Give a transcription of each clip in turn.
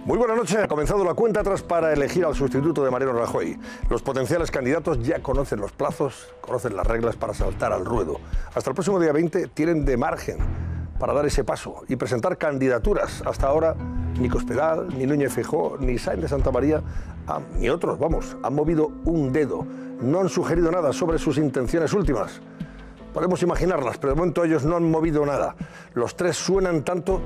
Muy buenas noches. Ha comenzado la cuenta atrás para elegir al sustituto de Mariano Rajoy. Los potenciales candidatos ya conocen los plazos, conocen las reglas para saltar al ruedo. Hasta el próximo día 20 tienen de margen para dar ese paso y presentar candidaturas. Hasta ahora ni Cospedal, ni Núñez Feijóo, ni Sáenz de Santamaría, ni otros, han movido un dedo. No han sugerido nada sobre sus intenciones últimas. Podemos imaginarlas, pero de momento ellos no han movido nada. Los tres suenan tanto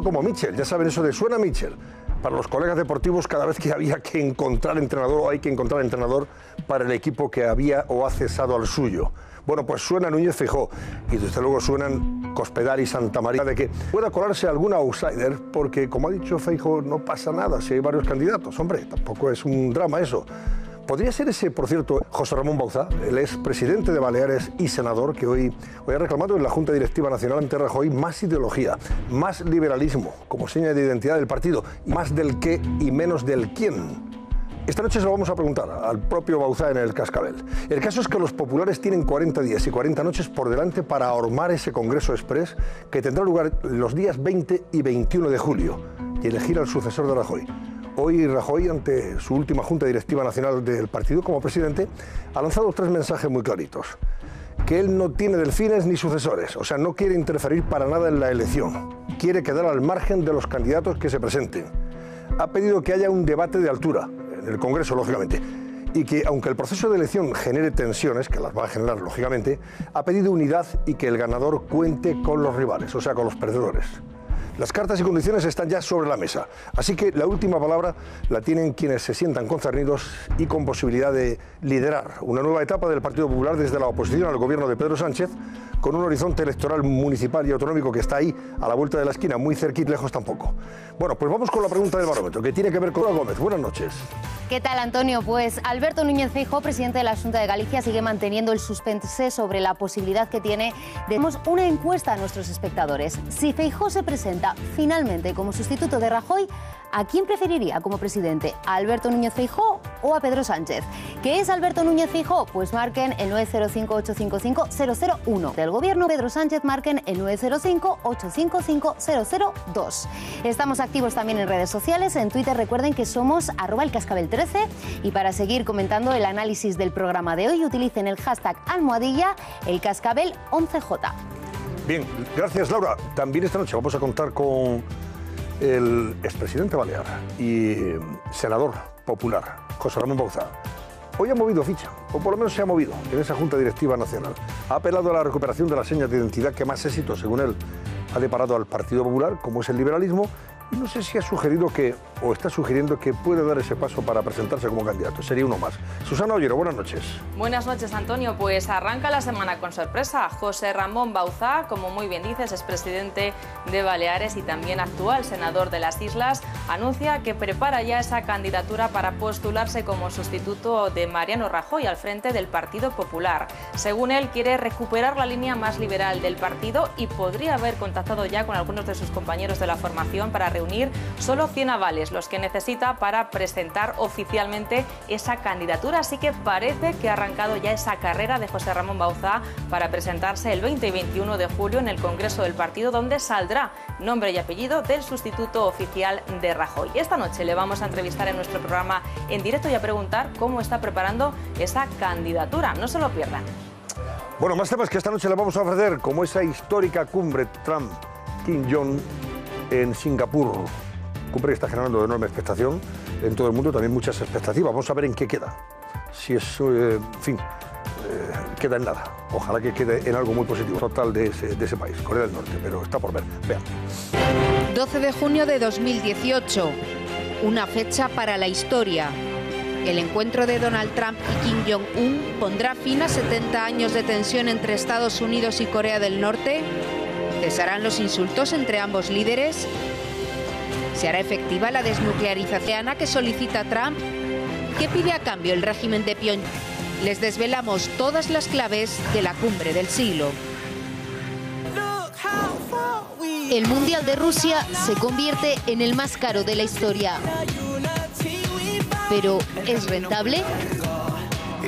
como Mitchell. Ya saben eso de suena Mitchell. Para los colegas deportivos, cada vez que había que encontrar entrenador o hay que encontrar entrenador para el equipo que había o ha cesado al suyo. Bueno, pues suena Núñez Feijóo y desde luego suenan Cospedal y Santamaría de que pueda colarse algún outsider, porque como ha dicho Feijóo, no pasa nada si hay varios candidatos. Hombre, tampoco es un drama eso. Podría ser ese, por cierto, José Ramón Bauzá, el expresidente de Baleares y senador, que hoy ha reclamado en la Junta Directiva Nacional ante Rajoy más ideología, más liberalismo, como seña de identidad del partido, más del qué y menos del quién. Esta noche se lo vamos a preguntar al propio Bauzá en el Cascabel. El caso es que los populares tienen 40 días y 40 noches por delante para ahormar ese Congreso Exprés que tendrá lugar los días 20 y 21 de julio y elegir al sucesor de Rajoy. Hoy Rajoy, ante su última Junta Directiva Nacional del partido como presidente, ha lanzado tres mensajes muy claritos. Que él no tiene delfines ni sucesores, o sea, no quiere interferir para nada en la elección. Quiere quedar al margen de los candidatos que se presenten. Ha pedido que haya un debate de altura, en el Congreso, lógicamente, y que, aunque el proceso de elección genere tensiones, que las va a generar, lógicamente, ha pedido unidad y que el ganador cuente con los rivales, o sea, con los perdedores. Las cartas y condiciones están ya sobre la mesa, así que la última palabra la tienen quienes se sientan concernidos y con posibilidad de liderar una nueva etapa del Partido Popular desde la oposición al gobierno de Pedro Sánchez, con un horizonte electoral municipal y autonómico que está ahí, a la vuelta de la esquina, muy cerquita, lejos tampoco. Bueno, pues vamos con la pregunta del barómetro, que tiene que ver con Laura Gómez. Buenas noches. ¿Qué tal, Antonio? Pues Alberto Núñez Feijóo, presidente de la Xunta de Galicia, sigue manteniendo el suspense sobre la posibilidad que tiene de hacer una encuesta a nuestros espectadores. Si Feijóo se presenta finalmente como sustituto de Rajoy, ¿a quién preferiría como presidente? ¿A Alberto Núñez Feijóo o a Pedro Sánchez? ¿Qué es Alberto Núñez Feijóo? Pues marquen el 905-855-001. Del gobierno Pedro Sánchez marquen el 905-855-002. Estamos activos también en redes sociales. En Twitter recuerden que somos @elcascabel13 y para seguir comentando el análisis del programa de hoy utilicen el hashtag #elcascabel11J. Bien, gracias Laura. También esta noche vamos a contar con el expresidente balear y senador popular, José Ramón Bauzá. Hoy ha movido ficha, o por lo menos se ha movido en esa Junta Directiva Nacional. Ha apelado a la recuperación de las señas de identidad que más éxito, según él, ha deparado al Partido Popular, como es el liberalismo, y no sé si ha sugerido que, o está sugiriendo que puede dar ese paso para presentarse como candidato. Sería uno más. Susana Ollero, buenas noches. Buenas noches, Antonio. Pues arranca la semana con sorpresa. José Ramón Bauzá, como muy bien dices, es presidente de Baleares y también actual senador de las Islas, anuncia que prepara ya esa candidatura para postularse como sustituto de Mariano Rajoy al frente del Partido Popular. Según él, quiere recuperar la línea más liberal del partido y podría haber contactado ya con algunos de sus compañeros de la formación para reunir solo 100 avales, los que necesita para presentar oficialmente esa candidatura. Así que parece que ha arrancado ya esa carrera de José Ramón Bauzá para presentarse el 20 y 21 de julio en el Congreso del partido, donde saldrá nombre y apellido del sustituto oficial de Rajoy. Esta noche le vamos a entrevistar en nuestro programa en directo y a preguntar cómo está preparando esa candidatura. No se lo pierdan. Bueno, más temas que esta noche le vamos a ofrecer, como esa histórica cumbre Trump-Kim Jong en Singapur. Cumbre que está generando enorme expectación en todo el mundo, también muchas expectativas. Vamos a ver en qué queda. Si eso, queda en nada. Ojalá que quede en algo muy positivo total de ese país, Corea del Norte, pero está por ver. Vean. 12 de junio de 2018, una fecha para la historia. El encuentro de Donald Trump y Kim Jong-un pondrá fin a 70 años de tensión entre Estados Unidos y Corea del Norte. ¿Cesarán los insultos entre ambos líderes? ¿Se hará efectiva la desnuclearización que solicita Trump? ¿Qué pide a cambio el régimen de Pyongyang? Les desvelamos todas las claves de la cumbre del siglo. El Mundial de Rusia se convierte en el más caro de la historia. ¿Pero es rentable?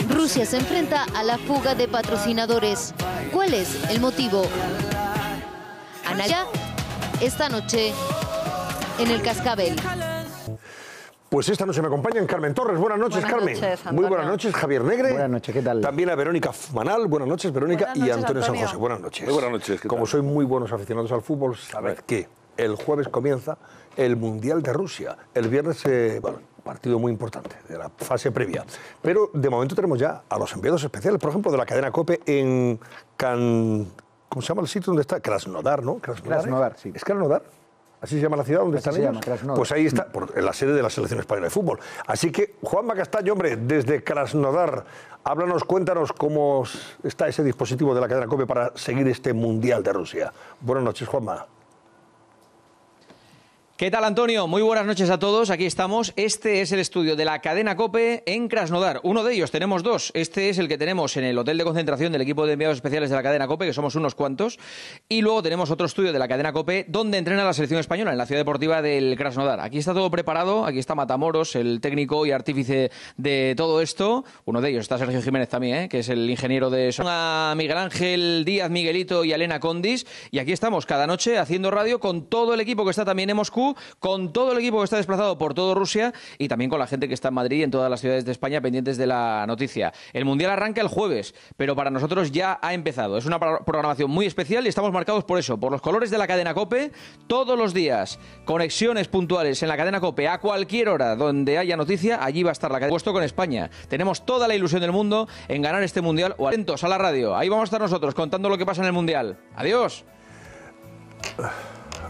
Rusia se enfrenta a la fuga de patrocinadores. ¿Cuál es el motivo? Anaya, esta noche en el Cascabel. Pues esta noche me acompañan Carmen Torres. Buenas noches, Carmen. Muy buenas noches, Javier Negre. Buenas noches, ¿qué tal? También a Verónica Manal. Buenas noches, Verónica. Buenas noches, y Antonio San Antonio. José. Buenas noches. Muy buenas noches, ¿qué Como tal? sois muy buenos aficionados al fútbol, sabed que el jueves comienza el Mundial de Rusia. El viernes, bueno, partido muy importante de la fase previa. Pero de momento tenemos ya a los enviados especiales, por ejemplo, de la cadena COPE en ¿cómo se llama el sitio donde está? Krasnodar, ¿no? Krasnodar, sí. ¿Es Krasnodar? ¿Así se llama la ciudad donde Así están se ellos? llama, Krasnodar. Pues ahí está, en la sede de la Selección Española de Fútbol. Así que, Juanma Castaño, hombre, desde Krasnodar, háblanos, cuéntanos cómo está ese dispositivo de la cadena COPE para seguir este Mundial de Rusia. Buenas noches, Juanma. ¿Qué tal, Antonio? Muy buenas noches a todos. Aquí estamos. Este es el estudio de la cadena COPE en Krasnodar. Uno de ellos, tenemos dos. Este es el que tenemos en el hotel de concentración del equipo de enviados especiales de la cadena COPE, que somos unos cuantos. Y luego tenemos otro estudio de la cadena COPE donde entrena la selección española, en la ciudad deportiva del Krasnodar. Aquí está todo preparado. Aquí está Matamoros, el técnico y artífice de todo esto. Uno de ellos está Sergio Jiménez también, que es el ingeniero de a Miguel Ángel Díaz, Miguelito y Elena Condis. Y aquí estamos cada noche haciendo radio con todo el equipo que está también en Moscú, con todo el equipo que está desplazado por toda Rusia y también con la gente que está en Madrid y en todas las ciudades de España pendientes de la noticia. El Mundial arranca el jueves, pero para nosotros ya ha empezado. Es una programación muy especial y estamos marcados por eso, por los colores de la cadena COPE. Todos los días, conexiones puntuales en la cadena COPE a cualquier hora donde haya noticia, allí va a estar la cadena. Puesto con España. Tenemos toda la ilusión del mundo en ganar este Mundial. O atentos a la radio, ahí vamos a estar nosotros contando lo que pasa en el Mundial. Adiós.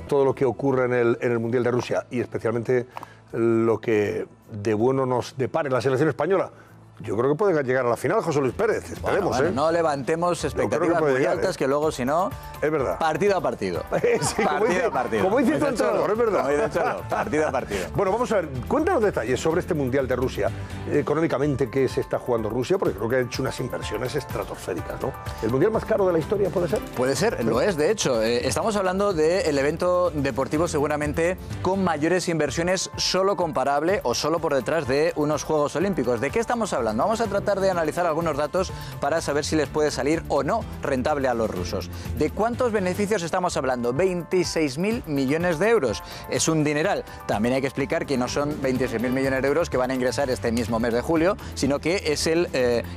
Todo lo que ocurre en el Mundial de Rusia y especialmente lo que de bueno nos depare la selección española. Yo creo que puede llegar a la final, José Luis Pérez. Esperemos, bueno, no levantemos expectativas muy llegar, altas, que luego, si no, es verdad. Partido a partido. Sí, Partido a partido. Como dice tu entrenador, es verdad. Como dice el Cholo, partido a partido. Bueno, vamos a ver, cuéntanos detalles sobre este Mundial de Rusia. Económicamente, ¿qué se está jugando Rusia? Porque creo que ha hecho unas inversiones estratosféricas, ¿no? ¿El Mundial más caro de la historia puede ser? Puede ser, lo es, de hecho. Estamos hablando del evento deportivo seguramente con mayores inversiones, solo comparable o solo por detrás de unos Juegos Olímpicos. ¿De qué estamos hablando? Vamos a tratar de analizar algunos datos para saber si les puede salir o no rentable a los rusos. ¿De cuántos beneficios estamos hablando? 26.000 millones de euros. Es un dineral. También hay que explicar que no son 26.000 millones de euros que van a ingresar este mismo mes de julio, sino que es el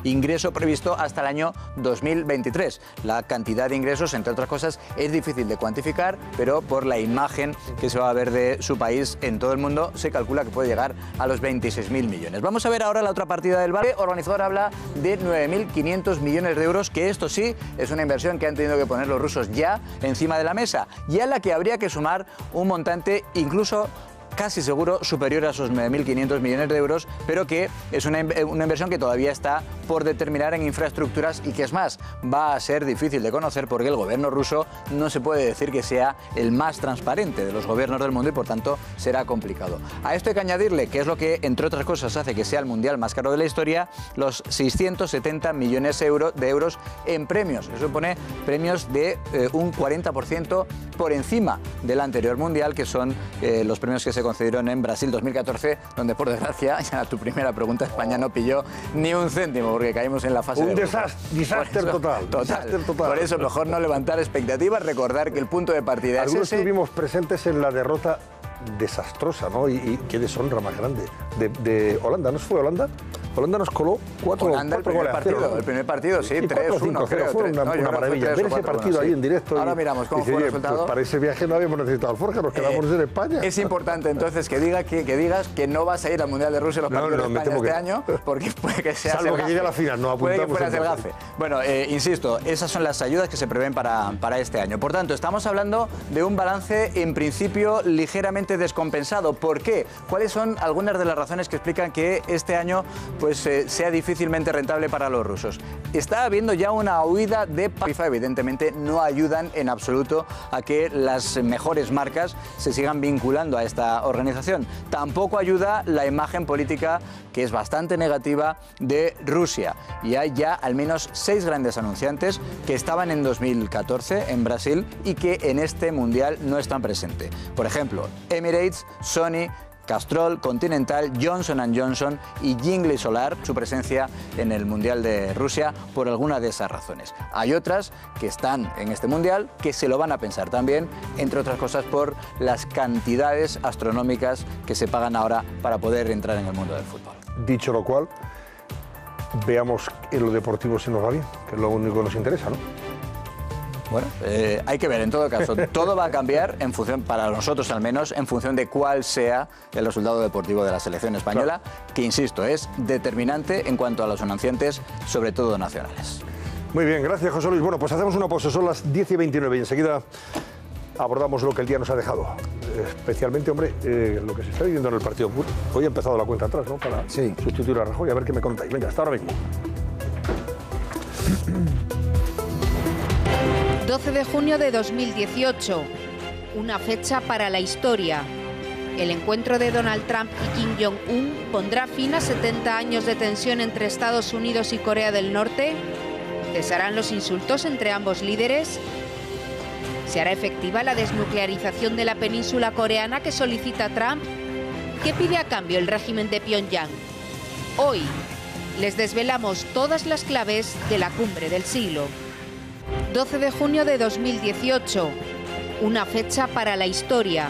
ingreso previsto hasta el año 2023. La cantidad de ingresos, entre otras cosas, es difícil de cuantificar, pero por la imagen que se va a ver de su país en todo el mundo, se calcula que puede llegar a los 26.000 millones. Vamos a ver ahora la otra partida del vale. El organizador habla de 9.500 millones de euros, que esto sí es una inversión que han tenido que poner los rusos ya encima de la mesa y a la que habría que sumar un montante incluso casi seguro superior a esos 9.500 millones de euros, pero que es una inversión que todavía está por determinar en infraestructuras y que, es más, va a ser difícil de conocer porque el gobierno ruso no se puede decir que sea el más transparente de los gobiernos del mundo y, por tanto, será complicado. A esto hay que añadirle, que es lo que, entre otras cosas, hace que sea el mundial más caro de la historia, los 670 millones de euros en premios. Eso supone premios de un 40% por encima del anterior mundial, que son los premios que se concedieron en Brasil 2014, donde, por desgracia, ya tu primera pregunta, España no pilló ni un céntimo porque caímos en la fase de grupos. Desastre total. Por eso, mejor no levantar expectativas, recordar que el punto de partida es Algunos ese. estuvimos presentes en la derrota desastrosa, ¿no? Y qué deshonra más grande de Holanda. ¿No fue Holanda? Holanda nos coló 4 Holanda, el primer partido, sí, 3-1, creo. Fue una maravilla. Ver ese partido ahí en directo. Ahora miramos cómo fue el resultado. Pues para ese viaje no habíamos necesitado alforja, nos quedamos en España. Es importante entonces que digas que no vas a ir al Mundial de Rusia los partidos de España este año, porque puede que sea salvo que llegue a la final, no apuntamos. Puede que fueras el gafe. Bueno, insisto, esas son las ayudas que se prevén para este año. Por tanto, estamos hablando de un balance en principio ligeramente descompensado. ¿Por qué? ¿Cuáles son algunas de las razones que explican que este año pues sea difícilmente rentable para los rusos? Está habiendo ya una huida de FIFA, evidentemente no ayudan en absoluto a que las mejores marcas se sigan vinculando a esta organización. Tampoco ayuda la imagen política, que es bastante negativa, de Rusia. Y hay ya al menos 6 grandes anunciantes que estaban en 2014 en Brasil y que en este mundial no están presentes. Por ejemplo, Emirates, Sony, Castrol, Continental, Johnson & Johnson y Jingle Solar, su presencia en el Mundial de Rusia por alguna de esas razones. Hay otras que están en este Mundial que se lo van a pensar también, entre otras cosas por las cantidades astronómicas que se pagan ahora para poder entrar en el mundo del fútbol. Dicho lo cual, veamos en lo deportivo si nos va bien, que es lo único que nos interesa, ¿no? Bueno, hay que ver, en todo caso, todo va a cambiar en función, para nosotros al menos, en función de cuál sea el resultado deportivo de la selección española, que insisto, es determinante en cuanto a los anunciantes, sobre todo nacionales. Muy bien, gracias José Luis. Bueno, pues hacemos una pausa, son las 10:29 y enseguida abordamos lo que el día nos ha dejado. Especialmente, hombre, lo que se está viviendo en el partido. Hoy ha empezado la cuenta atrás, ¿no? Para sustituir a Rajoy. A ver qué me contáis. Venga, hasta ahora mismo. 12 de junio de 2018, una fecha para la historia. El encuentro de Donald Trump y Kim Jong-un pondrá fin a 70 años de tensión entre Estados Unidos y Corea del Norte. ¿Cesarán los insultos entre ambos líderes? ¿Se hará efectiva la desnuclearización de la península coreana que solicita Trump? ¿Qué pide a cambio el régimen de Pyongyang? Hoy les desvelamos todas las claves de la cumbre del siglo. 12 de junio de 2018, una fecha para la historia.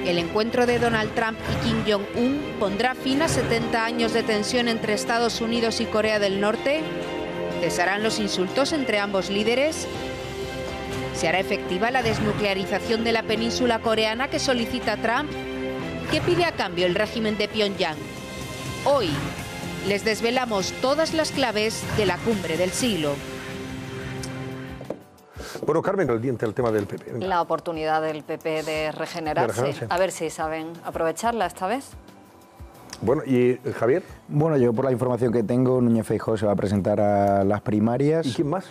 El encuentro de Donald Trump y Kim Jong-un pondrá fin a 70 años de tensión entre Estados Unidos y Corea del Norte. ¿Cesarán los insultos entre ambos líderes? ¿Se hará efectiva la desnuclearización de la península coreana que solicita Trump? ¿Qué pide a cambio el régimen de Pyongyang? Hoy les desvelamos todas las claves de la cumbre del siglo. Bueno, Carmen, el diente al tema del PP. Venga. La oportunidad del PP de regenerarse. A ver si saben aprovecharla esta vez. Bueno, ¿y Javier? Bueno, yo por la información que tengo, Núñez Feijóo se va a presentar a las primarias. ¿Y quién más?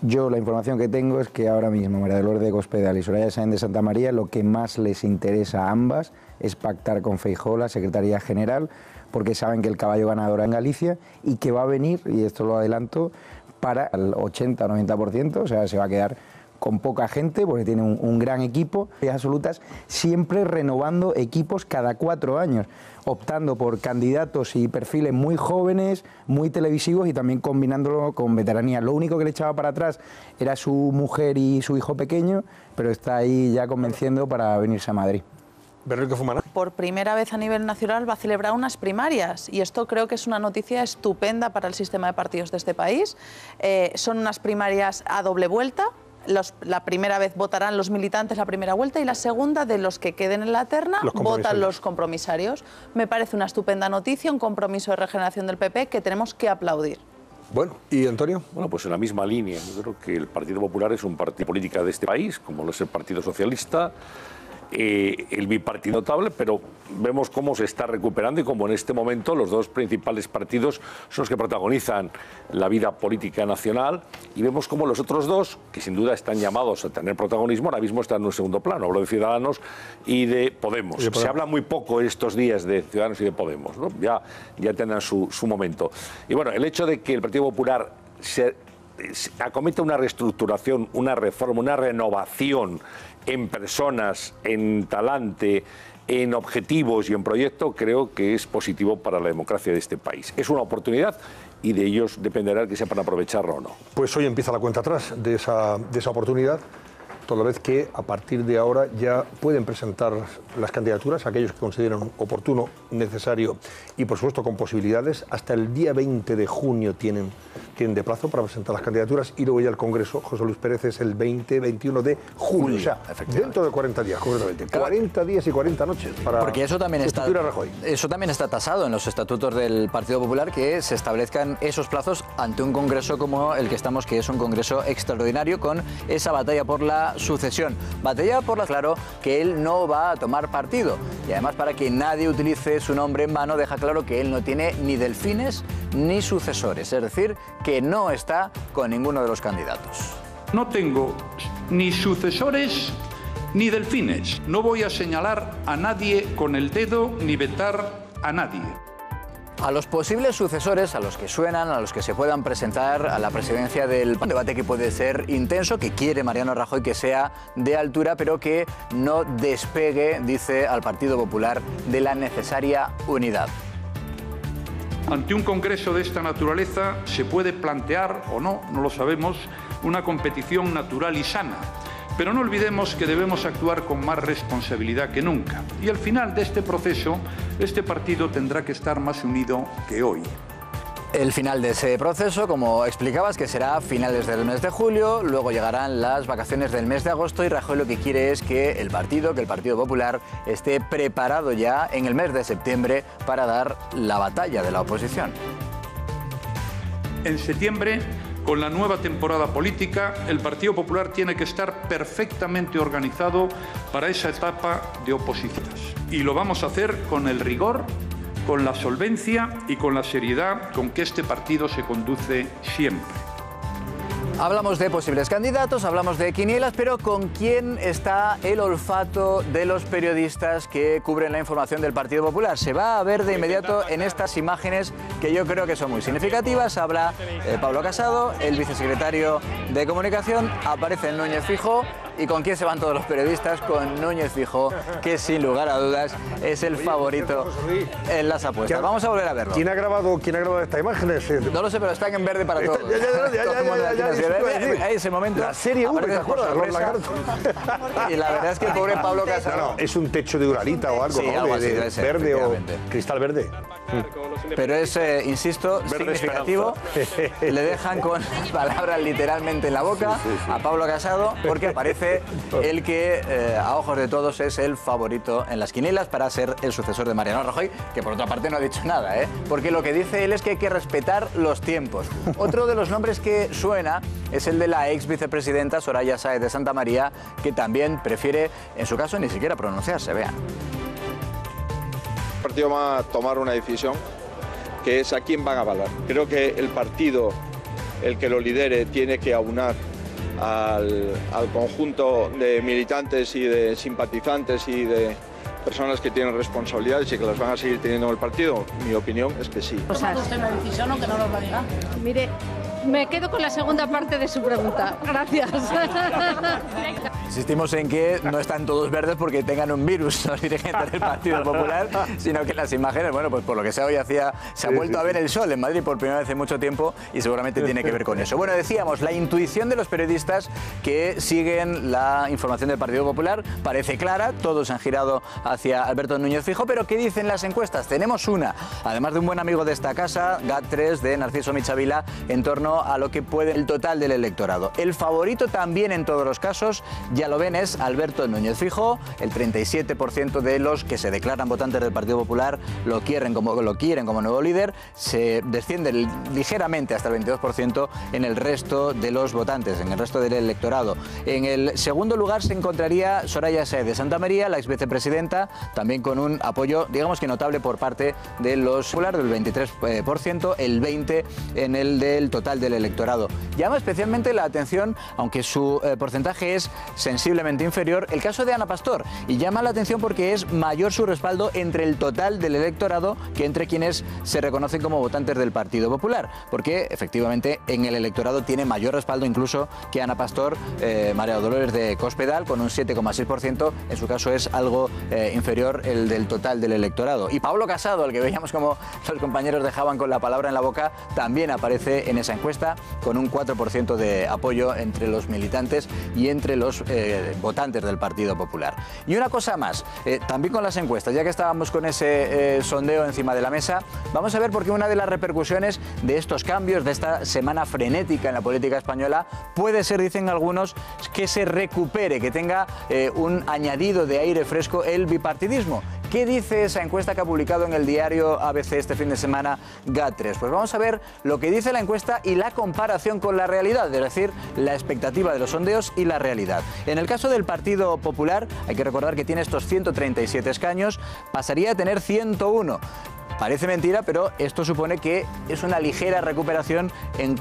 Yo la información que tengo es que ahora mismo María Dolores de Cospedal y Soraya Sáenz de Santa María lo que más les interesa a ambas es pactar con Feijóo la Secretaría General, porque saben que el caballo ganador en Galicia y que va a venir, y esto lo adelanto, para el 80 o 90%, o sea, se va a quedar con poca gente porque tiene un gran equipo. Absolutas, siempre renovando equipos cada 4 años, optando por candidatos y perfiles muy jóvenes, muy televisivos y también combinándolo con veteranía. Lo único que le echaba para atrás era su mujer y su hijo pequeño, pero está ahí ya convenciendo para venirse a Madrid. Verónica Fumaná. Por primera vez a nivel nacional va a celebrar unas primarias y esto creo que es una noticia estupenda para el sistema de partidos de este país. Son unas primarias a doble vuelta. La primera vez votarán los militantes la primera vuelta y la segunda, de los que queden en la terna, votan los compromisarios. Me parece una estupenda noticia, un compromiso de regeneración del PP que tenemos que aplaudir. Bueno, ¿y Antonio? Bueno, pues en la misma línea. Yo creo que el Partido Popular es un partido político de este país, como lo es el Partido Socialista. El bipartido notable, pero vemos cómo se está recuperando y cómo en este momento los dos principales partidos son los que protagonizan la vida política nacional y vemos cómo los otros dos, que sin duda están llamados a tener protagonismo, ahora mismo están en un segundo plano. Hablo de Ciudadanos y de Podemos. Se habla muy poco estos días de Ciudadanos y de Podemos, ¿no? Ya tendrán su momento. Y bueno, el hecho de que el Partido Popular se acometa una reestructuración, una reforma, una renovación en personas, en talante, en objetivos y en proyecto, creo que es positivo para la democracia de este país. Es una oportunidad y de ellos dependerá que sepan aprovecharla o no. Pues hoy empieza la cuenta atrás de esa oportunidad, toda vez que a partir de ahora ya pueden presentar las candidaturas aquellos que consideren oportuno, necesario y por supuesto con posibilidades. Hasta el día 20 de junio tienen de plazo para presentar las candidaturas y luego ya el Congreso, José Luis Pérez, es el 20-21 de julio. O sea, dentro de 40 días, concretamente. 40 días y 40 noches para porque eso también sustituir a Rajoy. Eso también está tasado en los estatutos del Partido Popular, que se establezcan esos plazos ante un Congreso como el que estamos, que es un Congreso extraordinario con esa batalla por la sucesión. Batalla por la... Claro que él no va a tomar partido. Y además, para que nadie utilice su nombre en vano, deja claro que él no tiene ni delfines ni sucesores. Es decir, que no está con ninguno de los candidatos. No tengo ni sucesores ni delfines. No voy a señalar a nadie con el dedo ni vetar a nadie. A los posibles sucesores, a los que suenan, a los que se puedan presentar a la presidencia del debate que puede ser intenso, que quiere Mariano Rajoy que sea de altura, pero que no despegue, dice al Partido Popular, de la necesaria unidad. Ante un congreso de esta naturaleza se puede plantear, o no lo sabemos, una competición natural y sana. Pero no olvidemos que debemos actuar con más responsabilidad que nunca. Y al final de este proceso, este partido tendrá que estar más unido que hoy. El final de ese proceso, como explicabas, que será a finales del mes de julio, luego llegarán las vacaciones del mes de agosto y Rajoy lo que quiere es que el Partido Popular esté preparado ya en el mes de septiembre para dar la batalla de la oposición. En septiembre, con la nueva temporada política, el Partido Popular tiene que estar perfectamente organizado para esa etapa de oposiciones. Y lo vamos a hacer con el rigor, con la solvencia y con la seriedad con que este partido se conduce siempre. Hablamos de posibles candidatos, hablamos de quinielas, pero ¿con quién está el olfato de los periodistas que cubren la información del Partido Popular? Se va a ver de inmediato en estas imágenes que yo creo que son muy significativas. Habla Pablo Casado, el vicesecretario de Comunicación, aparece Núñez Feijóo. ¿Y con quién se van todos los periodistas? Con Núñez Feijóo, que sin lugar a dudas es el favorito en las apuestas. Vamos a volver a verlo. ¿Quién ha grabado estas imágenes? No lo sé, pero están en verde para todos. Hay ese momento. La serie V, ¿te acuerdas? Los lagartos. Y la verdad es que el pobre Pablo Casado... No, es un techo de uralita o algo, sí, ¿no? Algo así, de verde o cristal verde. Pero es, insisto, significativo. Le dejan con palabras literalmente en la boca a Pablo Casado, porque aparece el que, a ojos de todos, es el favorito en las quinielas para ser el sucesor de Mariano Rajoy, que por otra parte no ha dicho nada, porque lo que dice él es que hay que respetar los tiempos. Otro de los nombres que suena es el de la ex vicepresidenta Soraya Sáez de Santamaría, que también prefiere, en su caso, ni siquiera pronunciarse. Vean. El partido va a tomar una decisión que es a quién van a avalar. Creo que el partido, el que lo lidere, tiene que aunar al conjunto de militantes y de simpatizantes y de personas que tienen responsabilidades y que las van a seguir teniendo en el partido. Mi opinión es que sí. ¿Tomado usted una decisión o que no nos la diga? Mire, me quedo con la segunda parte de su pregunta. Gracias. Insistimos en que no están todos verdes porque tengan un virus los dirigentes del Partido Popular, sino que las imágenes, bueno, pues por lo que sea hoy se ha vuelto a ver el sol en Madrid por primera vez en mucho tiempo y seguramente tiene que ver con eso. Bueno, decíamos, la intuición de los periodistas que siguen la información del Partido Popular parece clara, todos han girado hacia Alberto Núñez Feijóo, pero ¿qué dicen las encuestas? Tenemos una, además de un buen amigo de esta casa, GAT3 de Narciso Michavila, en torno a lo que puede el total del electorado. El favorito también en todos los casos, ya lo ven, es Alberto Núñez Feijóo. El 37% de los que se declaran votantes del Partido Popular lo quieren como nuevo líder. Se desciende ligeramente hasta el 22% en el resto de los votantes, en el resto del electorado. En el segundo lugar se encontraría Soraya Sáez de Santamaría, la ex vicepresidenta, también con un apoyo, digamos que notable por parte de los populares, del 23%, el 20% en el del total del electorado. Llama especialmente la atención, aunque su porcentaje es sensiblemente inferior, el caso de Ana Pastor, y llama la atención porque es mayor su respaldo entre el total del electorado que entre quienes se reconocen como votantes del Partido Popular, porque efectivamente en el electorado tiene mayor respaldo incluso que Ana Pastor, María Dolores de Cospedal, con un 7,6%, en su caso es algo inferior el del total del electorado. Y Pablo Casado, al que veíamos como los compañeros dejaban con la palabra en la boca, también aparece en esa encuesta con un 4% de apoyo entre los militantes y entre los votantes del Partido Popular. Y una cosa más, también con las encuestas, ya que estábamos con ese sondeo encima de la mesa, vamos a ver por qué una de las repercusiones de estos cambios, de esta semana frenética en la política española, puede ser, dicen algunos, que se recupere, que tenga un añadido de aire fresco el bipartidismo. ¿Qué dice esa encuesta que ha publicado en el diario ABC este fin de semana GAT3? Pues vamos a ver lo que dice la encuesta y la comparación con la realidad, es decir, la expectativa de los sondeos y la realidad. En el caso del Partido Popular, hay que recordar que tiene estos 137 escaños, pasaría a tener 101. Parece mentira, pero esto supone que es una ligera recuperación en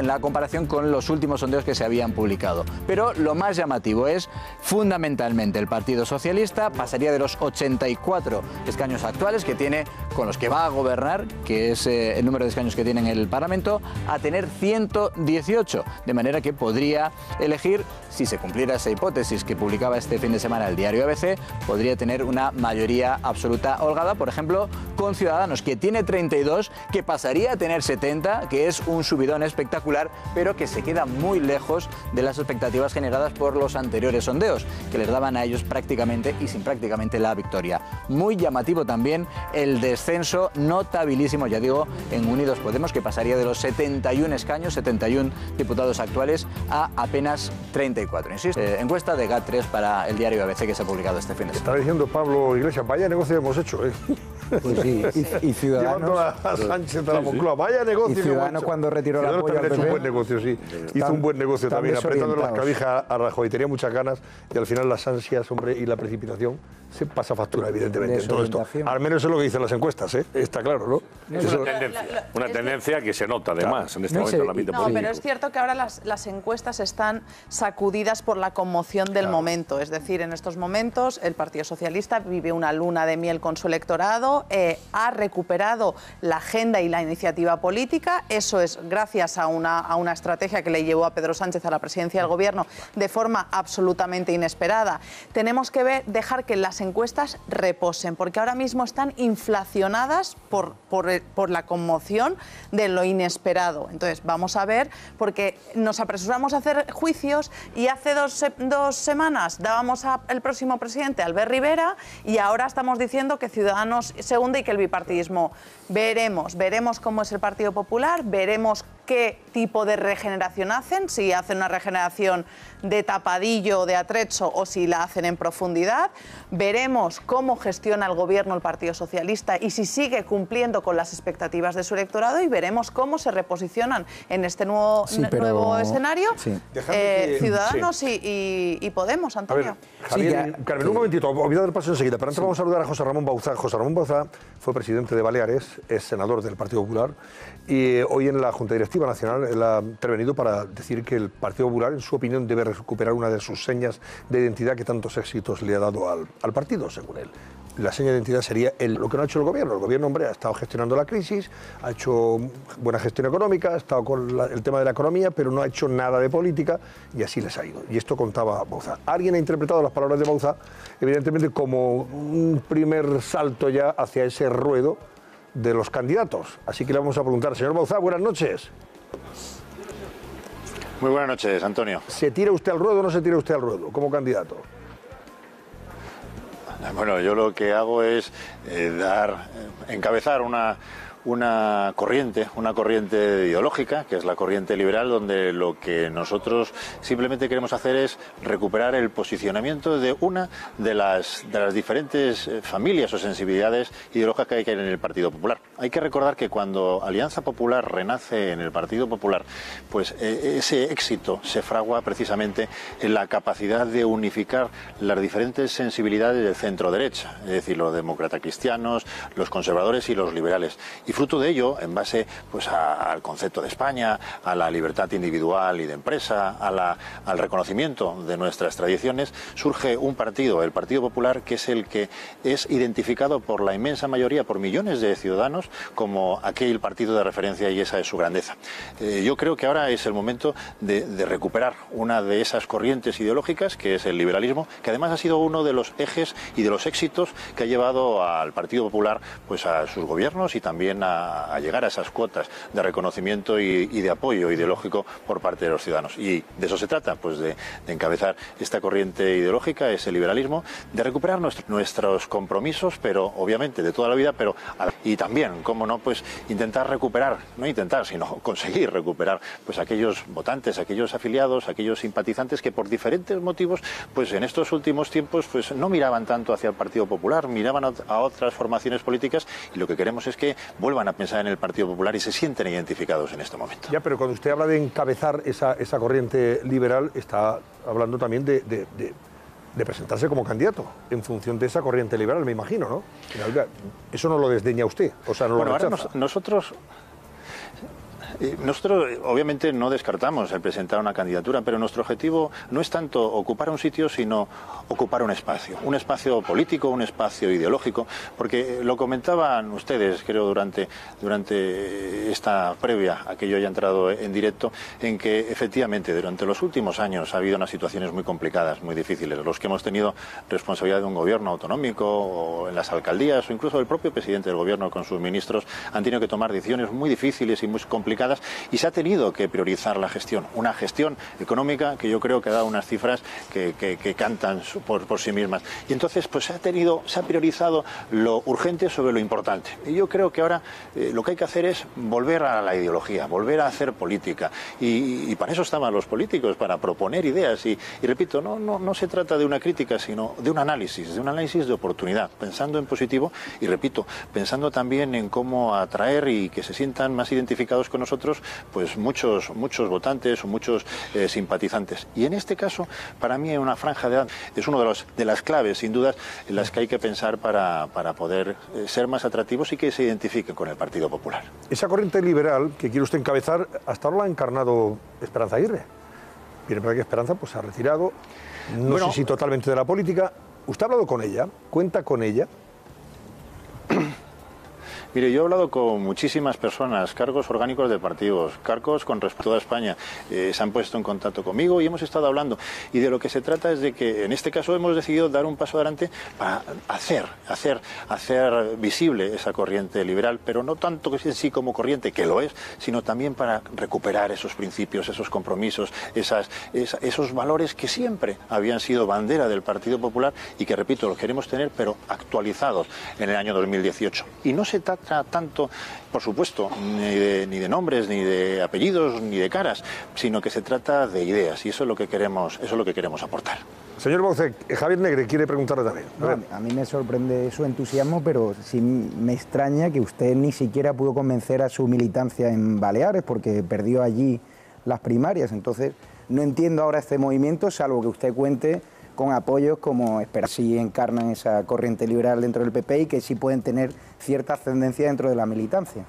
la comparación con los últimos sondeos que se habían publicado. Pero lo más llamativo es, fundamentalmente, el Partido Socialista pasaría de los 84 escaños actuales que tiene con los que va a gobernar, que es el número de escaños que tiene en el Parlamento, a tener 118, de manera que podría elegir, si se cumpliera esa hipótesis que publicaba este fin de semana el diario ABC, podría tener una mayoría absoluta holgada, por ejemplo, con Ciudadanos, que tiene 32, que pasaría a tener 70, que es un subidón espectacular, pero que se queda muy lejos de las expectativas generadas por los anteriores sondeos, que les daban a ellos prácticamente y sin prácticamente la victoria. Muy llamativo también el descenso notabilísimo, ya digo, en Unidos Podemos, que pasaría de los 71 escaños, 71 diputados actuales, a apenas 34. Insisto, encuesta de GAT3 para el diario ABC que se ha publicado este fin de semana. Está diciendo Pablo Iglesias, vaya negocio hemos hecho, ¿eh? Pues sí, y Ciudadanos... Llevando a Sánchez a la Moncloa, vaya negocio. Y Ciudadanos cuando retiró el apoyo al PP... Hizo un buen negocio, sí. Hizo un buen negocio también, apretando las clavijas a Rajoy. Tenía muchas ganas y al final las ansias, hombre, y la precipitación se pasa factura, evidentemente, en todo esto. Al menos eso es lo que dicen las encuestas, ¿eh? Está claro, ¿no? Es una tendencia que se nota, además, en este momento en el ámbito político. Pero es cierto que ahora las encuestas están sacudidas por la conmoción del momento. Es decir, en estos momentos el Partido Socialista vive una luna de miel con su electorado, ha recuperado la agenda y la iniciativa política. Eso es gracias a una estrategia que le llevó a Pedro Sánchez a la presidencia del Gobierno de forma absolutamente inesperada. Tenemos que dejar que las encuestas reposen, porque ahora mismo están inflacionadas por la conmoción de lo inesperado. Entonces, vamos a ver, porque nos apresuramos a hacer juicios y hace dos semanas dábamos al próximo presidente, Albert Rivera, y ahora estamos diciendo que Ciudadanos se hunde y que el bipartidismo. Veremos cómo es el Partido Popular, veremos qué tipo de regeneración hacen, si hacen una regeneración de tapadillo o de atrecho o si la hacen en profundidad. Veremos cómo gestiona el Gobierno el Partido Socialista y si sigue cumpliendo con las expectativas de su electorado, y veremos cómo se reposicionan en este nuevo escenario Ciudadanos y Podemos, Antonio. A ver, Javier, Carmen, un momentito, olvidado el paso enseguida, pero antes vamos a saludar a José Ramón Bauzá. José Ramón Bauzá fue presidente de Baleares, es senador del Partido Popular y hoy en la Junta Directiva Nacional él ha intervenido para decir que el Partido Popular, en su opinión, debe recuperar una de sus señas de identidad que tantos éxitos le ha dado al partido, según él. La seña de identidad sería lo que no ha hecho el Gobierno. El Gobierno, hombre, ha estado gestionando la crisis, ha hecho buena gestión económica, ha estado con el tema de la economía, pero no ha hecho nada de política y así les ha ido. Y esto contaba Bauzá. Alguien ha interpretado las palabras de Bauzá, evidentemente, como un primer salto ya hacia ese ruedo de los candidatos. Así que le vamos a preguntar, señor Bauzá, buenas noches. Muy buenas noches, Antonio. ¿Se tira usted al ruedo o no se tira usted al ruedo como candidato? Bueno, yo lo que hago es encabezar una corriente ideológica, que es la corriente liberal, donde lo que nosotros simplemente queremos hacer es recuperar el posicionamiento de una de las diferentes familias o sensibilidades ideológicas que hay en el Partido Popular. Hay que recordar que cuando Alianza Popular renace en el Partido Popular, pues ese éxito se fragua precisamente en la capacidad de unificar las diferentes sensibilidades del centro-derecha, es decir, los demócratas cristianos, los conservadores y los liberales. Y fruto de ello, en base pues al concepto de España, a la libertad individual y de empresa, al reconocimiento de nuestras tradiciones, surge un partido, el Partido Popular, que es el que es identificado por la inmensa mayoría, por millones de ciudadanos, como aquel partido de referencia, y esa es su grandeza. Yo creo que ahora es el momento de recuperar una de esas corrientes ideológicas, que es el liberalismo, que además ha sido uno de los ejes y de los éxitos que ha llevado al Partido Popular pues a sus gobiernos y también a llegar a esas cuotas de reconocimiento y de apoyo ideológico por parte de los ciudadanos. Y de eso se trata, pues de encabezar esta corriente ideológica, ese liberalismo, de recuperar nuestros compromisos, pero obviamente de toda la vida, y también, cómo no, pues intentar recuperar, no intentar, sino conseguir recuperar pues aquellos votantes, aquellos afiliados, aquellos simpatizantes que por diferentes motivos, pues en estos últimos tiempos, pues no miraban tanto hacia el Partido Popular, miraban a otras formaciones políticas, y lo que queremos es que vuelvan a pensar en el Partido Popular y se sienten identificados en este momento. Ya, pero cuando usted habla de encabezar esa corriente liberal, está hablando también de presentarse como candidato en función de esa corriente liberal, me imagino, ¿no? Eso no lo desdeña usted, o sea, no lo rechaza. Nosotros... Nosotros obviamente no descartamos el presentar una candidatura, pero nuestro objetivo no es tanto ocupar un sitio, sino ocupar un espacio político, un espacio ideológico, porque lo comentaban ustedes, creo, durante esta previa a que yo haya entrado en directo, en que efectivamente durante los últimos años ha habido unas situaciones muy complicadas, muy difíciles. Los que hemos tenido responsabilidad de un gobierno autonómico o en las alcaldías o incluso el propio presidente del gobierno con sus ministros han tenido que tomar decisiones muy difíciles y muy complicadas, y se ha tenido que priorizar la gestión, una gestión económica que yo creo que ha dado unas cifras que cantan por sí mismas. Y entonces pues se ha priorizado lo urgente sobre lo importante. Y yo creo que ahora lo que hay que hacer es volver a la ideología, volver a hacer política. Y para eso estaban los políticos, para proponer ideas. Y repito, no se trata de una crítica, sino de un análisis de oportunidad, pensando en positivo y repito, pensando también en cómo atraer y que se sientan más identificados con nosotros, pues muchos votantes o muchos simpatizantes. Y en este caso, para mí, una franja de edad es una de las claves, sin dudas, en las que hay que pensar para poder ser más atractivos y que se identifiquen con el Partido Popular. Esa corriente liberal que quiere usted encabezar, hasta ahora la ha encarnado Esperanza Aguirre. Viene para que Esperanza pues se ha retirado, no sé si totalmente de la política. ¿Usted ha hablado con ella? ¿Cuenta con ella? Mire, yo he hablado con muchísimas personas, cargos orgánicos de partidos, cargos con respecto a España, se han puesto en contacto conmigo y hemos estado hablando. Y de lo que se trata es de que, en este caso, hemos decidido dar un paso adelante para hacer visible esa corriente liberal, pero no tanto que sea en sí como corriente, que lo es, sino también para recuperar esos principios, esos compromisos, esos valores que siempre habían sido bandera del Partido Popular y que, repito, los queremos tener, pero actualizados en el año 2018. Y no se trata tanto, por supuesto, ni de nombres, ni de apellidos, ni de caras, sino que se trata de ideas y eso es lo que queremos aportar. Señor Baucet, Javier Negre quiere preguntarle también. A mí me sorprende su entusiasmo, pero sí me extraña que usted ni siquiera pudo convencer a su militancia en Baleares porque perdió allí las primarias. Entonces, no entiendo ahora este movimiento, salvo que usted cuente con apoyos como si encarnan esa corriente liberal dentro del PP y que sí pueden tener cierta ascendencia dentro de la militancia.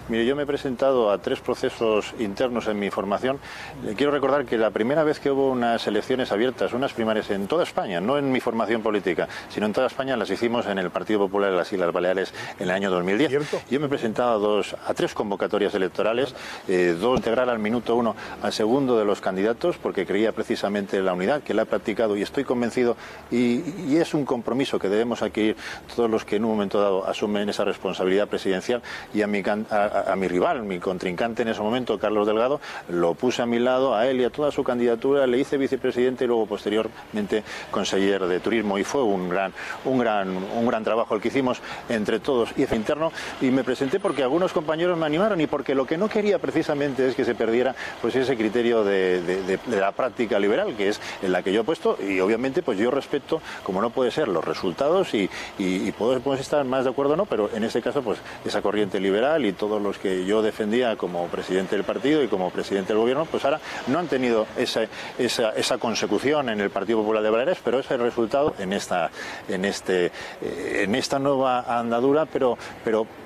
Mire, yo me he presentado a 3 procesos internos en mi formación. Quiero recordar que la primera vez que hubo unas elecciones abiertas, unas primarias en toda España, no en mi formación política, sino en toda España, las hicimos en el Partido Popular de las Islas Baleares en el año 2010. ¿Cierto? Yo me he presentado a 3 convocatorias electorales, 2 integrar al minuto 1 al segundo de los candidatos, porque creía precisamente en la unidad, que la he practicado y estoy convencido, y es un compromiso que debemos adquirir todos los que en un momento dado asumen esa responsabilidad presidencial, y a mi rival, mi contrincante en ese momento, Carlos Delgado, lo puse a mi lado, a él y a toda su candidatura, le hice vicepresidente y luego posteriormente conseller de turismo, y fue un gran trabajo el que hicimos entre todos y interno, y me presenté porque algunos compañeros me animaron y porque lo que no quería precisamente es que se perdiera pues ese criterio de la práctica liberal, que es en la que yo he puesto, y obviamente pues yo respeto, como no puede ser, los resultados y podemos estar más de acuerdo o no, pero en este caso pues esa corriente liberal y todos los que yo defendía como presidente del partido y como presidente del gobierno, pues ahora no han tenido esa consecución en el Partido Popular de Baleares, pero ese resultado en esta nueva andadura, pero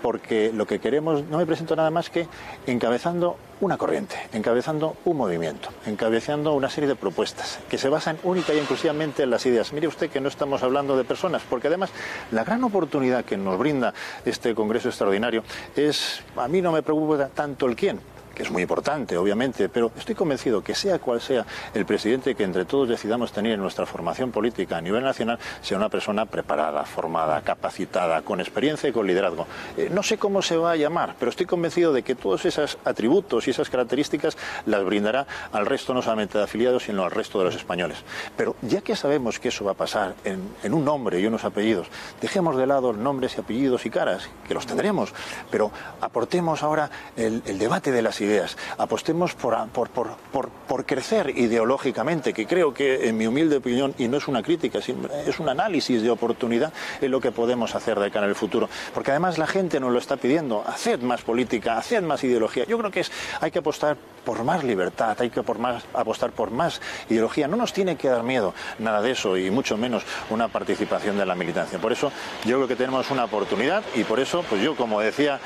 porque lo que queremos, no me presento nada más que encabezando una corriente, encabezando un movimiento, encabezando una serie de propuestas que se basan única y exclusivamente en las ideas. Mire usted que no estamos hablando de personas, porque además la gran oportunidad que nos brinda este Congreso extraordinario es, a mí no me preocupa tanto el quién, que es muy importante, obviamente, pero estoy convencido que sea cual sea el presidente que entre todos decidamos tener en nuestra formación política a nivel nacional, sea una persona preparada, formada, capacitada, con experiencia y con liderazgo. No sé cómo se va a llamar, pero estoy convencido de que todos esos atributos y esas características las brindará al resto, no solamente de afiliados, sino al resto de los españoles. Pero ya que sabemos que eso va a pasar en un nombre y unos apellidos, dejemos de lado nombres y apellidos y caras, que los tendremos, pero aportemos ahora el debate de las ideas. ideas, apostemos por crecer ideológicamente, que creo que, en mi humilde opinión, y no es una crítica, es un análisis de oportunidad, es lo que podemos hacer de cara al futuro. Porque además la gente nos lo está pidiendo, haced más política, haced más ideología. Yo creo que hay que apostar por más libertad, hay que apostar por más ideología. No nos tiene que dar miedo nada de eso, y mucho menos una participación de la militancia. Por eso yo creo que tenemos una oportunidad, y por eso, pues yo, como decía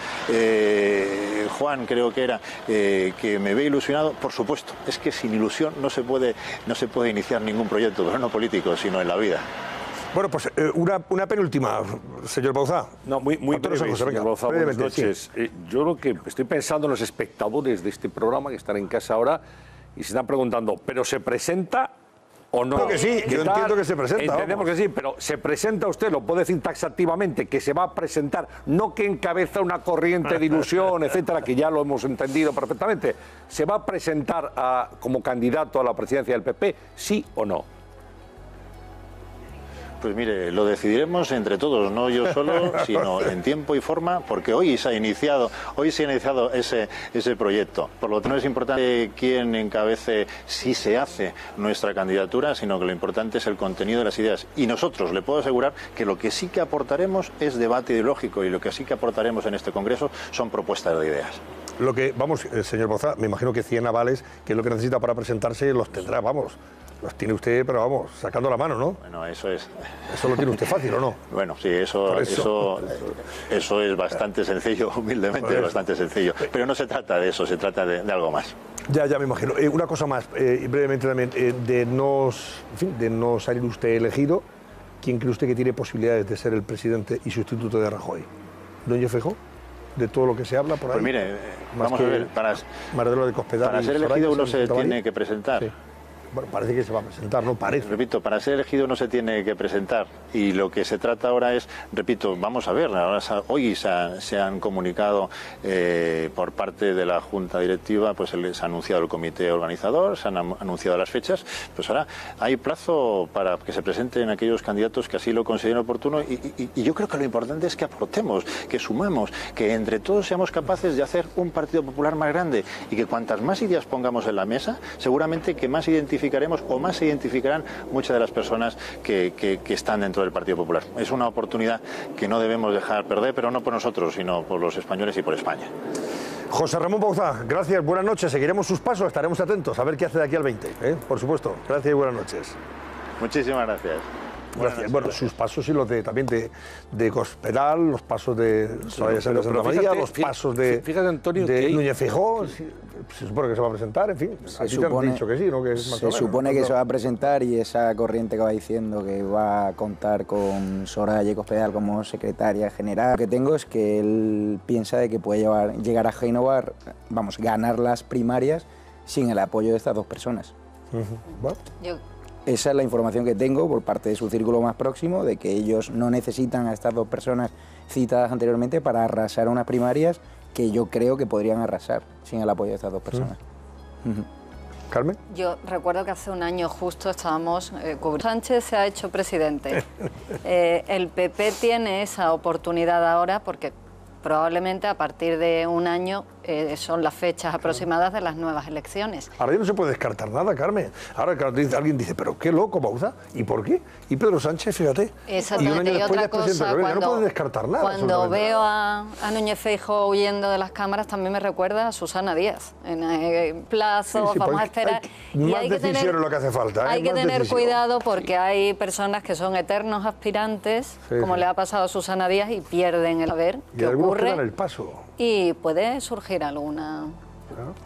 Juan, creo que era, que me ve ilusionado. Por supuesto, es que sin ilusión no se puede iniciar ningún proyecto, pero no político, sino en la vida. Bueno, pues una penúltima, señor Bauzá. No, muy breve, señor Bauzá, buenas noches. Sí. Yo lo que estoy pensando en los espectadores de este programa que están en casa ahora y se están preguntando, ¿pero se presenta o no? Creo que sí, yo entiendo que se presenta. Entendemos que sí, pero ¿se presenta usted? Lo puede decir taxativamente, que se va a presentar, no que encabeza una corriente de ilusión, etcétera, que ya lo hemos entendido perfectamente. ¿Se va a presentar como candidato a la presidencia del PP, sí o no? Pues mire, lo decidiremos entre todos, no yo solo, sino en tiempo y forma, porque hoy se ha iniciado ese proyecto. Por lo tanto, no es importante quién encabece, si se hace nuestra candidatura, sino que lo importante es el contenido de las ideas. Y nosotros, le puedo asegurar que lo que sí que aportaremos es debate ideológico, y lo que sí que aportaremos en este Congreso son propuestas de ideas. Lo que, vamos, señor Bauzá, me imagino que 100 avales, que es lo que necesita para presentarse, los tendrá, vamos. Los tiene usted, pero vamos, sacando la mano, ¿no? Bueno, eso es... Eso lo tiene usted fácil, ¿o no? Bueno, sí, eso es bastante sencillo, humildemente es bastante sencillo. Pero no se trata de eso, se trata de algo más. Ya me imagino. Una cosa más, brevemente también, de no salir usted elegido, ¿quién cree usted que tiene posibilidades de ser el presidente y sustituto de Rajoy? ¿Doña Feijóo? De todo lo que se habla por ahí. Pues mire, vamos a ver, para ser elegido uno se tiene que presentar. Sí. Bueno, parece que se va a presentar, no parece. Repito, para ser elegido no se tiene que presentar, y lo que se trata ahora es, repito, vamos a ver, hoy se han comunicado por parte de la Junta Directiva, pues se ha anunciado el comité organizador, se han anunciado las fechas, pues ahora hay plazo para que se presenten aquellos candidatos que así lo consideren oportuno, y yo creo que lo importante es que aportemos, que sumemos, que entre todos seamos capaces de hacer un Partido Popular más grande, y que cuantas más ideas pongamos en la mesa, seguramente que más identificaremos o más se identificarán muchas de las personas que están dentro del Partido Popular. Es una oportunidad que no debemos dejar perder, pero no por nosotros, sino por los españoles y por España. José Ramón Bauzá, gracias, buenas noches. Seguiremos sus pasos, estaremos atentos a ver qué hace de aquí al 20, por supuesto. Gracias y buenas noches. Muchísimas gracias. Gracias. Bueno, sus pasos y los también de Cospedal, los pasos de Soraya Sáenz de Santa María, los pasos de Núñez Feijóo. Se supone que se va a presentar, en fin. Se supone que se va a presentar, y esa corriente que va diciendo que va a contar con Soraya Cospedal como secretaria general. Lo que tengo es que él piensa de que puede llegar a Génova, ganar las primarias sin el apoyo de estas dos personas. Bueno. Esa es la información que tengo por parte de su círculo más próximo, de que ellos no necesitan a estas dos personas citadas anteriormente para arrasar unas primarias que yo creo que podrían arrasar sin el apoyo de estas dos personas. ¿Carmen? Yo recuerdo que hace un año justo estábamos cubriendo. Sánchez se ha hecho presidente. El PP tiene esa oportunidad ahora porque probablemente a partir de un año son las fechas aproximadas de las nuevas elecciones. Ahora ya no se puede descartar nada, Carmen. Ahora alguien dice, pero qué loco, Bauzá, ¿y por qué? Y Pedro Sánchez, fíjate. Exactamente, y otra cosa, no puede descartar nada. Cuando veo a Núñez Feijóo huyendo de las cámaras, también me recuerda a Susana Díaz. En plazo, vamos a esperar. Más decisiones es lo que hace falta. Hay que tener cuidado porque hay personas que son eternos aspirantes, como le ha pasado a Susana Díaz, y pierden el saber qué ocurre. El paso. Y puede surgir alguna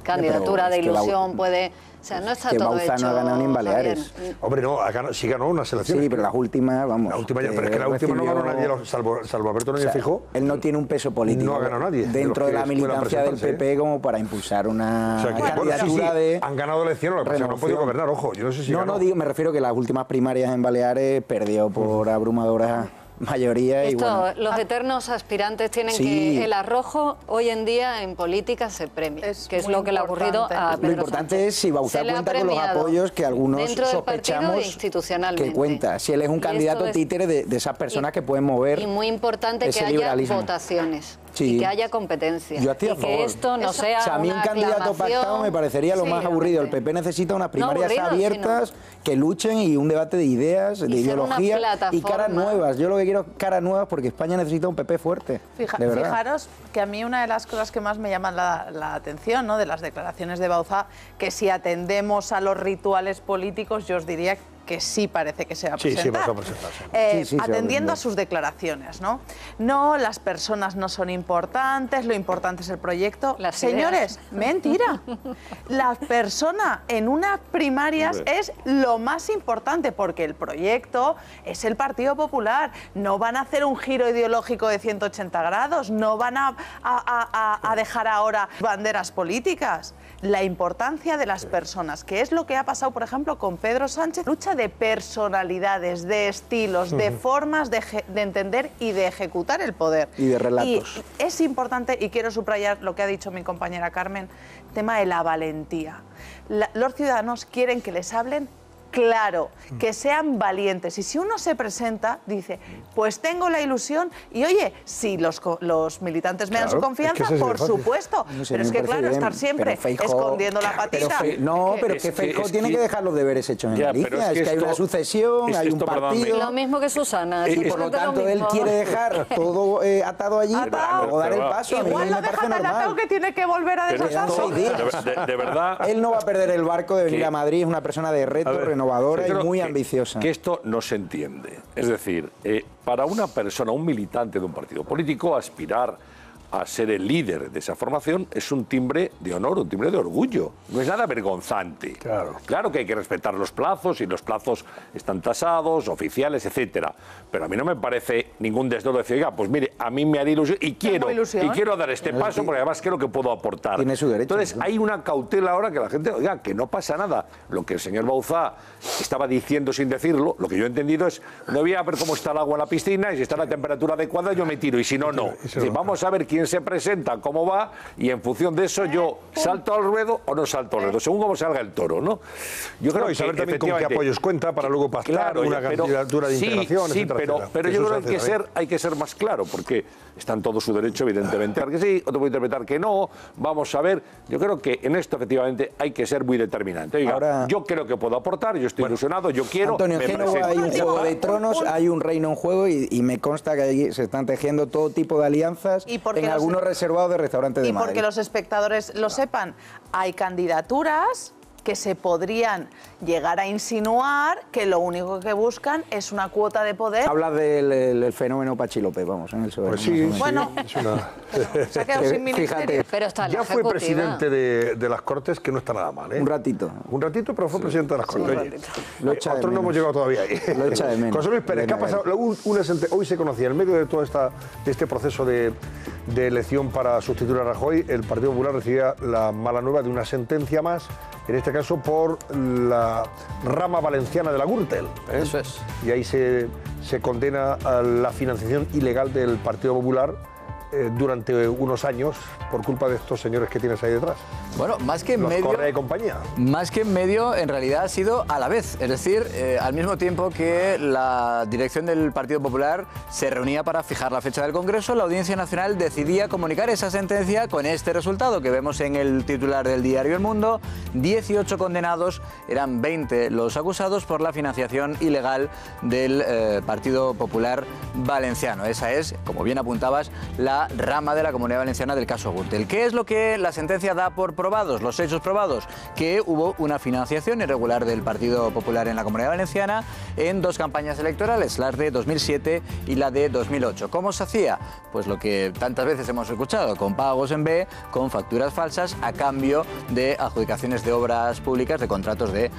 candidatura de ilusión, puede... O sea, no está todo Bauzá hecho. No ha ganado ni en Baleares. Hombre, no, sí ganó unas elecciones. Sí, pero las últimas, vamos. La última, pero es que la última no ganó nadie, salvo Alberto Núñez Feijóo. Él no tiene un peso político. No ha ganado nadie. Dentro de la militancia del PP como para impulsar una candidatura de... Han ganado elecciones, lo que pasa es que no han podido gobernar, ojo. Yo no sé si no digo, me refiero que las últimas primarias en Baleares perdió por abrumadora mayoría. Y bueno, los eternos aspirantes tienen que... El arrojo hoy en día en política se premia, que es lo que le ha ocurrido a Pedro Lo importante Sánchez. Es si Bauzá cuenta con los apoyos que algunos sospechamos institucionalmente. que cuenta. Si él es un candidato títere de esas personas que pueden mover. Y muy importante que haya votaciones. y que haya competencia. Yo estoy a favor. Que esto no sea, o sea, a mí un candidato pactado me parecería lo más aburrido. El PP necesita unas primarias abiertas que luchen y un debate de ideas, de ideología y caras nuevas. Yo lo que quiero es caras nuevas porque España necesita un PP fuerte. Fijaros que a mí una de las cosas que más me llaman la atención, ¿no?, de las declaraciones de Bauzá, que si atendemos a los rituales políticos, yo os diría que sí parece que se va a presentar. Sí, va a presentarse. Atendiendo a sus declaraciones, ¿no? No, las personas no son importantes, lo importante es el proyecto. Señores, mentira. La persona en unas primarias es lo más importante, porque el proyecto es el Partido Popular. No van a hacer un giro ideológico de 180 grados, no van a dejar ahora banderas políticas. La importancia de las personas, que es lo que ha pasado, por ejemplo, con Pedro Sánchez, lucha de personalidades, de estilos, de formas de entender y de ejecutar el poder. Y de relatos. Y es importante, y quiero subrayar lo que ha dicho mi compañera Carmen, tema de la valentía. Los ciudadanos quieren que les hablen claro, que sean valientes. Y si uno se presenta, dice, pues tengo la ilusión, y oye, si los militantes me dan su confianza, por supuesto. Pero es que, claro, estar siempre escondiendo la patita. Pero es que Feijóo tiene que dejar los deberes hechos en Galicia. Es que hay una sucesión, hay un partido. Lo mismo que Susana. Y por lo tanto, él quiere dejar todo atado allí para luego dar el paso. Igual lo deja tan atado que tiene que volver a desatarlo. De verdad. Él no va a perder el barco de venir a Madrid, es una persona de reto, renovadora y muy ambiciosa. Que esto no se entiende. Es decir, para una persona, un militante de un partido político, aspirar a ser el líder de esa formación es un timbre de honor, un timbre de orgullo. No es nada vergonzante. Claro que hay que respetar los plazos y los plazos están tasados, oficiales, etcétera. Pero a mí no me parece ningún desdoro decir, oiga, pues mire, a mí me haría ilusión y quiero dar este paso porque además creo que puedo aportar. Tiene su derecho. Entonces hay una cautela ahora que la gente, oiga, que no pasa nada. Lo que el señor Bauzá estaba diciendo sin decirlo, lo que yo he entendido es, no voy a ver cómo está el agua en la piscina y si está a la temperatura adecuada yo me tiro y si no, no. Vamos a ver quién se presenta, cómo va, y en función de eso yo salto al ruedo o no salto al ruedo, según cómo salga el toro, ¿no? Yo creo y saber también con qué apoyos cuenta para luego pactar una candidatura de integración, etcétera. Pero yo creo que hay que ser más claro, porque está en todo su derecho, evidentemente, que sí, otro puede interpretar que no, vamos a ver. Yo creo que en esto, efectivamente, hay que ser muy determinante. Oiga, ahora, yo creo que puedo aportar, yo estoy ilusionado, yo quiero... Antonio, en Génova hay un juego de tronos, hay un reino en juego y me consta que ahí se están tejiendo todo tipo de alianzas en algunos reservados de restaurantes de Madrid. Y porque los espectadores lo sepan, hay candidaturas que se podrían llegar a insinuar que lo único que buscan es una cuota de poder. Habla del fenómeno Pachi López, vamos, en el PSOE. Pues sí, bueno, se ha quedado sin ministerio. Pero está ya fue presidente de las Cortes, que no está nada mal, ¿eh? Un ratito, pero fue presidente de las Cortes. Nosotros no hemos llegado todavía ahí. Lo echa de menos. José Luis Pérez, ¿qué ha pasado? Hoy se conocía, en medio de todo este proceso de elección para sustituir a Rajoy, el Partido Popular recibía la mala nueva de una sentencia más, en este caso por la rama valenciana de la Gürtel. Eso es. Y ahí se condena a la financiación ilegal del Partido Popular durante unos años por culpa de estos señores que tienes ahí detrás. Bueno, más que en medio... Correa y compañía. Más que en medio, en realidad ha sido a la vez. Es decir, al mismo tiempo que la dirección del Partido Popular se reunía para fijar la fecha del Congreso, la Audiencia Nacional decidía comunicar esa sentencia con este resultado que vemos en el titular del diario El Mundo. 18 condenados, eran 20 los acusados por la financiación ilegal del Partido Popular Valenciano. Esa es, como bien apuntabas, la rama de la Comunidad Valenciana del caso Gürtel. ¿Qué es lo que la sentencia da por probados, los hechos probados? Que hubo una financiación irregular del Partido Popular en la Comunidad Valenciana en dos campañas electorales, las de 2007 y la de 2008. ¿Cómo se hacía? Pues lo que tantas veces hemos escuchado, con pagos en B, con facturas falsas, a cambio de adjudicaciones de obras públicas, de contratos de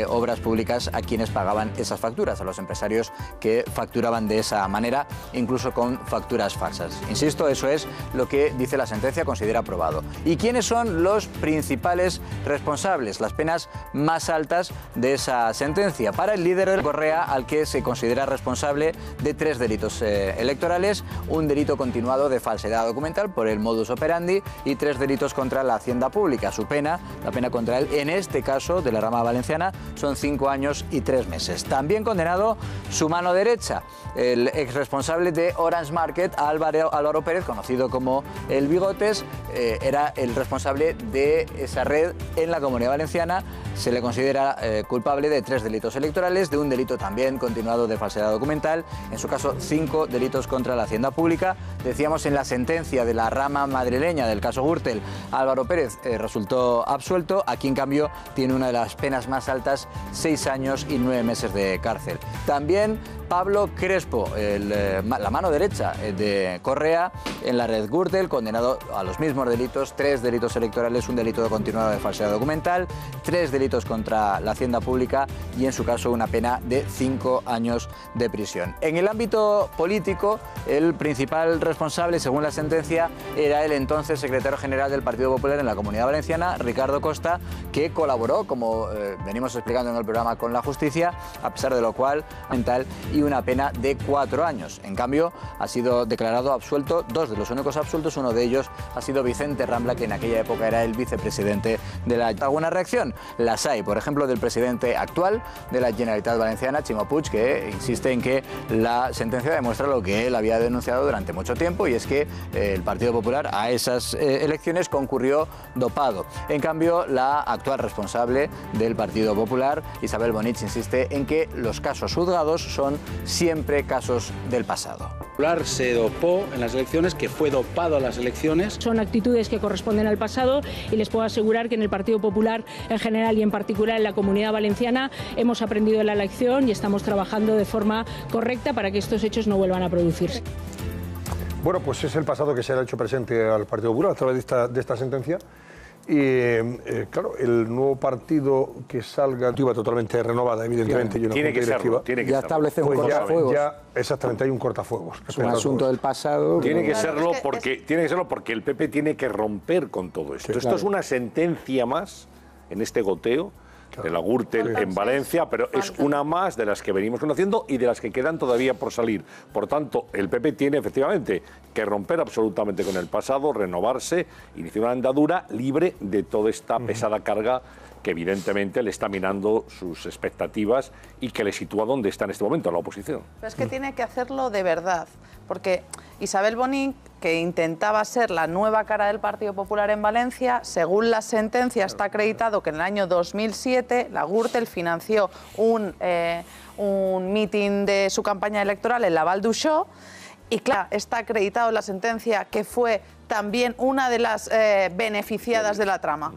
obras públicas a quienes pagaban esas facturas, a los empresarios que facturaban de esa manera, incluso con facturas falsas. Insisto, eso es lo que dice la sentencia, considera probado. ¿Y quiénes son los principales responsables? Las penas más altas de esa sentencia. Para el líder de Correa, al que se considera responsable de 3 delitos electorales, un delito continuado de falsedad documental por el modus operandi y 3 delitos contra la hacienda pública. Su pena, la pena contra Judicial. En este caso, de la rama valenciana, son 5 años y 3 meses. También condenado su mano derecha, el exresponsable de Orange Market, Álvaro Pérez, conocido como El Bigotes, era el responsable de esa red en la Comunidad Valenciana. Se le considera culpable de 3 delitos electorales, de un delito también continuado de falsedad documental, en su caso 5 delitos contra la hacienda pública. Decíamos en la sentencia de la rama madrileña del caso Gürtel, Álvaro Pérez resultó absuelto. Aquí, en cambio, tiene una de las penas más altas, 6 años y 9 meses de cárcel. También Pablo Crespo, la mano derecha de Correa en la red Gürtel, condenado a los mismos delitos, 3 delitos electorales, un delito continuado de falsedad documental, 3 delitos contra la hacienda pública y, en su caso, una pena de 5 años de prisión. En el ámbito político, el principal responsable, según la sentencia, era el entonces secretario general del Partido Popular en la Comunidad Valenciana, Ricardo Costa, que colaboró, como venimos explicando en el programa, con la justicia, a pesar de lo cual, mental y una pena de 4 años. En cambio, ha sido declarado absuelto 2 de los únicos absueltos. Uno de ellos ha sido Vicente Rambla, que en aquella época era el vicepresidente de la... ¿Alguna reacción? Las hay, por ejemplo, del presidente actual de la Generalitat Valenciana, Ximo Puig, que insiste en que la sentencia demuestra lo que él había denunciado durante mucho tiempo, y es que el Partido Popular a esas elecciones concurrió dopado. En cambio, la actual responsable del Partido Popular, Isabel Bonich, insiste en que los casos juzgados son siempre casos del pasado. Se dopó en las elecciones, que fue dopado a las elecciones. Son actitudes que corresponden al pasado, y les puedo asegurar que en el Partido Popular en general y en particular en la Comunidad Valenciana hemos aprendido la lección y estamos trabajando de forma correcta para que estos hechos no vuelvan a producirse. Bueno, pues es el pasado que se le ha hecho presente al Partido Popular a través de esta sentencia. Y claro, el nuevo partido que salga totalmente renovada, evidentemente, y una tiene que serlo, tiene que ya establece un cortafuegos. Exactamente, hay un cortafuegos. Es un asunto del pasado. Tiene que serlo porque el PP tiene que romper con todo esto. Esto es una sentencia más en este goteo de la Gürtel en Valencia, pero es una más de las que venimos conociendo y de las que quedan todavía por salir. Por tanto, el PP tiene efectivamente que romper absolutamente con el pasado, renovarse, iniciar una andadura libre de toda esta pesada carga que evidentemente le está minando sus expectativas y que le sitúa donde está en este momento, la oposición. Pero es que tiene que hacerlo de verdad, porque Isabel Bonich, que intentaba ser la nueva cara del Partido Popular en Valencia, según la sentencia está acreditado que en el año 2007 la Gürtel financió un mitin de su campaña electoral en la Val d'Uixó, y claro, está acreditado en la sentencia que fue también una de las beneficiadas de la trama.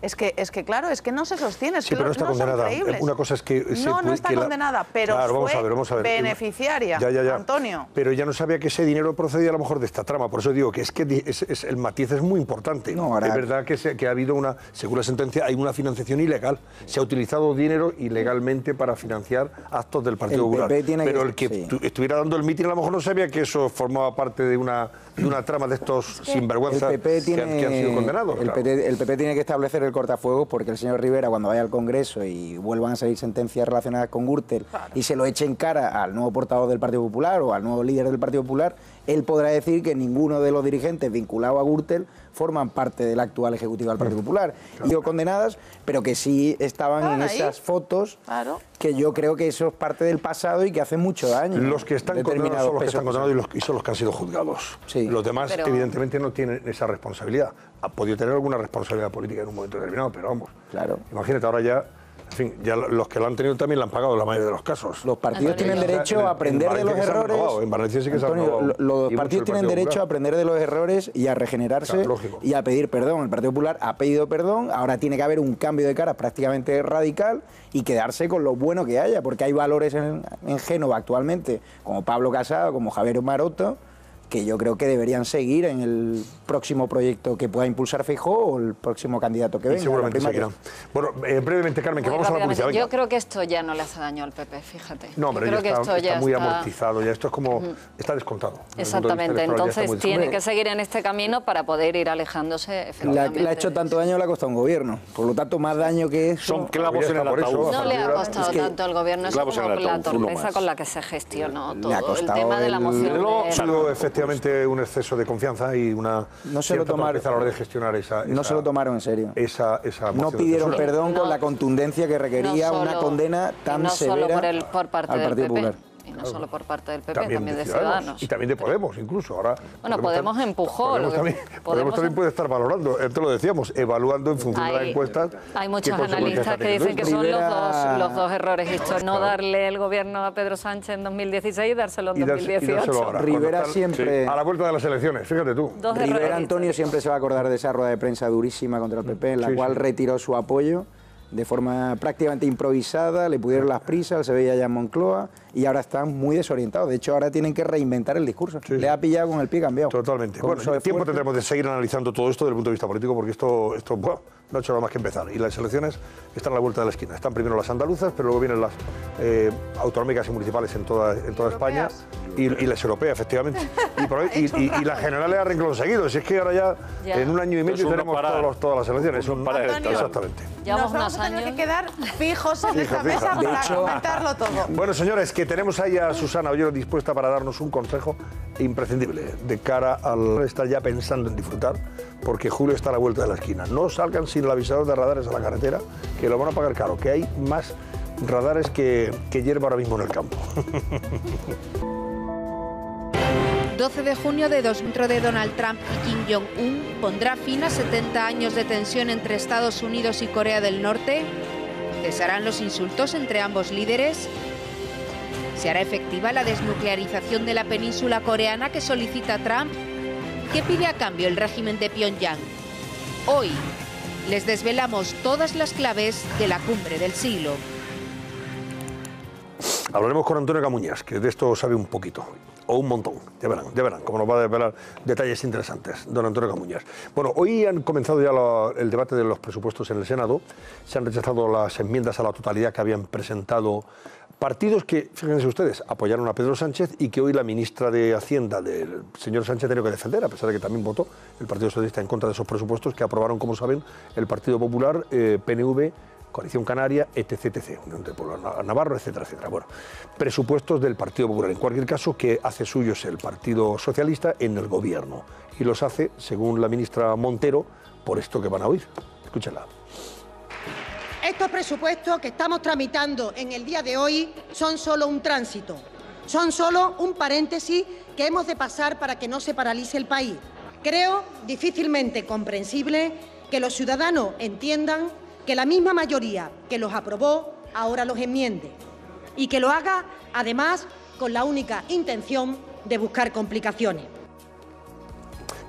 Es que claro, es que no se sostiene. Sí, pero no está condenada. Una cosa es que... No está condenada, pero claro, vamos a ver. Beneficiaria, ya. Antonio. Pero ella no sabía que ese dinero procedía a lo mejor de esta trama. Por eso digo que el matiz es muy importante. No, ahora... Es verdad que ha habido según la sentencia, hay una financiación ilegal. Se ha utilizado dinero ilegalmente para financiar actos del Partido Popular. Pero el que estuviera dando el mitin a lo mejor no sabía que eso formaba parte de una trama de estos sinvergüenzas que han sido condenados. El PP tiene que establecer el cortafuegos, porque el señor Rivera, cuando vaya al Congreso y vuelvan a salir sentencias relacionadas con Gürtel y se lo eche en cara al nuevo portavoz del Partido Popular o al nuevo líder del Partido Popular, él podrá decir que ninguno de los dirigentes vinculados a Gürtel forman parte del actual Ejecutivo del Partido Popular. Y condenadas, pero que sí estaban en esas fotos, que yo creo que eso es parte del pasado y que hace mucho daño. Los que están condenados son los que están condenados y son los que han sido juzgados. Sí. Los demás, evidentemente, no tienen esa responsabilidad. Ha podido tener alguna responsabilidad política en un momento determinado, pero vamos. Claro. Imagínate, ahora ya... En fin, ya los que lo han tenido también lo han pagado en la mayoría de los casos. Los partidos tienen derecho a aprender de los errores. En Valencia sí que se han renovado. Los partidos tienen derecho a aprender de los errores y a regenerarse y a pedir perdón. El Partido Popular ha pedido perdón, ahora tiene que haber un cambio de cara prácticamente radical y quedarse con lo bueno que haya, porque hay valores en Génova actualmente, como Pablo Casado, como Javier Maroto, que yo creo que deberían seguir en el próximo proyecto que pueda impulsar Feijóo o el próximo candidato que venga. Seguramente seguirán. Bueno, brevemente, Carmen, que vamos a la publicidad. Yo creo que esto ya no le hace daño al PP, fíjate. No, pero ya está muy amortizado, ya esto es como... Está descontado. Exactamente, entonces tiene que seguir en este camino para poder ir alejándose efectivamente. Le ha hecho tanto daño, le ha costado un gobierno. Por lo tanto, más daño que eso... Son clavos en el ataúd. No le ha costado tanto al gobierno, es como la torpeza con la que se gestionó todo el tema de la moción. efectivamente un exceso de confianza y una no se lo tomaron a la hora de gestionar esa no se lo tomaron en serio. Esa no pidieron perdón con la contundencia que requería una condena tan severa por parte al Partido del PP. Popular. Y no solo por parte del PP, también de Ciudadanos. Y también de Podemos, incluso. Ahora, bueno, Podemos empujó. Podemos también puede estar valorando, te lo decíamos, evaluando en función de las encuestas. Hay muchos analistas que dicen que son los dos errores hechos. No darle el gobierno a Pedro Sánchez en 2016 y dárselo en 2018. Rivera siempre... A la vuelta de las elecciones, fíjate tú. Rivera Antonio siempre se va a acordar de esa rueda de prensa durísima contra el PP, en la cual retiró su apoyo de forma prácticamente improvisada, le pudieron las prisas, se veía ya en Moncloa y ahora están muy desorientados. De hecho, ahora tienen que reinventar el discurso. Le ha pillado con el pie cambiado. Totalmente. Bueno, tiempo tendremos de seguir analizando todo esto desde el punto de vista político porque esto bueno, no ha hecho nada más que empezar. Y las elecciones están a la vuelta de la esquina. Están primero las andaluzas, pero luego vienen las autonómicas y municipales en toda España y las europeas, efectivamente. Y las generales a renglón seguido. Si es que ahora ya en un año y medio tenemos todas las elecciones. Exactamente. Nos vamos a tener que quedar fijos en esta mesa para comentarlo todo. Bueno, señores, que tenemos ahí a Susana Ollero dispuesta para darnos un consejo imprescindible de cara al estar ya pensando en disfrutar, porque julio está a la vuelta de la esquina. No salgan sin el avisador de radares a la carretera, que lo van a pagar caro, que hay más radares que hierba ahora mismo en el campo. 12 de junio de 2000 de Donald Trump y Kim Jong-un pondrá fin a 70 años de tensión entre Estados Unidos y Corea del Norte. ¿Cesarán los insultos entre ambos líderes? ¿Se hará efectiva la desnuclearización de la península coreana que solicita Trump? ¿Qué pide a cambio el régimen de Pyongyang? Hoy les desvelamos todas las claves de la cumbre del siglo. Hablaremos con Antonio Camuñas, que de esto sabe un poquito. O un montón, ya verán, como nos va a desvelar detalles interesantes, don Antonio Camuñas. Bueno, hoy han comenzado ya el debate de los presupuestos en el Senado. Se han rechazado las enmiendas a la totalidad que habían presentado partidos que, fíjense ustedes, apoyaron a Pedro Sánchez y que hoy la ministra de Hacienda del señor Sánchez ha tenido que defender, a pesar de que también votó el Partido Socialista en contra de esos presupuestos que aprobaron, como saben, el Partido Popular, PNV, Coalición Canaria, etc., Navarro, etcétera. Bueno, presupuestos del Partido Popular, en cualquier caso, que hace suyos el Partido Socialista en el Gobierno. Y los hace, según la ministra Montero, por esto que van a oír. Escúchenla. Estos presupuestos que estamos tramitando en el día de hoy son solo un tránsito, son solo un paréntesis que hemos de pasar para que no se paralice el país. Creo difícilmente comprensible que los ciudadanos entiendan que la misma mayoría que los aprobó ahora los enmiende y que lo haga, además, con la única intención de buscar complicaciones.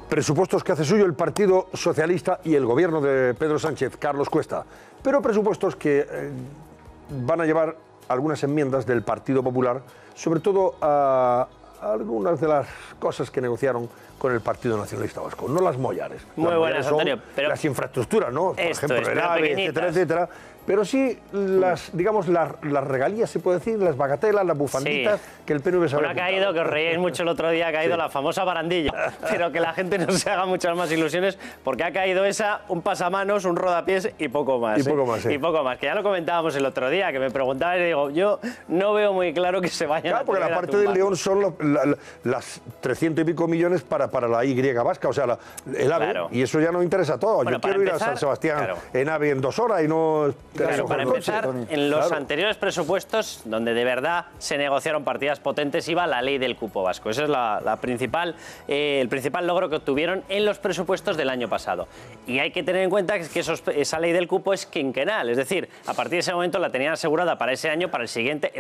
Presupuestos que hace suyo el Partido Socialista y el Gobierno de Pedro Sánchez, Carlos Cuesta, pero presupuestos que van a llevar algunas enmiendas del Partido Popular, sobre todo a algunas de las cosas que negociaron con el Partido Nacionalista Vasco, no las mollares. Muy buenas, Antonio. Pero las infraestructuras, ¿no? Por ejemplo, el AVE, etcétera. Pero sí, las regalías, se puede decir, las bagatelas, las bufanditas que el PNV sabe. Ha caído, que os reíais mucho el otro día, ha caído la famosa barandilla. Pero que la gente no se haga muchas más ilusiones, porque ha caído esa, un pasamanos, un rodapiés y poco más. Y poco más, que ya lo comentábamos el otro día, que me preguntaba y digo, yo no veo muy claro que se vayan a porque la parte del León son las 300 y pico millones para la Y vasca, o sea, el AVE, y eso ya no interesa a todos. Yo quiero ir a San Sebastián en AVE en 2 horas y no... Claro, para empezar, en los anteriores presupuestos, donde de verdad se negociaron partidas potentes, iba la ley del cupo vasco. Ese es el principal logro que obtuvieron en los presupuestos del año pasado. Y hay que tener en cuenta que esa ley del cupo es quinquenal, es decir, a partir de ese momento la tenían asegurada para ese año, para el siguiente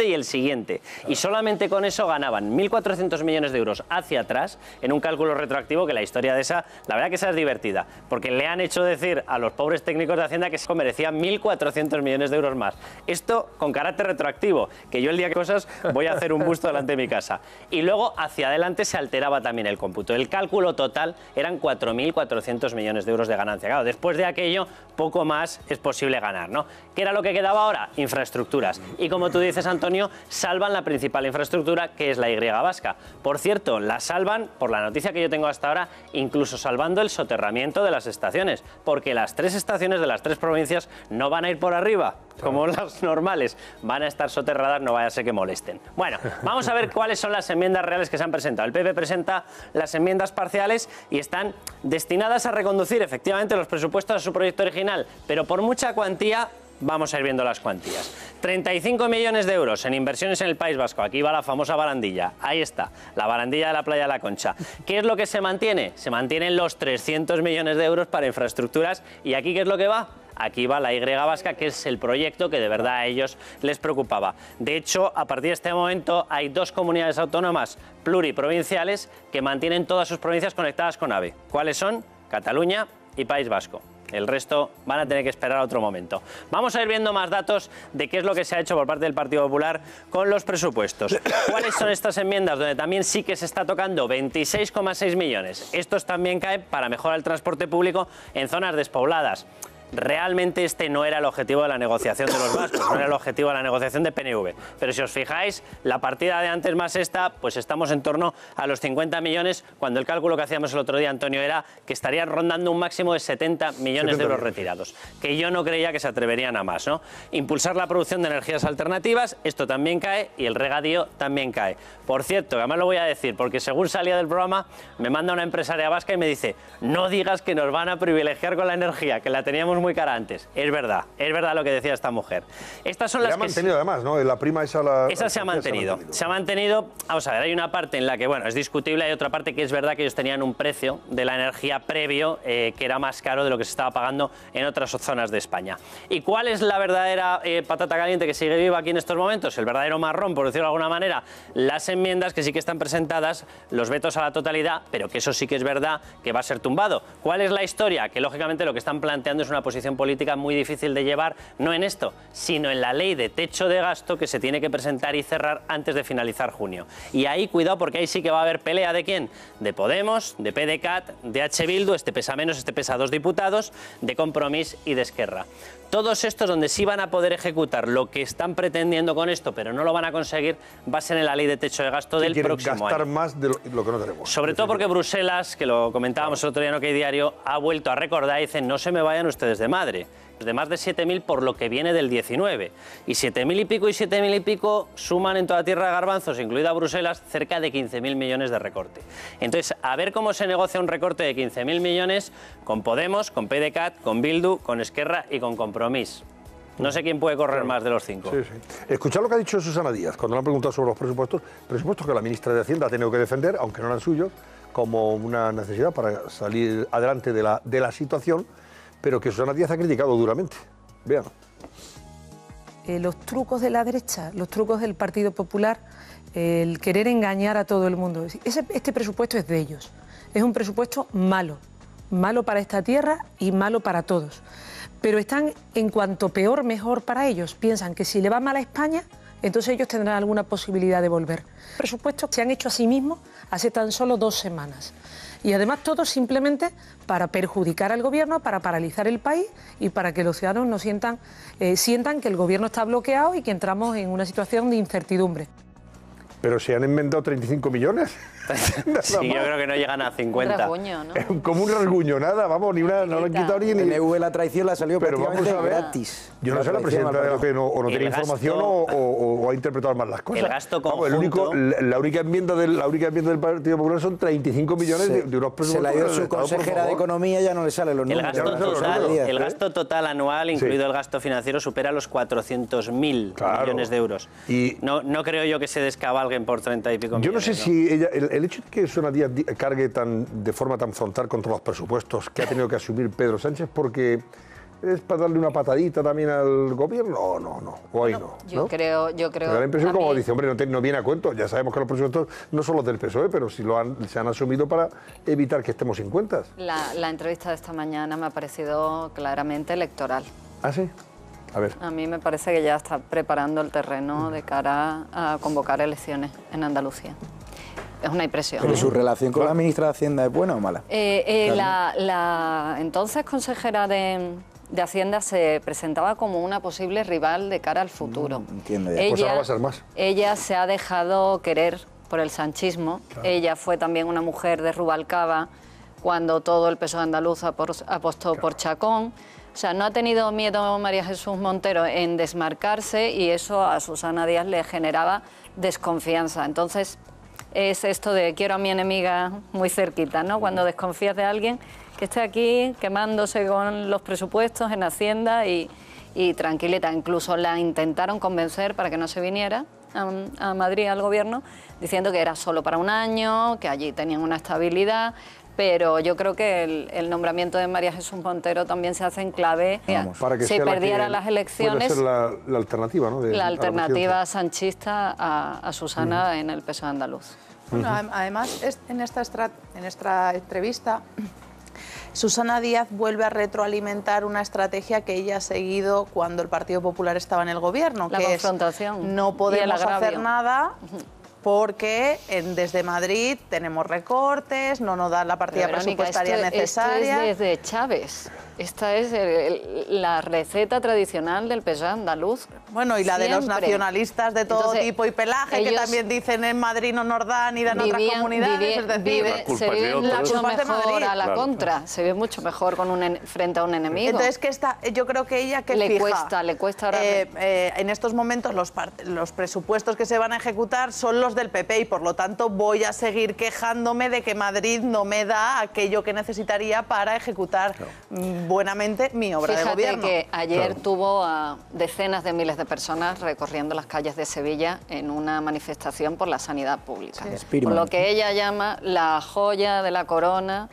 y el siguiente. Y solamente con eso ganaban 1.400 millones de euros hacia atrás, en un cálculo retroactivo, que la historia de esa, la verdad que esa es divertida, porque le han hecho decir a los pobres técnicos de Hacienda que se merecían 1.400 millones de euros más. Esto con carácter retroactivo, que yo el día que cosas voy a hacer un busto delante de mi casa. Y luego hacia adelante se alteraba también el cómputo. El cálculo total eran 4.400 millones de euros de ganancia. Claro, después de aquello, poco más es posible ganar, ¿no? ¿Qué era lo que quedaba ahora? Infraestructuras. Y como tú dices, Antonio, salvan la principal infraestructura, que es la Y vasca. Por cierto, la salvan, por la noticia que yo tengo hasta ahora, incluso salvando el soterramiento de las estaciones, porque las 3 estaciones de las 3 provincias no van a ir por arriba, como las normales, van a estar soterradas, no vaya a ser que molesten. Bueno, vamos a ver cuáles son las enmiendas reales que se han presentado. El PP presenta las enmiendas parciales y están destinadas a reconducir efectivamente los presupuestos a su proyecto original, pero por mucha cuantía. Vamos a ir viendo las cuantías. 35 millones de euros en inversiones en el País Vasco. Aquí va la famosa barandilla. Ahí está, la barandilla de la playa de la Concha. ¿Qué es lo que se mantiene? Se mantienen los 300 millones de euros para infraestructuras. ¿Y aquí qué es lo que va? Aquí va la Y vasca, que es el proyecto que de verdad a ellos les preocupaba. De hecho, a partir de este momento hay 2 comunidades autónomas pluriprovinciales que mantienen todas sus provincias conectadas con AVE. ¿Cuáles son? Cataluña y País Vasco. El resto van a tener que esperar a otro momento. Vamos a ir viendo más datos de qué es lo que se ha hecho por parte del Partido Popular con los presupuestos. ¿Cuáles son estas enmiendas? Donde también sí que se está tocando 26,6 millones. Estos también caen para mejorar el transporte público en zonas despobladas. Realmente este no era el objetivo de la negociación de los vascos, no era el objetivo de la negociación de PNV. Pero si os fijáis, la partida de antes más esta, pues estamos en torno a los 50 millones, cuando el cálculo que hacíamos el otro día, Antonio, era que estarían rondando un máximo de 70 millones de euros retirados, que yo no creía que se atreverían a más, ¿no? Impulsar la producción de energías alternativas, esto también cae, y el regadío también cae. Por cierto, además lo voy a decir, porque según salía del programa, me manda una empresaria vasca y me dice, no digas que nos van a privilegiar con la energía, que la teníamos muy cara antes. Es verdad lo que decía esta mujer. Estas son las que... Se ha mantenido además, ¿no? La prima esa... Esa se ha mantenido. Se ha mantenido, vamos a ver, hay una parte en la que, bueno, es discutible, hay otra parte que es verdad que ellos tenían un precio de la energía previo que era más caro de lo que se estaba pagando en otras zonas de España. ¿Y cuál es la verdadera patata caliente que sigue viva aquí en estos momentos? El verdadero marrón, por decirlo de alguna manera, las enmiendas que sí que están presentadas, los vetos a la totalidad, pero que eso sí que es verdad que va a ser tumbado. ¿Cuál es la historia? Que lógicamente lo que están planteando es una posición política muy difícil de llevar, no en esto, sino en la ley de techo de gasto que se tiene que presentar y cerrar antes de finalizar junio. Y ahí cuidado, porque ahí sí que va a haber pelea. ¿De quién? De Podemos, de PDeCAT, de H. Bildu, este pesa menos, este pesa 2 diputados, de Compromís y de Esquerra. Todos estos donde sí van a poder ejecutar lo que están pretendiendo con esto, pero no lo van a conseguir, va a ser en la ley de techo de gasto del próximo año. Gastar más de lo que no tenemos. Sobre todo porque Bruselas, que lo comentábamos el otro día en OK Diario, ha vuelto a recordar y dice, no se me vayan ustedes de madre. De más de 7.000 por lo que viene del 19. Y 7.000 y pico y 7.000 y pico suman en toda tierra de garbanzos, incluida Bruselas, cerca de 15.000 millones de recorte. Entonces, a ver cómo se negocia un recorte de 15.000 millones con Podemos, con PDeCAT, con Bildu, con Esquerra y con Compromís. No sé quién puede correr más de los 5. Sí, sí. Escuchad lo que ha dicho Susana Díaz cuando le han preguntado sobre los presupuestos que la ministra de Hacienda ha tenido que defender, aunque no eran suyos, como una necesidad para salir adelante de la situación, pero que Susana Díaz ha criticado duramente. Vean. Los trucos de la derecha, los trucos del Partido Popular, el querer engañar a todo el mundo. Este presupuesto es de ellos. Es un presupuesto malo, malo para esta tierra y malo para todos. Pero están en cuanto peor, mejor para ellos. Piensan que si le va mal a España, entonces ellos tendrán alguna posibilidad de volver. Presupuestos que se han hecho a sí mismos hace tan solo 2 semanas. Y además todo simplemente para perjudicar al gobierno, para paralizar el país y para que los ciudadanos no sientan que el gobierno está bloqueado y que entramos en una situación de incertidumbre. Pero se han enmendado 35 millones. Sí, yo creo que no llegan a 50. Un rasguño, ¿no? Como un rasguño, nada, vamos, ni una, no lo han quitado ni... PNV la traición la salió pero prácticamente vamos a ver, gratis. Yo no sé, la presidenta de la FE o no tiene información o ha interpretado mal las cosas. El gasto conjunto... la única enmienda del Partido Popular son 35 millones de unos presupuestos. Se la dio su consejera de Economía, ya no le salen los números. El gasto total anual, incluido el gasto financiero, supera los 400.000 millones de euros. Y no creo yo que se descabalguen por 30 y pico millones. Yo no sé si el hecho de que Susana Díaz cargue de forma tan frontal contra los presupuestos que ha tenido que asumir Pedro Sánchez, porque es para darle una patadita también al gobierno, o ahí no. Yo creo. Me da la impresión como dice, hombre, no viene a cuento. Ya sabemos que los presupuestos no son los del PSOE, pero sí se han asumido para evitar que estemos sin cuentas. La entrevista de esta mañana me ha parecido claramente electoral. ¿Ah, sí? A ver. A mí me parece que ya está preparando el terreno de cara a convocar elecciones en Andalucía. Es una impresión. ¿Pero su relación con la ministra de Hacienda es buena o mala? La entonces consejera de de Hacienda se presentaba como una posible rival de cara al futuro. Entiendo ya. Pues ahora va a ser más. Ella se ha dejado querer por el sanchismo. Claro. Ella fue también una mujer de Rubalcaba cuando todo el PSOE andaluz apostó por Chacón. O sea, no ha tenido miedo María Jesús Montero en desmarcarse y eso a Susana Díaz le generaba desconfianza. Entonces, es esto de quiero a mi enemiga muy cerquita, ¿no? Cuando desconfías de alguien que esté aquí quemándose con los presupuestos en Hacienda y tranquilita. Incluso la intentaron convencer para que no se viniera a Madrid al gobierno, diciendo que era solo para un año, que allí tenían una estabilidad. Pero yo creo que el nombramiento de María Jesús Montero también se hace en clave. Para que si perdiera las elecciones, puede ser la alternativa, ¿no? La alternativa sanchista a Susana en el PSOE andaluz. Bueno, además, en esta entrevista, Susana Díaz vuelve a retroalimentar una estrategia que ella ha seguido cuando el Partido Popular estaba en el gobierno, la que confrontación. Es, no podemos hacer nada porque desde Madrid tenemos recortes, no nos dan la partida presupuestaria necesaria. Esto es desde Chávez. Esta es la receta tradicional del PSOE andaluz. Bueno, y la de los nacionalistas de todo tipo y pelaje, que también dicen en Madrid no nos dan y dan otras comunidades. Es decir, se ve mucho mejor a la contra, se ve mucho mejor frente a un enemigo. Entonces, yo creo que ella le cuesta ahora. En estos momentos los presupuestos que se van a ejecutar son los del PP y por lo tanto voy a seguir quejándome de que Madrid no me da aquello que necesitaría para ejecutar buenamente mi obra de gobierno. Fíjate que ayer tuvo a decenas de miles de personas recorriendo las calles de Sevilla en una manifestación por la sanidad pública. Por lo que ella llama la joya de la corona,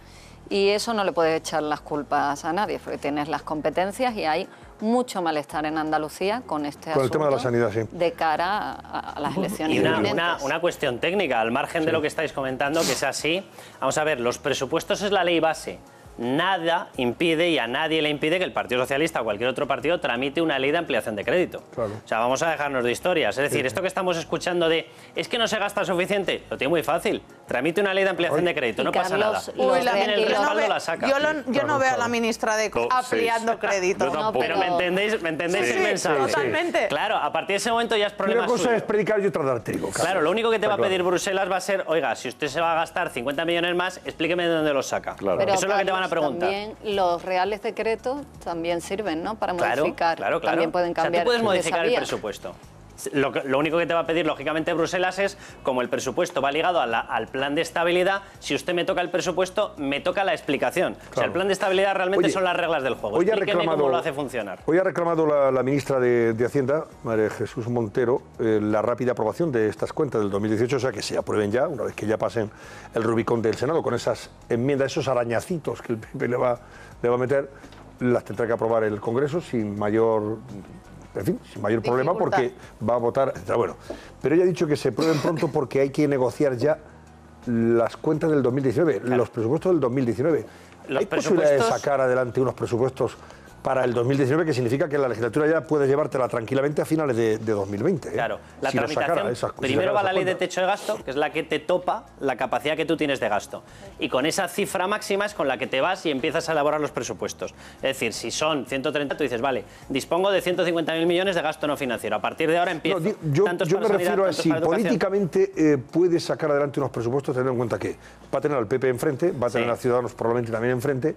y eso no le puede echar las culpas a nadie, porque tienes las competencias y hay mucho malestar en Andalucía con este asunto, el tema de la sanidad, sí, de cara a las elecciones. Y una cuestión técnica, al margen de lo que estáis comentando, que es así. Vamos a ver, los presupuestos es la ley base. Nada impide y a nadie le impide que el Partido Socialista o cualquier otro partido tramite una ley de ampliación de crédito. Claro. O sea, vamos a dejarnos de historias. Es decir, esto que estamos escuchando de es que no se gasta suficiente, lo tiene muy fácil. Tramite una ley de ampliación de crédito, no pasa nada. La saca. Yo no veo a la ministra de ampliando crédito. Pero ¿me entendéis el mensaje? Totalmente. Claro, a partir de ese momento ya es problema suyo. Una cosa es predicar y otra dar trigo. Claro, lo único que te va a pedir Bruselas va a ser, oiga, si usted se va a gastar 50 millones más, explíqueme de dónde los saca. Claro. Eso es lo que te van a preguntar. También los reales decretos también sirven, ¿no? Para modificar. Claro. También pueden cambiar. O sea, tú puedes modificar el presupuesto. Lo único que te va a pedir, lógicamente, Bruselas es, como el presupuesto va ligado al plan de estabilidad, si usted me toca el presupuesto, me toca la explicación. Claro. O sea, el plan de estabilidad realmente son las reglas del juego. Explíqueme cómo lo hace funcionar. Hoy ha reclamado la ministra de Hacienda, María Jesús Montero, la rápida aprobación de estas cuentas del 2018, o sea, que se aprueben ya, una vez que ya pasen el Rubicón del Senado, con esas enmiendas, esos arañacitos que el PP le va a meter, las tendrá que aprobar el Congreso sin mayor problema, porque va a votar, etc. Bueno, pero ella ha dicho que se prueben pronto porque hay que negociar ya las cuentas del 2019, los presupuestos del 2019. ¿Hay posibilidad de sacar adelante unos presupuestos para el 2019, que significa que la legislatura ya puedes llevártela tranquilamente a finales de 2020? Claro, la tramitación, primero va la ley de techo de gasto, que es la que te topa la capacidad que tú tienes de gasto. Y con esa cifra máxima es con la que te vas y empiezas a elaborar los presupuestos. Es decir, si son 130, tú dices, vale, dispongo de 150.000 millones de gasto no financiero. A partir de ahora empiezo. No, yo me refiero a si políticamente puedes sacar adelante unos presupuestos, teniendo en cuenta que va a tener al PP enfrente, va a tener a Ciudadanos probablemente también enfrente,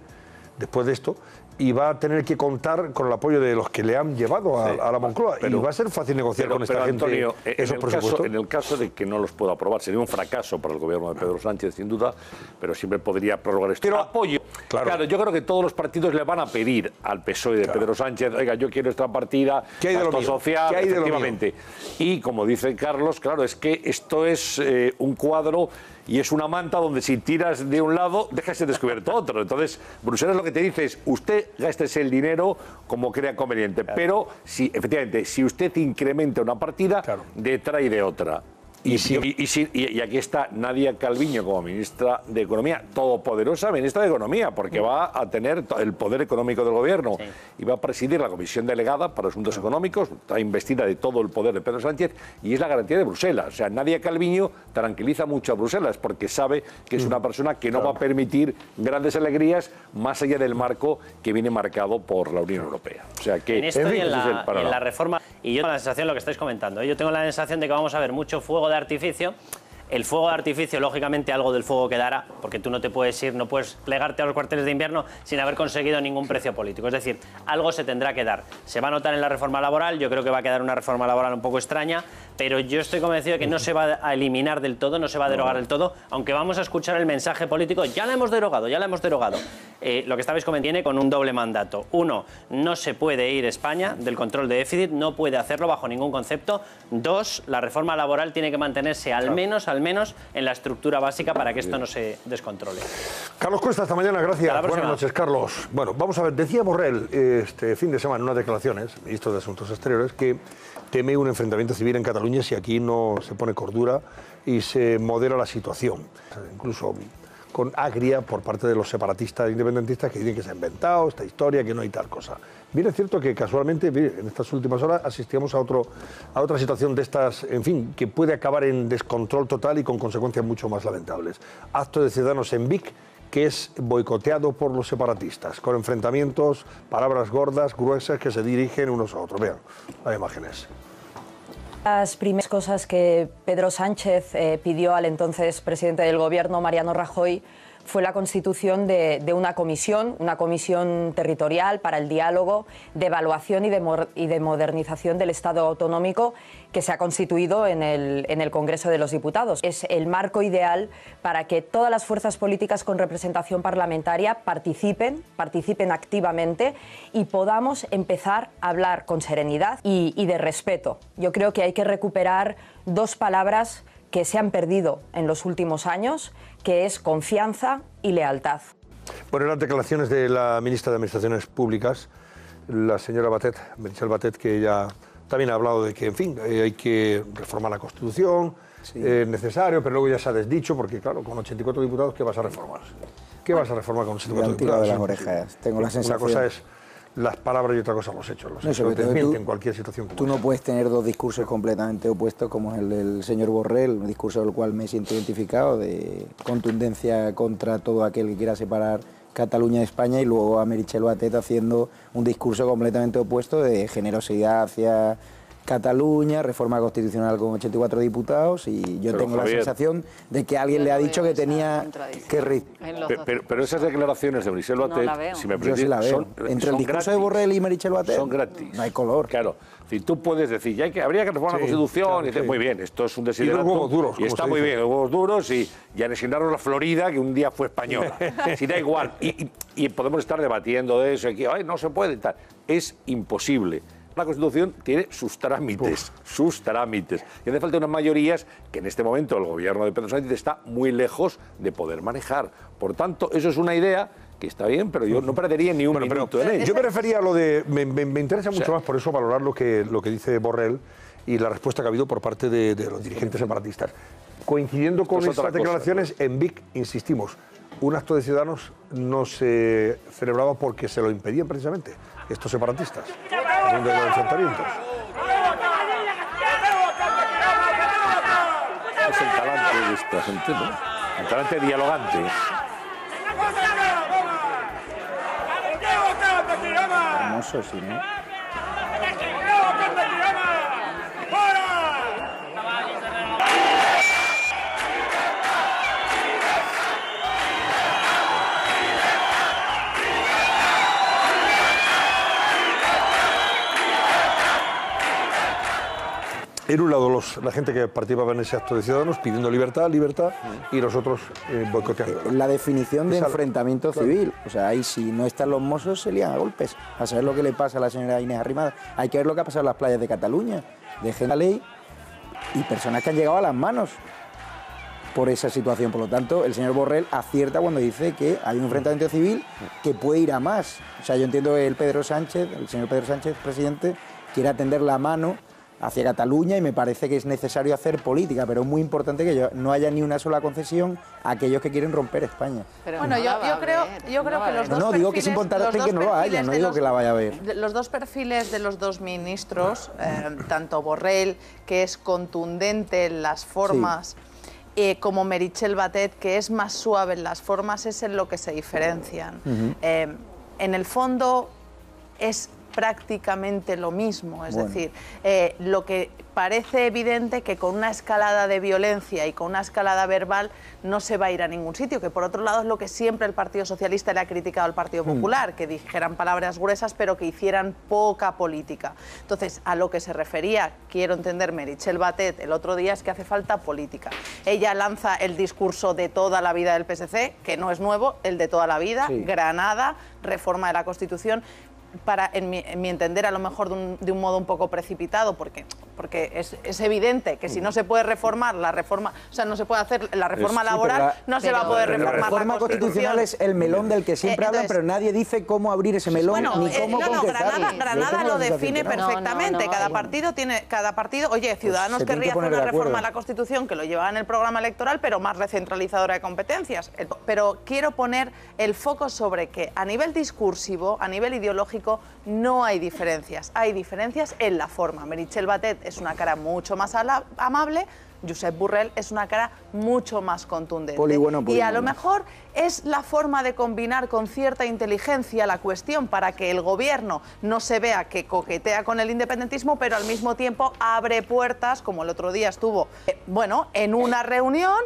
después de esto, y va a tener que contar con el apoyo de los que le han llevado a la Moncloa. Y va a ser fácil negociar con esta gente, Antonio, esos presupuestos. En el caso de que no los pueda aprobar, sería un fracaso para el gobierno de Pedro Sánchez, sin duda, pero siempre podría prorrogar esto. Pero apoyo. Claro, yo creo que todos los partidos le van a pedir al PSOE de Pedro Sánchez, oiga, yo quiero esta partida, gasto social, efectivamente. Y como dice Carlos, claro, es que esto es un cuadro y es una manta donde si tiras de un lado, dejas descubierto otro. Entonces, Bruselas lo que te dice es, usted gástese el dinero como crea conveniente, pero si efectivamente, si used incrementa una partida, detrae de otra. Y aquí está Nadia Calviño como ministra de Economía, todopoderosa ministra de Economía, porque va a tener el poder económico del gobierno y va a presidir la comisión delegada para asuntos económicos, está investida de todo el poder de Pedro Sánchez y es la garantía de Bruselas. O sea, Nadia Calviño tranquiliza mucho a Bruselas porque sabe que es una persona que no va a permitir grandes alegrías más allá del marco que viene marcado por la Unión Europea. O sea que en esto y en la reforma, y yo tengo la sensación de lo que estáis comentando, yo tengo la sensación de que vamos a ver mucho fuego de artificio. El fuego de artificio, lógicamente, algo del fuego quedará, porque tú no te puedes ir, no puedes plegarte a los cuarteles de invierno sin haber conseguido ningún precio político. Es decir, algo se tendrá que dar. Se va a notar en la reforma laboral, yo creo que va a quedar una reforma laboral un poco extraña, pero yo estoy convencido de que no se va a eliminar del todo, no se va a derogar del todo, aunque vamos a escuchar el mensaje político, ya la hemos derogado, ya la hemos derogado. Lo que estabais comentando tiene con un doble mandato. Uno, no se puede ir España del control de déficit, no puede hacerlo bajo ningún concepto. Dos, la reforma laboral tiene que mantenerse al menos en la estructura básica para que esto no se descontrole. Carlos Cuesta, hasta mañana, gracias. Buenas noches, Carlos. Bueno, vamos a ver, decía Borrell este fin de semana en unas declaraciones, ministro de Asuntos Exteriores, que teme un enfrentamiento civil en Cataluña si aquí no se pone cordura y se modera la situación. Incluso con agria por parte de los separatistas independentistas que dicen que se ha inventado esta historia, que no hay tal cosa. Bien, es cierto que casualmente en estas últimas horas asistíamos a otra situación de estas, en fin, que puede acabar en descontrol total y con consecuencias mucho más lamentables. Acto de Ciudadanos en Vic, que es boicoteado por los separatistas, con enfrentamientos, palabras gordas, gruesas, que se dirigen unos a otros. Vean las imágenes. Las primeras cosas que Pedro Sánchez pidió al entonces presidente del Gobierno, Mariano Rajoy, fue la constitución de una comisión territorial para el diálogo, de evaluación y de modernización del Estado autonómico que se ha constituido en el Congreso de los Diputados. Es el marco ideal para que todas las fuerzas políticas con representación parlamentaria participen activamente y podamos empezar a hablar con serenidad y de respeto. Yo creo que hay que recuperar dos palabras que se han perdido en los últimos años, que es confianza y lealtad. Bueno, las declaraciones de la ministra de Administraciones Públicas, la señora Batet, Meritxell Batet, que ya también ha hablado de que, en fin, hay que reformar la Constitución, es necesario, pero luego ya se ha desdicho, porque claro, con 84 diputados, ¿qué vas a reformar? ¿Qué vas a reformar con 84 diputados? De las orejas. Tengo la sensación. Una cosa es las palabras y otra cosa los hechos. Los hechos te mienten en cualquier situación. Tú no puedes tener dos discursos completamente opuestos como el del señor Borrell, un discurso del cual me siento identificado, de contundencia contra todo aquel que quiera separar Cataluña de España, y luego a Meritxell Batet haciendo un discurso completamente opuesto de generosidad hacia Cataluña, reforma constitucional con 84 diputados, y yo tengo la sensación de que alguien le ha dicho que tenía que... Pero esas declaraciones de Meritxell Batet, si me permitís, son entre el discurso de Borrell y Meritxell Batet son gratis. No hay color. Claro. Si tú puedes decir, habría que reformar la Constitución, y dices, muy bien, esto es un desiderato, y está muy bien, huevos duros, y anexionaron la Florida, que un día fue española. Si da igual, y podemos estar debatiendo de eso, y que no se puede, tal. Es imposible. La Constitución tiene sus trámites, y hace falta unas mayorías que en este momento el gobierno de Pedro Sánchez está muy lejos de poder manejar. Por tanto, eso es una idea que está bien, pero yo no perdería ni un minuto en ello. Yo me refería a lo de... Me interesa mucho más por eso valorar lo que dice Borrell y la respuesta que ha habido por parte de los dirigentes separatistas. Coincidiendo con estas declaraciones, en Vic, insistimos, un acto de Ciudadanos no se celebraba porque se lo impedían precisamente estos separatistas, de los enfrentamientos. Es el talante de esta gente, ¿no? El talante dialogante. Hermoso, sí, ¿no? En un lado, la gente que participaba en ese acto de Ciudadanos pidiendo libertad, y los otros boicoteando. La definición de enfrentamiento civil. O sea, ahí si no están los Mossos se lían a golpes. A saber lo que le pasa a la señora Inés Arrimadas. Hay que ver lo que ha pasado en las playas de Cataluña. Dejen la ley y personas que han llegado a las manos por esa situación. Por lo tanto, el señor Borrell acierta cuando dice que hay un enfrentamiento civil que puede ir a más. O sea, yo entiendo que el señor Pedro Sánchez, presidente, quiere tender la mano hacia Cataluña y me parece que es necesario hacer política, pero es muy importante que no haya ni una sola concesión a aquellos que quieren romper España. Pero bueno, yo creo que los dos perfiles... No, digo que es importante que no lo haya, no digo que la vaya a ver. Los dos perfiles de los dos ministros, tanto Borrell, que es contundente en las formas... Sí. Como Meritxell Batet, que es más suave en las formas, es en lo que se diferencian. En el fondo es prácticamente lo mismo, es decir, lo que parece evidente que con una escalada de violencia y con una escalada verbal no se va a ir a ningún sitio, que por otro lado es lo que siempre el Partido Socialista le ha criticado al Partido Popular, que dijeran palabras gruesas pero que hicieran poca política. Entonces, a lo que se refería, quiero entender, Meritxell Batet el otro día, es que hace falta política. Ella lanza el discurso de toda la vida del PSC, que no es nuevo, el de toda la vida, Granada, reforma de la Constitución, en mi entender, a lo mejor de un modo un poco precipitado, porque es evidente que si no se puede reformar la reforma, o sea, no se puede hacer la reforma laboral, no se va a poder reformar la reforma constitucional. Es el melón del que siempre hablan, pero nadie dice cómo abrir ese melón ni cómo concretarlo. Granada lo define perfectamente. Cada partido, oye, Ciudadanos querría hacer una reforma a la Constitución que lo llevaba en el programa electoral, pero más recentralizadora de competencias. Pero quiero poner el foco sobre que a nivel discursivo, a nivel ideológico, no hay diferencias. Hay diferencias en la forma. Meritxell Batet es una cara mucho más amable, Josep Borrell es una cara mucho más contundente. Polígono. Y a lo mejor es la forma de combinar con cierta inteligencia la cuestión para que el gobierno no se vea que coquetea con el independentismo, pero al mismo tiempo abre puertas, como el otro día estuvo, en una reunión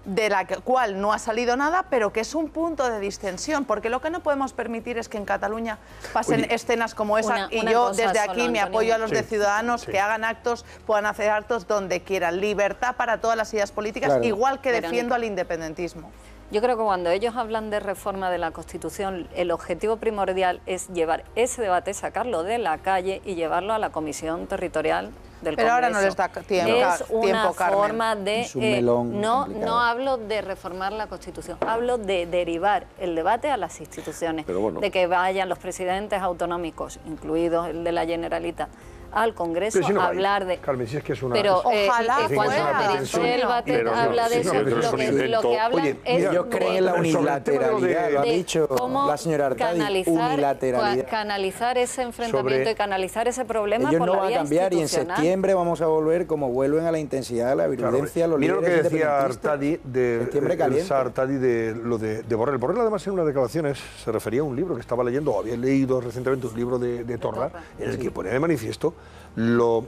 de la cual no ha salido nada, pero que es un punto de distensión, porque lo que no podemos permitir es que en Cataluña pasen escenas como esa, y yo desde aquí me apoyo a los de Ciudadanos que hagan actos, puedan hacer actos donde quieran, libertad para todas las ideas políticas, igual que defiendo al independentismo. Yo creo que cuando ellos hablan de reforma de la Constitución, el objetivo primordial es llevar ese debate, sacarlo de la calle y llevarlo a la Comisión Territorial del Congreso. Pero ahora no les da tiempo, es una forma de... no hablo de reformar la Constitución, hablo de derivar el debate a las instituciones, de que vayan los presidentes autonómicos, incluidos el de la Generalitat, al Congreso a hablar de... Carmen, si es que es una... Pero cuando Meritxell Batet habla de eso, lo que hablan es... Yo creo en la unilateralidad, lo ha dicho la señora Artadi, canalizar ese enfrentamiento y canalizar ese problema por la vía institucional. Ellos no van a cambiar y en septiembre vamos a volver como vuelven a la intensidad, a la virulencia, los líderes independentistas. Mira lo que decía Artadi de lo de Borrell. Borrell, además, en unas declaraciones se refería a un libro que estaba leyendo, o había leído recientemente un libro de Torra, en el que ponía de manifiesto lo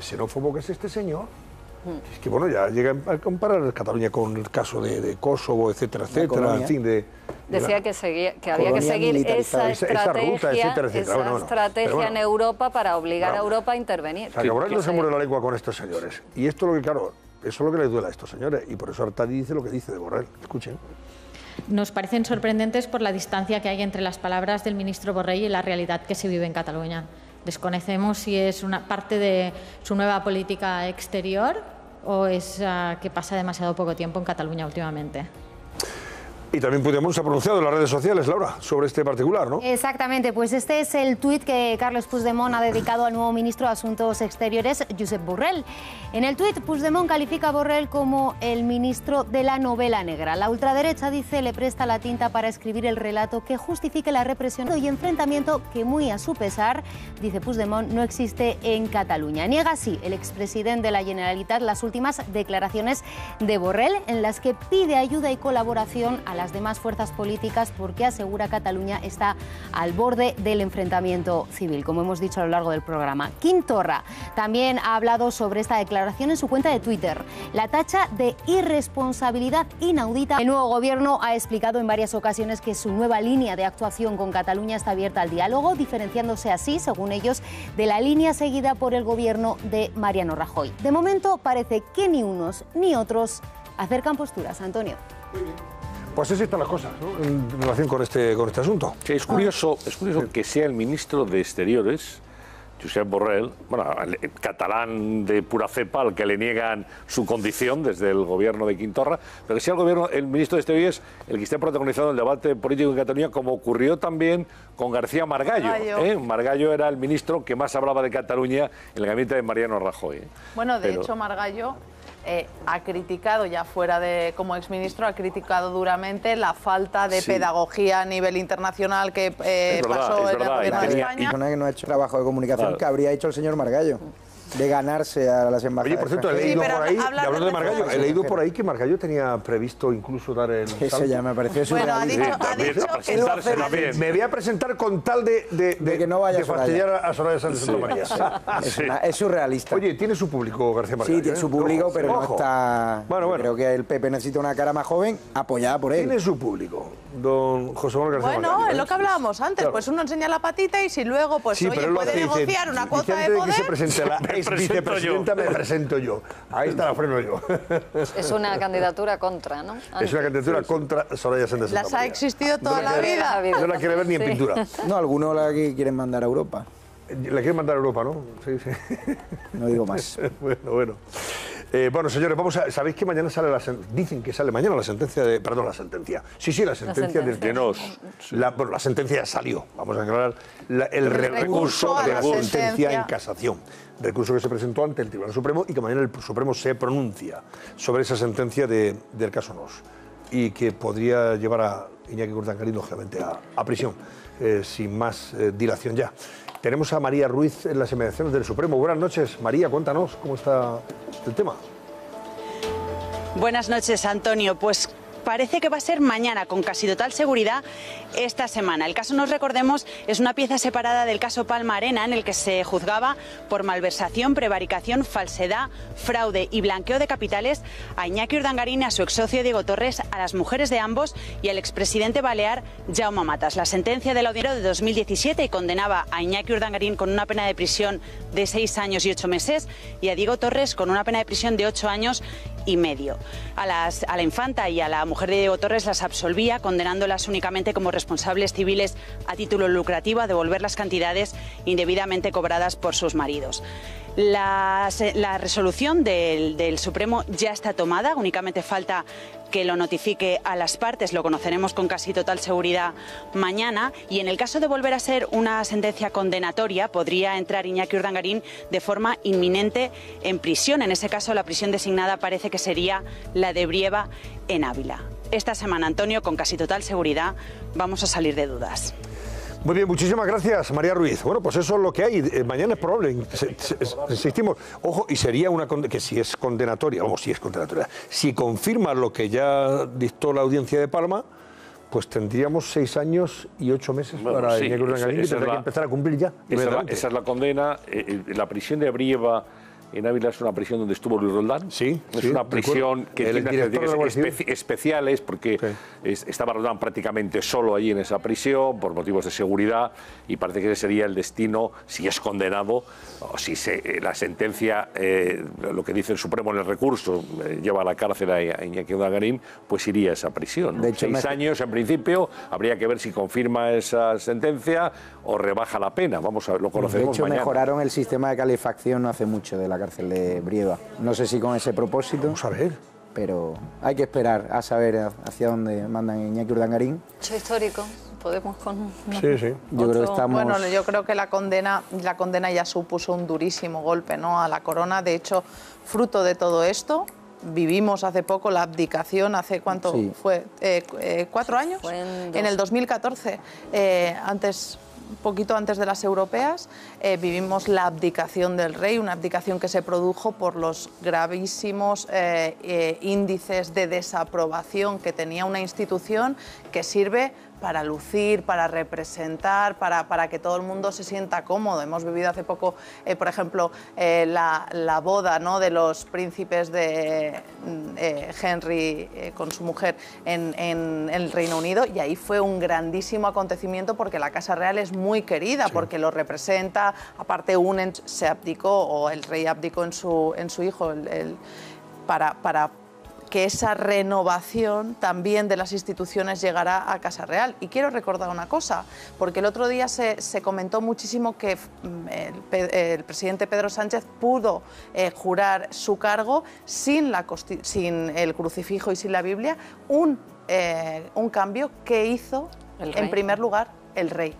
xenófobo que es este señor. Es que ya llega a comparar Cataluña con el caso de Kosovo, etcétera, en fin, decía que había que seguir esa estrategia, estrategia en Europa para obligar a Europa a intervenir. O sea, que Borrell no se muere la lengua con estos señores. Y esto es lo que, claro, eso es lo que les duele a estos señores. Y por eso Artadi dice lo que dice de Borrell. Escuchen. Nos parecen sorprendentes por la distancia que hay entre las palabras del ministro Borrell y la realidad que se vive en Cataluña. Desconocemos si es una parte de su nueva política exterior o es que pasa demasiado poco tiempo en Cataluña últimamente. Y también Puigdemont se ha pronunciado en las redes sociales, Laura, sobre este particular, ¿no? Exactamente, pues este es el tuit que Carles Puigdemont ha dedicado al nuevo ministro de Asuntos Exteriores, Josep Borrell. En el tuit, Puigdemont califica a Borrell como el ministro de la novela negra. La ultraderecha, dice, le presta la tinta para escribir el relato que justifique la represión y enfrentamiento que, muy a su pesar, dice Puigdemont, no existe en Cataluña. Niega así el expresidente de la Generalitat las últimas declaraciones de Borrell, en las que pide ayuda y colaboración a las demás fuerzas políticas porque asegura Cataluña está al borde del enfrentamiento civil, como hemos dicho a lo largo del programa. Quim Torra también ha hablado sobre esta declaración en su cuenta de Twitter. La tacha de irresponsabilidad inaudita. El nuevo gobierno ha explicado en varias ocasiones que su nueva línea de actuación con Cataluña está abierta al diálogo, diferenciándose así, según ellos, de la línea seguida por el gobierno de Mariano Rajoy. De momento parece que ni unos ni otros acercan posturas. Antonio. Muy bien. Pues así están las cosas, ¿no?, en relación con este asunto. Sí, es curioso que sea el ministro de Exteriores Josep Borrell, bueno, el catalán de pura cepa, al que le niegan su condición desde el gobierno de Quintorra, pero que sea el ministro de Exteriores es el que esté protagonizando el debate político en Cataluña, como ocurrió también con García Margallo. Margallo era el ministro que más hablaba de Cataluña en el gabinete de Mariano Rajoy. Bueno, de hecho, Margallo ha criticado, ya fuera de como exministro, ha criticado duramente la falta de pedagogía a nivel internacional que pasó en el gobierno de España. Que no ha hecho trabajo de comunicación que habría hecho el señor Margallo, de ganarse a las embajadas. Oye, por cierto, he leído por ahí, hablando de Margallo, he leído por ahí que Margallo tenía previsto incluso dar el salto. Eso ya me pareció surrealista. Ha dicho que me voy a presentar con tal de que no vaya de fastidiar a Soraya Sáenz de Santa María. Es surrealista. Oye, tiene su público García Margallo. Sí, tiene su público, pero no está... Bueno. Creo que el PP necesita una cara más joven, apoyada por él. Tiene su público, don José Manuel García Margallo. Bueno, es lo que hablábamos antes, pues uno enseña la patita y si luego, pues oye, puede negociar una cuota de poder... Que se presente la vicepresidenta, me presento yo. Ahí está, la freno yo. Es una candidatura contra, ¿no? Es una candidatura contra Soraya Sáenz de Santa María. Las ha existido toda la vida. No la quiere ver ni en pintura. No, algunos la quieren mandar a Europa. La quieren mandar a Europa, ¿no? Sí. No digo más. Bueno. Bueno, señores, sabéis que mañana sale dicen que sale mañana la sentencia de... Perdón, la sentencia. Sí, la sentencia del que nos... Bueno, la sentencia ya salió. Vamos a aclarar el recurso de la sentencia en casación. Recurso que se presentó ante el Tribunal Supremo y que mañana el Supremo se pronuncia sobre esa sentencia del caso Nos. Y que podría llevar a Iñaki Urdangarín, lógicamente, a prisión, sin más dilación ya. Tenemos a María Ruiz en las inmediaciones del Supremo. Buenas noches, María, cuéntanos cómo está el tema. Buenas noches, Antonio. Pues parece que va a ser mañana, con casi total seguridad, esta semana. El caso Nos, recordemos, es una pieza separada del caso Palma Arena, en el que se juzgaba por malversación, prevaricación, falsedad, fraude y blanqueo de capitales a Iñaki Urdangarín, a su ex socio Diego Torres, a las mujeres de ambos y al expresidente balear Jaume Matas. La sentencia de la Audiencia de 2017 condenaba a Iñaki Urdangarín con una pena de prisión de 6 años y 8 meses y a Diego Torres con una pena de prisión de 8 años y medio. A la infanta y a la mujer de Diego Torres las absolvía, condenándolas únicamente como responsables civiles a título lucrativo a devolver las cantidades indebidamente cobradas por sus maridos. La resolución del Supremo ya está tomada, únicamente falta que lo notifique a las partes, lo conoceremos con casi total seguridad mañana, y en el caso de volver a ser una sentencia condenatoria podría entrar Iñaki Urdangarín de forma inminente en prisión. En ese caso la prisión designada parece que sería la de Brieva en Ávila. Esta semana, Antonio, con casi total seguridad vamos a salir de dudas. Muy bien, muchísimas gracias, María Ruiz. Bueno, pues eso es lo que hay. Mañana es probable, insistimos. Ojo, y sería que si es condenatoria, si confirma lo que ya dictó la audiencia de Palma, pues tendríamos 6 años y 8 meses para Iñaki Urdangarín, que tendrá que empezar a cumplir ya. Esa es la condena. La prisión de Brieva en Ávila es una prisión donde estuvo Luis Roldán. Sí, es una prisión que tiene características especiales porque estaba Roldán prácticamente solo allí en esa prisión por motivos de seguridad, y parece que ese sería el destino si es condenado o si la sentencia, lo que dice el Supremo en el recurso, lleva a la cárcel a Iñaki Urdangarín, pues iría a esa prisión, ¿no? De hecho, 6 años en principio. Habría que ver si confirma esa sentencia o rebaja la pena. Lo conoceremos mañana. De hecho, mejoraron el sistema de calefacción no hace mucho de la cárcel de Brieva. No sé si con ese propósito. Vamos a ver. Pero hay que esperar a saber hacia dónde mandan Iñaki Urdangarín. Hecho histórico. Podemos con... Sí. Yo creo que estamos... Bueno, yo creo que la condena ya supuso un durísimo golpe, ¿no?, a la corona. De hecho, fruto de todo esto, vivimos hace poco la abdicación, ¿hace cuánto fue? 4 años. En el 2014, poquito antes de las europeas, vivimos la abdicación del rey, una abdicación que se produjo por los gravísimos índices de desaprobación que tenía una institución que sirve para lucir, para representar, para que todo el mundo se sienta cómodo. Hemos vivido hace poco, por ejemplo, la boda, ¿no?, de los príncipes de Henry con su mujer en el Reino Unido, y ahí fue un grandísimo acontecimiento porque la Casa Real es muy querida, porque lo representa. Aparte, se abdicó, o el rey abdicó en su hijo para que esa renovación también de las instituciones llegará a Casa Real. Y quiero recordar una cosa, porque el otro día se comentó muchísimo que el presidente Pedro Sánchez pudo jurar su cargo sin el crucifijo y sin la Biblia, un cambio que hizo, en primer lugar, el rey.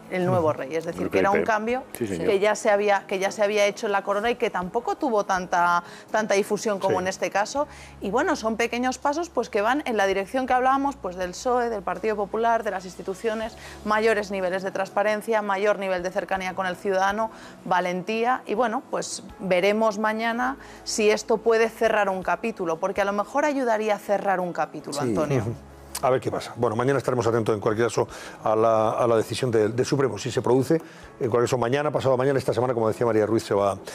El nuevo rey, es decir, que era un cambio que ya se había hecho en la corona y que tampoco tuvo tanta difusión como en este caso. Y bueno, son pequeños pasos pues que van en la dirección que hablábamos pues del PSOE, del Partido Popular, de las instituciones, mayores niveles de transparencia, mayor nivel de cercanía con el ciudadano, valentía. Y bueno, pues veremos mañana si esto puede cerrar un capítulo, porque a lo mejor ayudaría a cerrar un capítulo, Antonio. A ver qué pasa. Bueno, mañana estaremos atentos en cualquier caso a la decisión del Supremo, si se produce. En cualquier caso, mañana, pasado mañana, esta semana, como decía María Ruiz,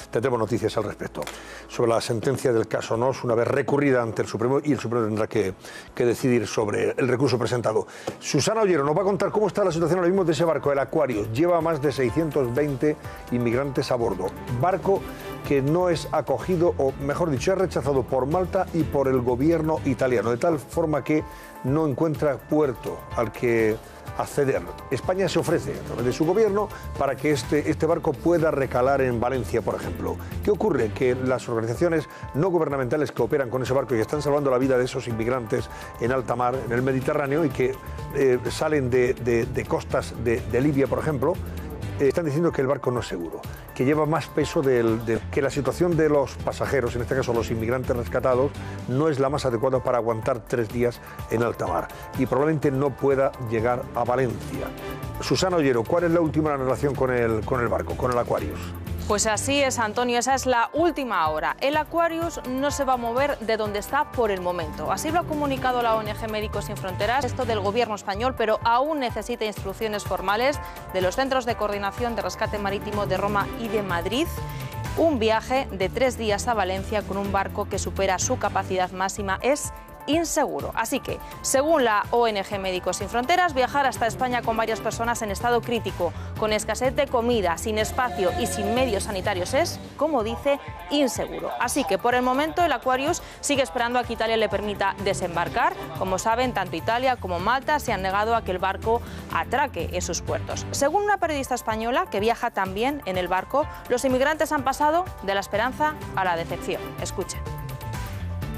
tendremos noticias al respecto sobre la sentencia del caso Nos, una vez recurrida ante el Supremo, y el Supremo tendrá que decidir sobre el recurso presentado. Susana Ollero nos va a contar cómo está la situación ahora mismo de ese barco, el Aquarius. Lleva más de 620 inmigrantes a bordo. Barco que no es acogido, o mejor dicho, es rechazado por Malta y por el gobierno italiano, de tal forma que no encuentra puerto al que acceder. España se ofrece a través de su gobierno para que este barco pueda recalar en Valencia, por ejemplo. ¿Qué ocurre? Que las organizaciones no gubernamentales que operan con ese barco y que están salvando la vida de esos inmigrantes en alta mar, en el Mediterráneo, y que salen de costas de Libia, por ejemplo, están diciendo que el barco no es seguro, que lleva más peso que la situación de los pasajeros, en este caso los inmigrantes rescatados, no es la más adecuada para aguantar 3 días en alta mar y probablemente no pueda llegar a Valencia. Susana Ollero, ¿cuál es la última relación con el barco, con el Aquarius? Pues así es, Antonio, esa es la última hora. El Aquarius no se va a mover de donde está por el momento. Así lo ha comunicado la ONG Médicos Sin Fronteras, esto del gobierno español, pero aún necesita instrucciones formales de los Centros de Coordinación de Rescate Marítimo de Roma y de Madrid. Un viaje de 3 días a Valencia con un barco que supera su capacidad máxima es inseguro. Así que, según la ONG Médicos Sin Fronteras, viajar hasta España con varias personas en estado crítico, con escasez de comida, sin espacio y sin medios sanitarios es, como dice, inseguro. Así que, por el momento, el Aquarius sigue esperando a que Italia le permita desembarcar. Como saben, tanto Italia como Malta se han negado a que el barco atraque en sus puertos. Según una periodista española que viaja también en el barco, los inmigrantes han pasado de la esperanza a la decepción. Escuchen.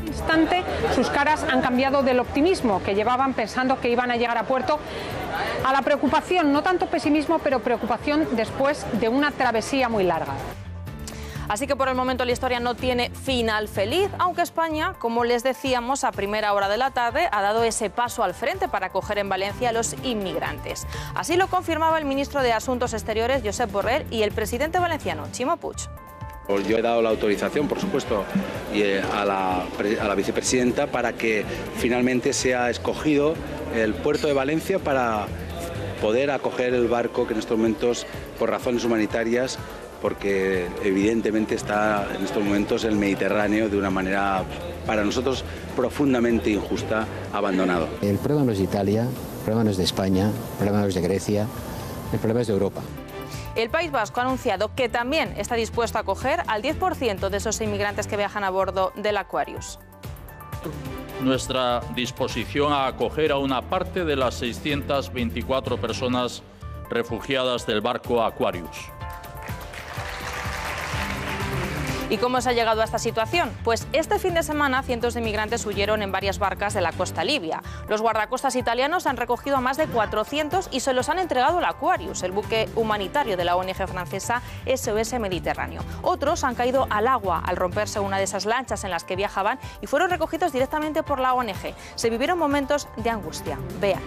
Instante, sus caras han cambiado del optimismo que llevaban pensando que iban a llegar a puerto a la preocupación, no tanto pesimismo, pero preocupación después de una travesía muy larga. Así que por el momento la historia no tiene final feliz, aunque España, como les decíamos, a primera hora de la tarde ha dado ese paso al frente para acoger en Valencia a los inmigrantes. Así lo confirmaba el ministro de Asuntos Exteriores, Josep Borrell, y el presidente valenciano, Ximo Puig. Yo he dado la autorización, por supuesto, a la vicepresidenta para que finalmente sea escogido el puerto de Valencia para poder acoger el barco que en estos momentos, por razones humanitarias, porque evidentemente está en estos momentos el Mediterráneo de una manera, para nosotros, profundamente injusta, abandonado. El problema no es de Italia, el problema no es de España, el problema no es de Grecia, el problema es de Europa. El País Vasco ha anunciado que también está dispuesto a acoger al 10% de esos inmigrantes que viajan a bordo del Aquarius. Nuestra disposición a acoger a una parte de las 624 personas refugiadas del barco Aquarius. ¿Y cómo se ha llegado a esta situación? Pues este fin de semana cientos de inmigrantes huyeron en varias barcas de la costa libia. Los guardacostas italianos han recogido a más de 400 y se los han entregado al Aquarius, el buque humanitario de la ONG francesa SOS Mediterráneo. Otros han caído al agua al romperse una de esas lanchas en las que viajaban y fueron recogidos directamente por la ONG. Se vivieron momentos de angustia. Vean.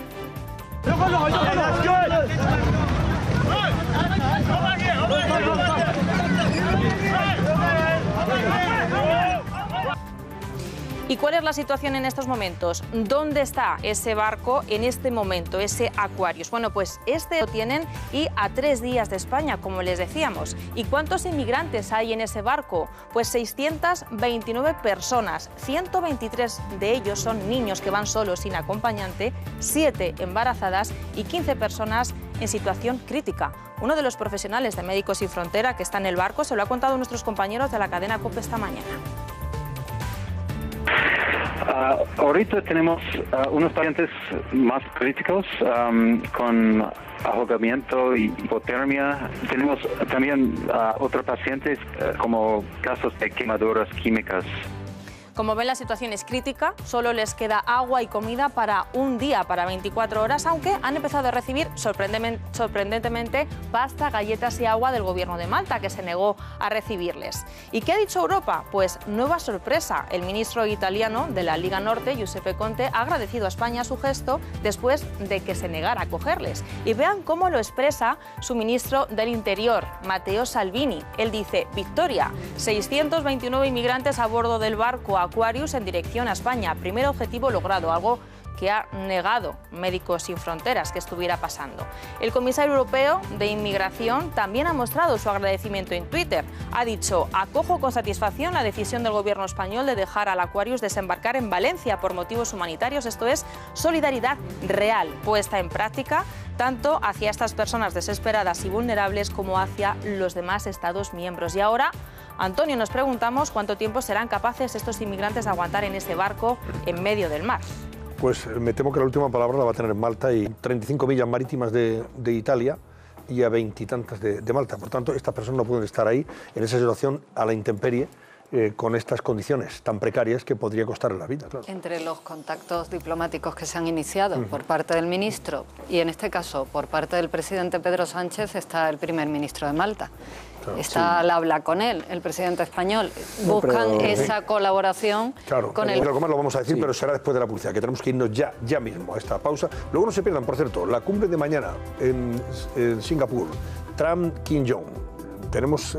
¿Y cuál es la situación en estos momentos? ¿Dónde está ese barco en este momento, ese Aquarius? Bueno, pues este lo tienen y a 3 días de España, como les decíamos. ¿Y cuántos inmigrantes hay en ese barco? Pues 629 personas, 123 de ellos son niños que van solos sin acompañante, 7 embarazadas y 15 personas en situación crítica. Uno de los profesionales de Médicos Sin Frontera que está en el barco se lo ha contado a nuestros compañeros de la cadena COPE esta mañana. Ahorita tenemos unos pacientes más críticos con ahogamiento y hipotermia. Tenemos también otros pacientes como casos de quemaduras químicas. Como ven, la situación es crítica, solo les queda agua y comida para un día, para 24 horas, aunque han empezado a recibir sorprendentemente pasta, galletas y agua del gobierno de Malta, que se negó a recibirles. ¿Y qué ha dicho Europa? Pues nueva sorpresa. El ministro italiano de la Liga Norte, Giuseppe Conte, ha agradecido a España su gesto después de que se negara a acogerles. Y vean cómo lo expresa su ministro del Interior, Matteo Salvini. Él dice: victoria, 629 inmigrantes a bordo del barco Aquarius en dirección a España. Primer objetivo logrado, algo que ha negado Médicos Sin Fronteras que estuviera pasando. El comisario europeo de Inmigración también ha mostrado su agradecimiento en Twitter. Ha dicho: acojo con satisfacción la decisión del gobierno español de dejar al Aquarius desembarcar en Valencia por motivos humanitarios. Esto es solidaridad real, puesta en práctica tanto hacia estas personas desesperadas y vulnerables como hacia los demás Estados miembros. Y ahora, Antonio, nos preguntamos cuánto tiempo serán capaces estos inmigrantes de aguantar en ese barco en medio del mar. Pues me temo que la última palabra la va a tener Malta, y 35 millas marítimas de Italia y a 20 y tantas de Malta. Por tanto, estas personas no pueden estar ahí en esa situación a la intemperie, con estas condiciones tan precarias que podría costarle la vida. Claro. Entre los contactos diplomáticos que se han iniciado por parte del ministro y en este caso por parte del presidente Pedro Sánchez está el primer ministro de Malta. Claro, está al habla con él, el presidente español. Buscan esa colaboración con él. Lo vamos a decir, pero será después de la publicidad, que tenemos que irnos ya mismo a esta pausa. Luego no se pierdan, por cierto, la cumbre de mañana en Singapur, Trump-Kim Jong. Tenemos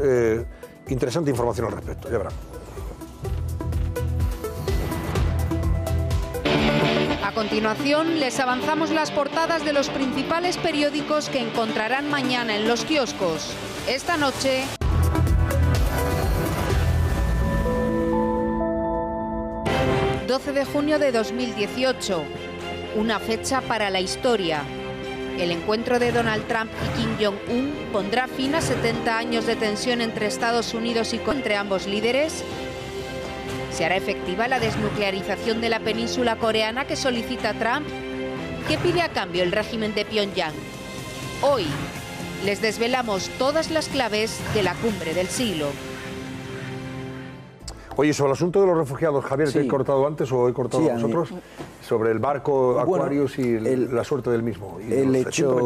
interesante información al respecto, ya verán. A continuación, les avanzamos las portadas de los principales periódicos que encontrarán mañana en los kioscos. Esta noche, ...12 de junio de 2018... una fecha para la historia. El encuentro de Donald Trump y Kim Jong-un pondrá fin a 70 años de tensión entre Estados Unidos y entre ambos líderes. ¿Se hará efectiva la desnuclearización de la península coreana que solicita Trump? ¿Qué pide a cambio el régimen de Pyongyang? Hoy les desvelamos todas las claves de la cumbre del siglo. Oye, sobre el asunto de los refugiados, Javier, ¿te he cortado antes o he cortado a vosotros? Sobre el barco Aquarius y la suerte del mismo. Y el hecho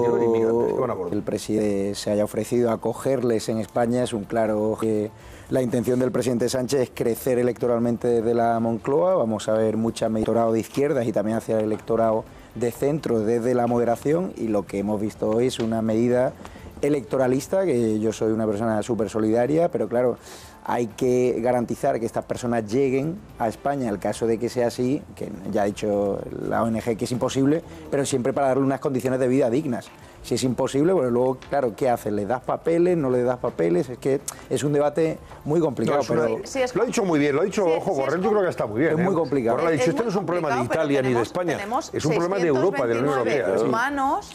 que el presidente se haya ofrecido a acogerles en España es un claro que la intención del presidente Sánchez es crecer electoralmente desde la Moncloa. Vamos a ver mucho electorado de izquierdas y también hacia el electorado de centro desde la moderación, y lo que hemos visto hoy es una medida electoralista, que yo soy una persona súper solidaria, pero claro, hay que garantizar que estas personas lleguen a España. En el caso de que sea así, que ya ha dicho la ONG que es imposible, pero siempre para darle unas condiciones de vida dignas. Si es imposible, bueno, luego, claro, ¿qué haces? ¿Le das papeles? ¿No le das papeles? Es que es un debate muy complicado. Lo ha dicho muy bien, lo ha dicho, ojo, Borrell, yo creo que está muy bien. Es muy complicado. Borrell ha dicho, este no es un problema de Italia ni de España, es un problema de Europa, de la Unión Europea. Humanos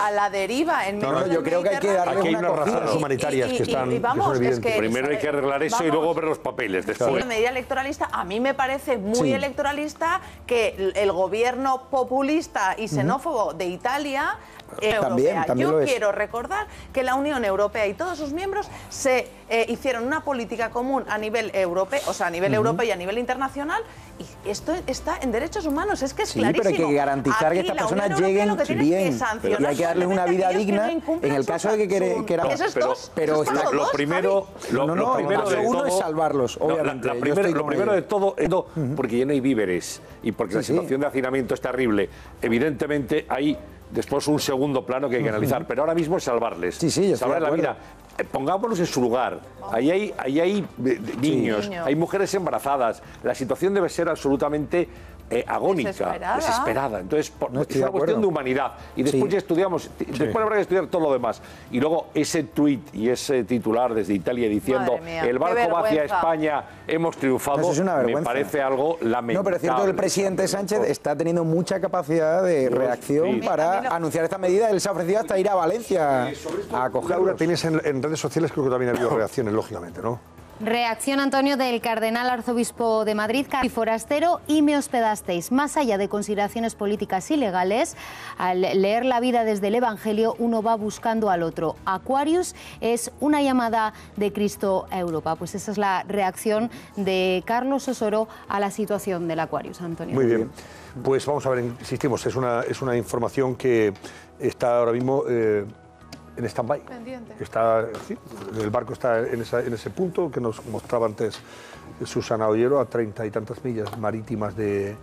a la deriva en medio yo creo que hay que darle aquí hay unas razones humanitarias que están evidentes. Primero hay que arreglar eso y luego ver los papeles después. Una medida electoralista, a mí me parece muy electoralista que el gobierno populista y xenófobo de Italia también yo quiero recordar que la Unión Europea y todos sus miembros se hicieron una política común a nivel europeo, o sea, a nivel europeo y a nivel internacional, y esto está en derechos humanos, es que es clarísimo. Pero hay que garantizar que estas personas lleguen bien, y hay que darles una vida digna en el caso de que queramos. Pero lo primero de todo es salvarlos, obviamente. Lo primero de todo, porque ya no hay víveres y porque la situación de hacinamiento es terrible. Evidentemente hay después un segundo plano que hay que analizar, pero ahora mismo es salvarles, salvar la vida. Pongámonos en su lugar. Ahí hay niños, hay mujeres embarazadas. La situación debe ser absolutamente agónica, desesperada. Entonces, es una cuestión de humanidad. Y después ya estudiamos, después habrá que estudiar todo lo demás. Y luego ese tuit y ese titular desde Italia diciendo el barco va hacia España, hemos triunfado, eso es una vergüenza. Me parece algo lamentable. No, pero es cierto que el presidente Sánchez está teniendo mucha capacidad de reacción para anunciar esta medida. Él se ha ofrecido hasta ir a Valencia a acogerlos. Laura, tienes en redes sociales, creo que también ha habido reacciones, lógicamente, ¿no? Reacción, Antonio, del cardenal arzobispo de Madrid, y forastero, y me hospedasteis. Más allá de consideraciones políticas y legales, al leer la vida desde el Evangelio, uno va buscando al otro. Aquarius es una llamada de Cristo a Europa. Pues esa es la reacción de Carlos Osoro a la situación del Aquarius, Antonio. Muy bien. Pues vamos a ver, insistimos, es una información que está ahora mismo en stand-by. Sí, el barco está en ese punto que nos mostraba antes Susana Ollero, a 30 y tantas millas marítimas de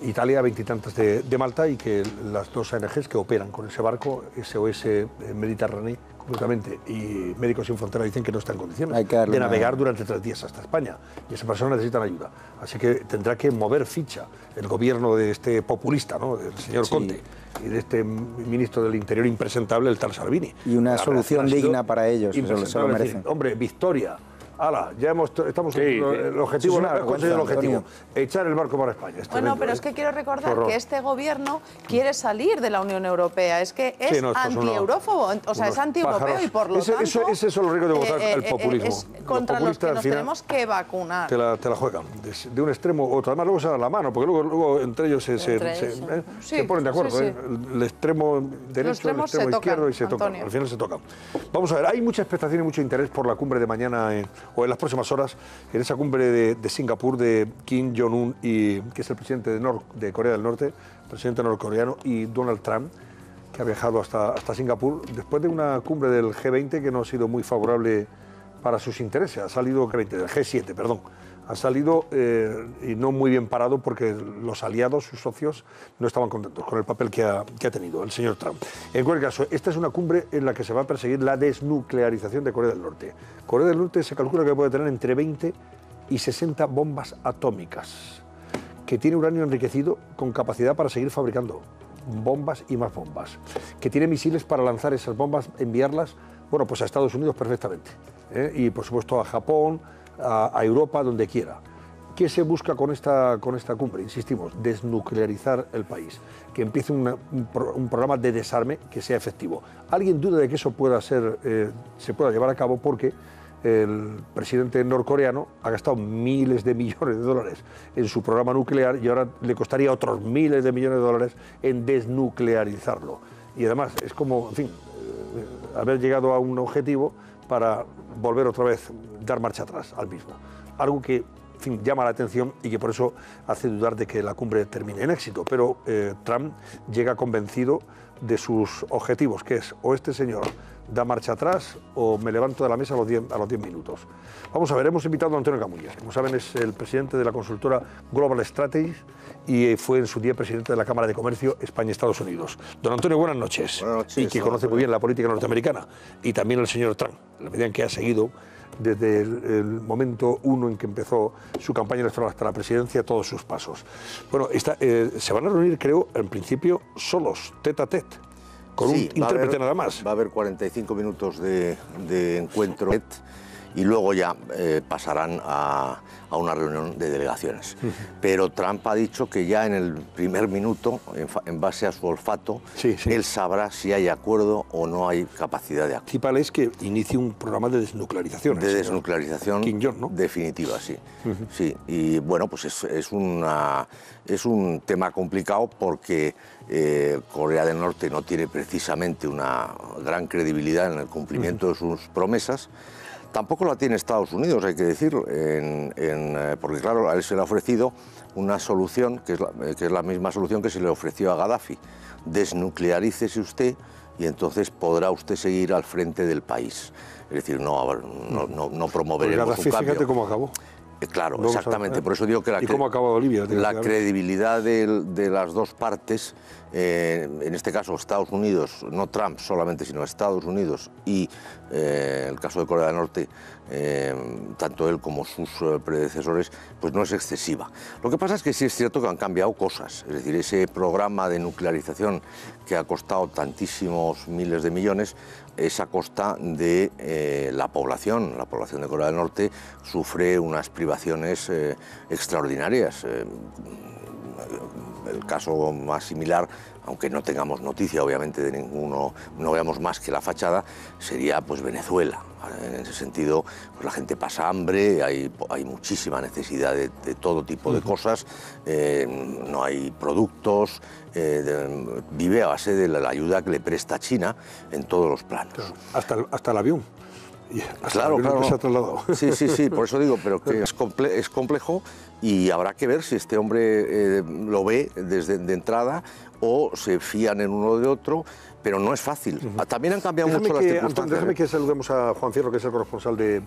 Italia, 20 y tantas de Malta, y que las dos ONGs que operan con ese barco, SOS Mediterráneo concretamente, y Médicos Sin Fronteras, dicen que no está en condiciones de navegar durante 3 días hasta España, y esas personas necesitan ayuda. Así que tendrá que mover ficha el gobierno de este populista, ¿no?, del señor Conte, y de este ministro del Interior impresentable, el tal Salvini. Y una solución digna para ellos, se lo merecen. Hombre, victoria. ¡Hala! Ya estamos en el objetivo, el objetivo, echar el barco para España. Bueno, pero es que quiero recordar que este gobierno quiere salir de la Unión Europea. Es que es anti-eurófobo, o sea, es anti-europeo, y por lo tanto... Ese es lo rico de votar el populismo. Es contra los que nos tenemos que vacunar. Te la juegan, de un extremo u otro. Además, luego se dan la mano, porque luego entre ellos se ponen de acuerdo. El extremo derecho, el extremo izquierdo, y se tocan. Al final se tocan. Vamos a ver, hay mucha expectación y mucho interés por la cumbre de mañana o en las próximas horas, en esa cumbre de Singapur de Kim Jong-un, que es el presidente de Corea del Norte, presidente norcoreano, y Donald Trump, que ha viajado hasta Singapur, después de una cumbre del G20 que no ha sido muy favorable para sus intereses. Ha salido del G7, perdón. Ha salido y no muy bien parado, porque los aliados, sus socios, no estaban contentos con el papel que ha tenido el señor Trump. En cualquier caso, esta es una cumbre en la que se va a perseguir la desnuclearización de Corea del Norte. Corea del Norte se calcula que puede tener entre 20 y 60 bombas atómicas, que tiene uranio enriquecido con capacidad para seguir fabricando bombas y más bombas, que tiene misiles para lanzar esas bombas, enviarlas, bueno, pues a Estados Unidos perfectamente, y por supuesto a Japón, a Europa, donde quiera. ¿Qué se busca con esta cumbre? Insistimos, desnuclearizar el país, que empiece un programa de desarme que sea efectivo. ¿Alguien duda de que eso se pueda llevar a cabo? Porque el presidente norcoreano ha gastado miles de millones de dólares en su programa nuclear, y ahora le costaría otros miles de millones de dólares en desnuclearizarlo. Y además es como, en fin, haber llegado a un objetivo para volver otra vez, dar marcha atrás al mismo. Algo que, en fin, llama la atención y que por eso hace dudar de que la cumbre termine en éxito. Pero Trump llega convencido de sus objetivos, que es: o este señor da marcha atrás o me levanto de la mesa a los 10 minutos. Vamos a ver, hemos invitado a Antonio Camuñas. Como saben, es el presidente de la consultora Global Strategies y fue en su día presidente de la Cámara de Comercio España-Estados Unidos. Don Antonio, buenas noches. Buenas noches. Y que conoce muy bien la política norteamericana. Y también el señor Trump, en la medida en que ha seguido desde el momento uno en que empezó su campaña electoral hasta la presidencia, todos sus pasos. Bueno, se van a reunir, creo, en principio solos, tete a tete, con un intérprete nada más. Va a haber 45 minutos de encuentro y luego ya pasarán a una reunión de delegaciones. Pero Trump ha dicho que ya en el primer minuto, en base a su olfato, él sabrá si hay acuerdo o no hay capacidad de acuerdo. El principal es que inicie un programa de desnuclearización. De desnuclearización Kim Jong, ¿no? Definitiva, sí. Sí. Y bueno, pues es un tema complicado, porque Corea del Norte no tiene precisamente una gran credibilidad en el cumplimiento de sus promesas. Tampoco la tiene Estados Unidos, hay que decirlo, porque claro, a él se le ha ofrecido una solución que es la misma solución que se le ofreció a Gaddafi: desnuclearícese usted y entonces podrá usted seguir al frente del país. Es decir, no promoveremos un cambio. Fíjate cómo acabó. Claro, exactamente. Por eso digo que cómo acaba Bolivia, la credibilidad de las dos partes, en este caso Estados Unidos, no Trump solamente, sino Estados Unidos y el caso de Corea del Norte, tanto él como sus predecesores, pues no es excesiva. Lo que pasa es que sí es cierto que han cambiado cosas. Es decir, ese programa de nuclearización que ha costado tantísimos miles de millones es a costa de la población. La población de Corea del Norte sufre unas privaciones extraordinarias. el caso más similar, aunque no tengamos noticia obviamente de ninguno, no veamos más que la fachada, sería pues Venezuela. En ese sentido, pues la gente pasa hambre, hay muchísima necesidad de todo tipo de cosas, no hay productos, vive a base de la ayuda que le presta China en todos los planos. Claro, hasta el avión. Claro, claro. Que se ha trasladado. Sí, por eso digo, pero que es complejo y habrá que ver si este hombre lo ve de entrada o se fían en uno de otro, pero no es fácil. También han cambiado mucho las circunstancias. Antonio, déjame que saludemos a Juan Fierro, que es el corresponsal de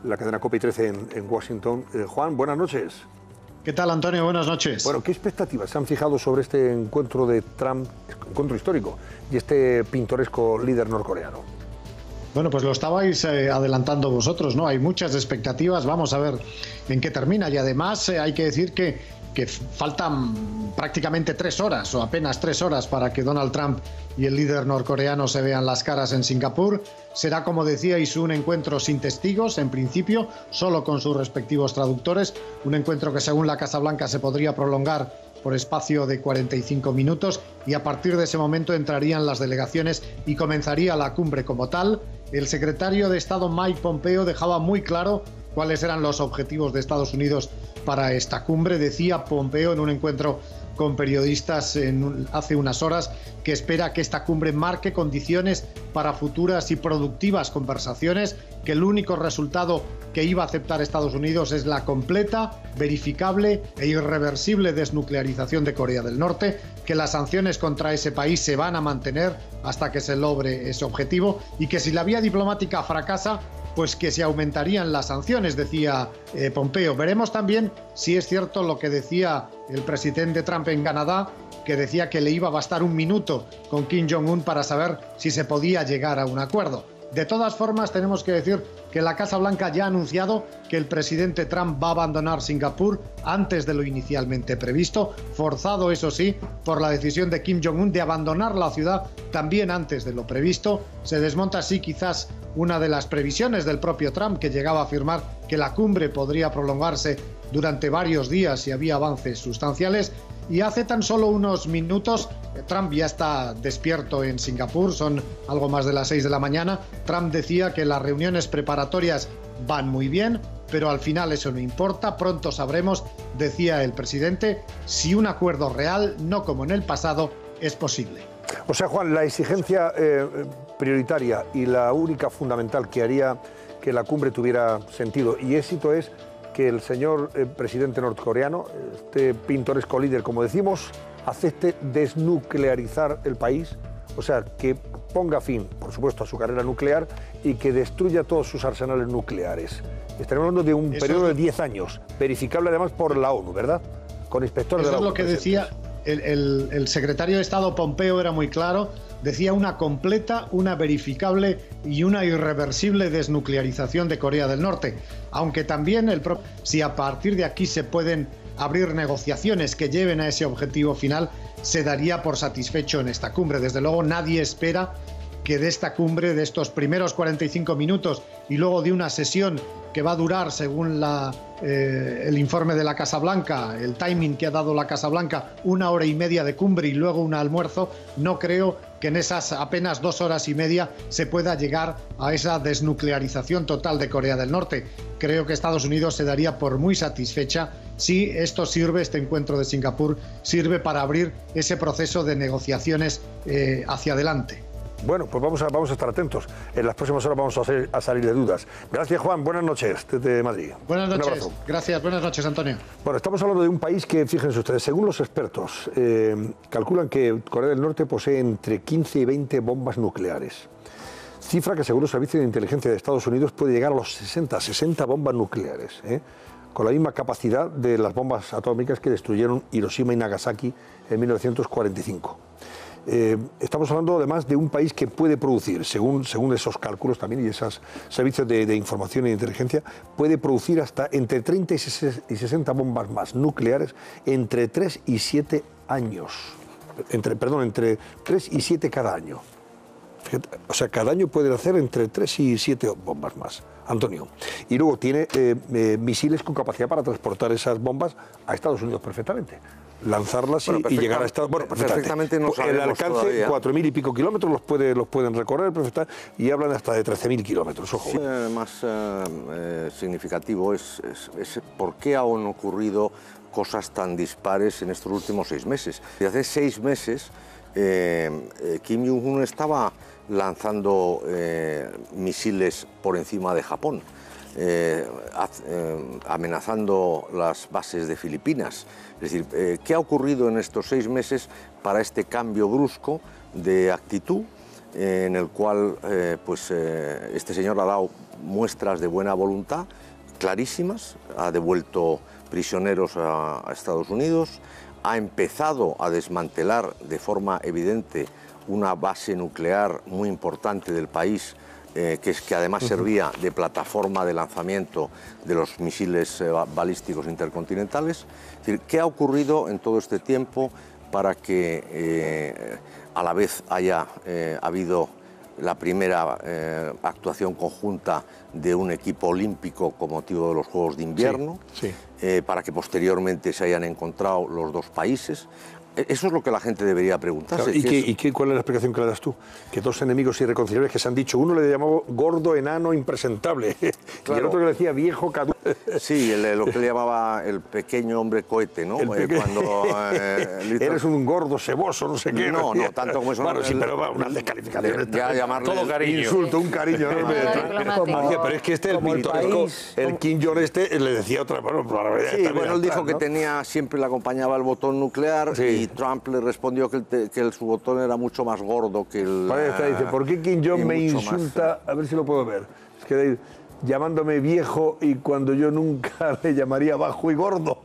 la cadena COPE 13 en Washington. Juan, buenas noches. ¿Qué tal, Antonio? Buenas noches. Bueno, ¿qué expectativas se han fijado sobre este encuentro de Trump, encuentro histórico, y este pintoresco líder norcoreano? Bueno, pues lo estabais adelantando vosotros, ¿no? Hay muchas expectativas, vamos a ver en qué termina. Y además hay que decir que faltan prácticamente 3 horas o apenas 3 horas para que Donald Trump y el líder norcoreano se vean las caras en Singapur. Será, como decíais, un encuentro sin testigos, en principio, solo con sus respectivos traductores. Un encuentro que, según la Casa Blanca, se podría prolongar por espacio de 45 minutos y a partir de ese momento entrarían las delegaciones y comenzaría la cumbre como tal. El secretario de Estado Mike Pompeo dejaba muy claro cuáles eran los objetivos de Estados Unidos para esta cumbre. Decía Pompeo en un encuentro con periodistas hace unas horas que espera que esta cumbre marque condiciones para futuras y productivas conversaciones, que el único resultado que iba a aceptar Estados Unidos es la completa, verificable e irreversible desnuclearización de Corea del Norte, que las sanciones contra ese país se van a mantener hasta que se logre ese objetivo y que si la vía diplomática fracasa, pues que se aumentarían las sanciones, decía Pompeo. Veremos también si es cierto lo que decía el presidente Trump en Canadá, que decía que le iba a bastar un minuto con Kim Jong-un para saber si se podía llegar a un acuerdo. De todas formas, tenemos que decir que la Casa Blanca ya ha anunciado que el presidente Trump va a abandonar Singapur antes de lo inicialmente previsto, forzado, eso sí, por la decisión de Kim Jong-un de abandonar la ciudad también antes de lo previsto. Se desmonta así quizás una de las previsiones del propio Trump, que llegaba a afirmar que la cumbre podría prolongarse durante varios días si había avances sustanciales. Y hace tan solo unos minutos Trump ya está despierto en Singapur, son algo más de las 6 de la mañana. Trump decía que las reuniones preparatorias van muy bien, pero al final eso no importa. Pronto sabremos, decía el presidente, si un acuerdo real, no como en el pasado, es posible. O sea, Juan, la exigencia prioritaria y la única fundamental que haría que la cumbre tuviera sentido y éxito es que el señor presidente norcoreano, este pintoresco líder, como decimos, acepte desnuclearizar el país, o sea, que ponga fin, por supuesto, a su carrera nuclear y que destruya todos sus arsenales nucleares. Estaremos hablando de un periodo de 10 años, verificable además por la ONU, ¿verdad? Con inspectores de la ONU. Eso es lo que decía el secretario de Estado Pompeo, era muy claro. Decía una completa, una verificable y una irreversible desnuclearización de Corea del Norte. Aunque también si a partir de aquí se pueden abrir negociaciones que lleven a ese objetivo final, se daría por satisfecho en esta cumbre. Desde luego nadie espera que de esta cumbre, de estos primeros 45 minutos y luego de una sesión que va a durar, según el informe de la Casa Blanca, el timing que ha dado la Casa Blanca, 1 hora y media de cumbre y luego un almuerzo, no creo que en esas apenas 2 horas y media se pueda llegar a esa desnuclearización total de Corea del Norte. Creo que Estados Unidos se daría por muy satisfecha si esto sirve, este encuentro de Singapur, sirve para abrir ese proceso de negociaciones hacia adelante. Bueno, pues vamos a estar atentos. En las próximas horas vamos a salir de dudas. Gracias, Juan. Buenas noches desde Madrid. Buenas noches. Gracias. Buenas noches, Antonio. Bueno, estamos hablando de un país que, fíjense ustedes, según los expertos, calculan que Corea del Norte posee entre 15 y 20 bombas nucleares. Cifra que, según el Servicio de Inteligencia de Estados Unidos, puede llegar a los 60 bombas nucleares, con la misma capacidad de las bombas atómicas que destruyeron Hiroshima y Nagasaki en 1945. Estamos hablando además de un país que puede producir, según esos cálculos también y esos servicios de información e inteligencia, puede producir hasta entre 30 y 60 bombas más nucleares entre 3 y 7 años. Entre 3 y 7 cada año. Fíjate, o sea, cada año pueden hacer entre 3 y 7 bombas más, Antonio. Y luego tiene misiles con capacidad para transportar esas bombas a Estados Unidos perfectamente. Lanzarlas y llegar a Estados Unidos. Bueno, perfectamente no el alcance, 4.000 y pico kilómetros los pueden recorrer y hablan hasta de 13.000 kilómetros. Ojo. Sí, más significativo es por qué han ocurrido cosas tan dispares en estos últimos 6 meses. Desde hace 6 meses Kim Jong-un estaba lanzando misiles por encima de Japón, amenazando las bases de Filipinas. Es decir, ¿qué ha ocurrido en estos 6 meses para este cambio brusco de actitud en el cual este señor ha dado muestras de buena voluntad clarísimas, ha devuelto prisioneros a Estados Unidos, ha empezado a desmantelar de forma evidente una base nuclear muy importante del país, que además servía de plataforma de lanzamiento de los misiles balísticos intercontinentales? Es decir, ¿qué ha ocurrido en todo este tiempo para que a la vez haya habido la primera actuación conjunta de un equipo olímpico con motivo de los Juegos de Invierno, para que posteriormente se hayan encontrado los dos países? Eso es lo que la gente debería preguntarse. Claro, ¿cuál es la explicación que le das tú? Que dos enemigos irreconciliables que se han dicho, uno le llamó gordo, enano, impresentable, claro, y el otro le decía viejo, caduco. Sí, lo que le llamaba el pequeño hombre cohete, ¿no? Cuando, eres un gordo ceboso, no sé qué. No, tanto como eso. Bueno, sí, pero va, una descalificación. Ya llamarle todo cariño. Insulto, un cariño. Pero es que el Kim Jong le decía otra palabra. Sí, bueno, él dijo que siempre le acompañaba el botón nuclear, y Trump le respondió que su botón era mucho más gordo que el... Dice, ¿por qué Kim Jong me insulta? A ver si lo puedo ver. Es que llamándome viejo y cuando yo nunca le llamaría bajo y gordo.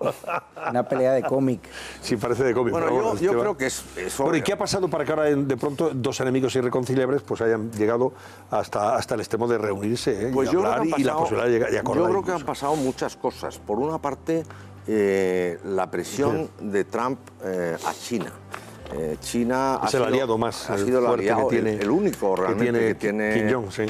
Una pelea de cómic. Sí, parece de cómic. Bueno, yo creo que es... Bueno, ¿y qué ha pasado para que ahora de pronto dos enemigos irreconciliables pues hayan llegado hasta el extremo de reunirse pues y hablar y la posibilidad de acordar? Yo creo que han pasado muchas cosas. Por una parte, la presión de Trump a China. China es el aliado más sido el aliado, que tiene, el único realmente que tiene Kim Jong, sí,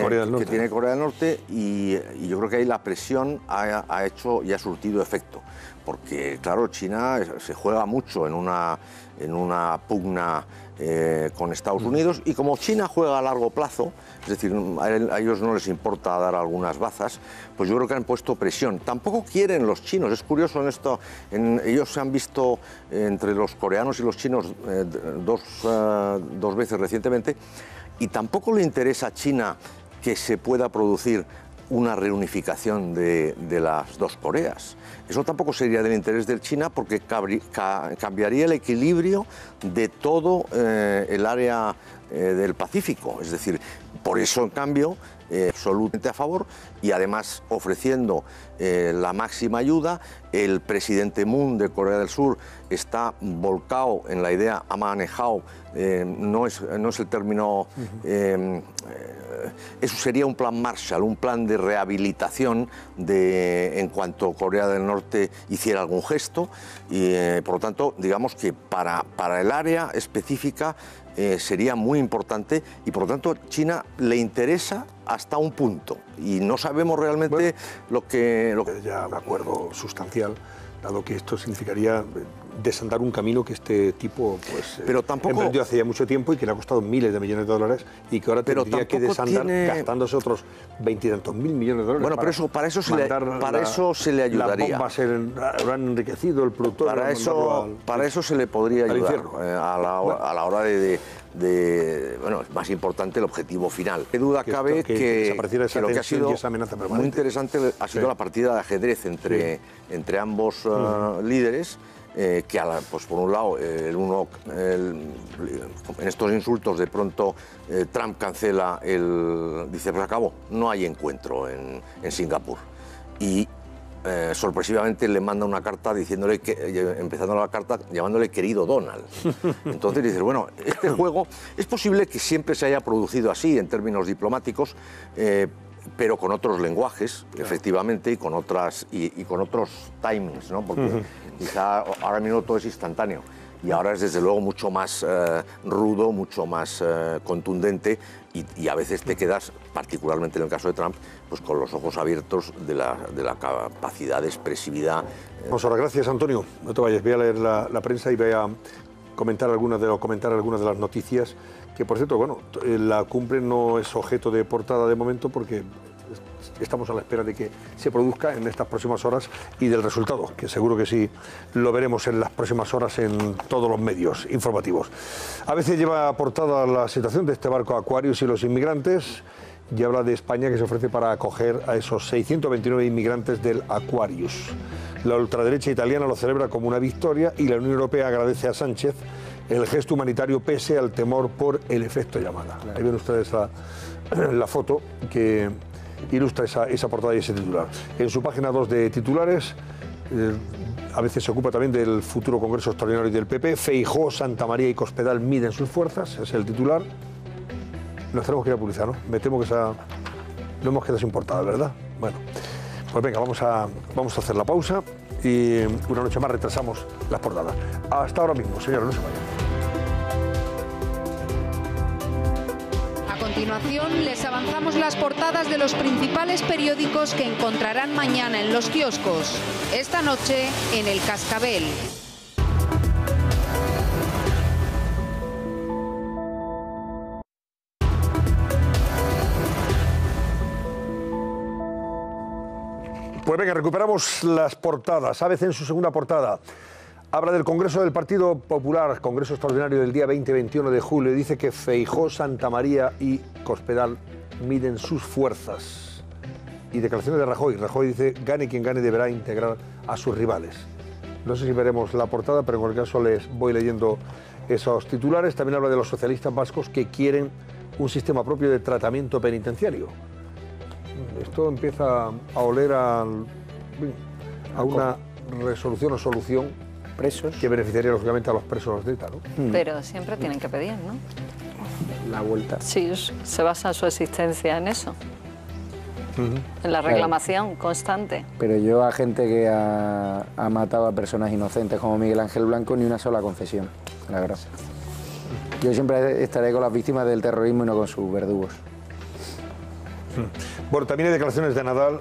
Corea del Norte. Que tiene Corea del Norte, y yo creo que ahí la presión ha hecho y ha surtido efecto, porque claro, China se juega mucho en una pugna con Estados Unidos, y como China juega a largo plazo, es decir, a ellos no les importa dar algunas bazas, pues yo creo que han puesto presión. Tampoco quieren los chinos, es curioso en esto, ellos se han visto entre los coreanos y los chinos dos veces recientemente, y tampoco le interesa a China que se pueda producir una reunificación de las dos Coreas. Eso tampoco sería del interés de China, porque cambiaría el equilibrio de todo el área del Pacífico. Es decir, por eso, en cambio, absolutamente a favor, y además ofreciendo la máxima ayuda. El presidente Moon de Corea del Sur está volcado en la idea, ha manejado, no es el término, eso sería un plan Marshall, un plan de rehabilitación en cuanto Corea del Norte hiciera algún gesto, y por lo tanto, digamos que para el área específica sería muy importante, y por lo tanto China le interesa hasta un punto, y no sabemos realmente lo que... Ya un acuerdo sustancial, dado que esto significaría desandar un camino que este tipo emprendió hace ya mucho tiempo y que le ha costado miles de millones de dólares, y que ahora tendría que desandar gastándose otros 20 y tantos mil millones de dólares. Bueno, pero para eso se le ayudaría. Las bombas habrán enriquecido el plutonio. Para eso se le podría ayudar a la hora de bueno, más importante el objetivo final. Qué duda cabe que lo que ha sido muy interesante ha sido la partida de ajedrez entre ambos líderes, que pues por un lado en estos insultos de pronto Trump cancela dice, pues acabó, no hay encuentro en Singapur, y sorpresivamente le manda una carta empezando la carta llamándole querido Donald. Entonces dices, bueno, este juego es posible que siempre se haya producido así en términos diplomáticos, pero con otros lenguajes, efectivamente, y con otros timings, ¿no? Porque quizá ahora mismo todo es instantáneo. Y ahora es desde luego mucho más rudo, mucho más contundente y a veces te quedas, particularmente en el caso de Trump, pues con los ojos abiertos de la capacidad de expresividad. Vamos ahora, gracias Antonio. No te vayas, voy a leer la prensa y voy a comentar algunas de las noticias, que por cierto, bueno, la cumbre no es objeto de portada de momento porque estamos a la espera de que se produzca en estas próximas horas y del resultado, que seguro que sí lo veremos en las próximas horas en todos los medios informativos. A veces lleva portada la situación de este barco Aquarius y los inmigrantes y habla de España, que se ofrece para acoger a esos 629 inmigrantes del Aquarius. La ultraderecha italiana lo celebra como una victoria y la Unión Europea agradece a Sánchez el gesto humanitario pese al temor por el efecto llamada. Claro. Ahí ven ustedes la foto que ilustra esa portada y ese titular. En su página 2 de titulares, a veces se ocupa también del futuro Congreso Extraordinario del PP. Feijóo, Santamaría y Cospedal miden sus fuerzas, es el titular. Nos tenemos que ir a publicidad, ¿no? Me temo que no hemos quedado sin portada, ¿verdad? Bueno, pues venga, vamos a hacer la pausa y una noche más retrasamos las portadas. Hasta ahora mismo, señores, no se vayan. A continuación, les avanzamos las portadas de los principales periódicos que encontrarán mañana en los kioscos. Esta noche, en El Cascabel. Pues venga, recuperamos las portadas. ABC en su segunda portada habla del Congreso del Partido Popular, Congreso Extraordinario del día 20-21 de julio, y dice que Feijóo, Santamaría y Cospedal miden sus fuerzas. Y declaraciones de Rajoy. Rajoy dice, gane quien gane deberá integrar a sus rivales. No sé si veremos la portada, pero en cualquier caso les voy leyendo esos titulares. También habla de los socialistas vascos que quieren un sistema propio de tratamiento penitenciario. Esto empieza a oler a una resolución o solución presos que beneficiaría lógicamente a los presos de ETA, ¿no? Pero siempre tienen que pedir, ¿no? La vuelta. Sí, se basa su existencia en eso. En la reclamación constante. Pero yo a gente que ha matado a personas inocentes como Miguel Ángel Blanco ni una sola confesión, la verdad. Yo siempre estaré con las víctimas del terrorismo y no con sus verdugos. Bueno, también hay declaraciones de Nadal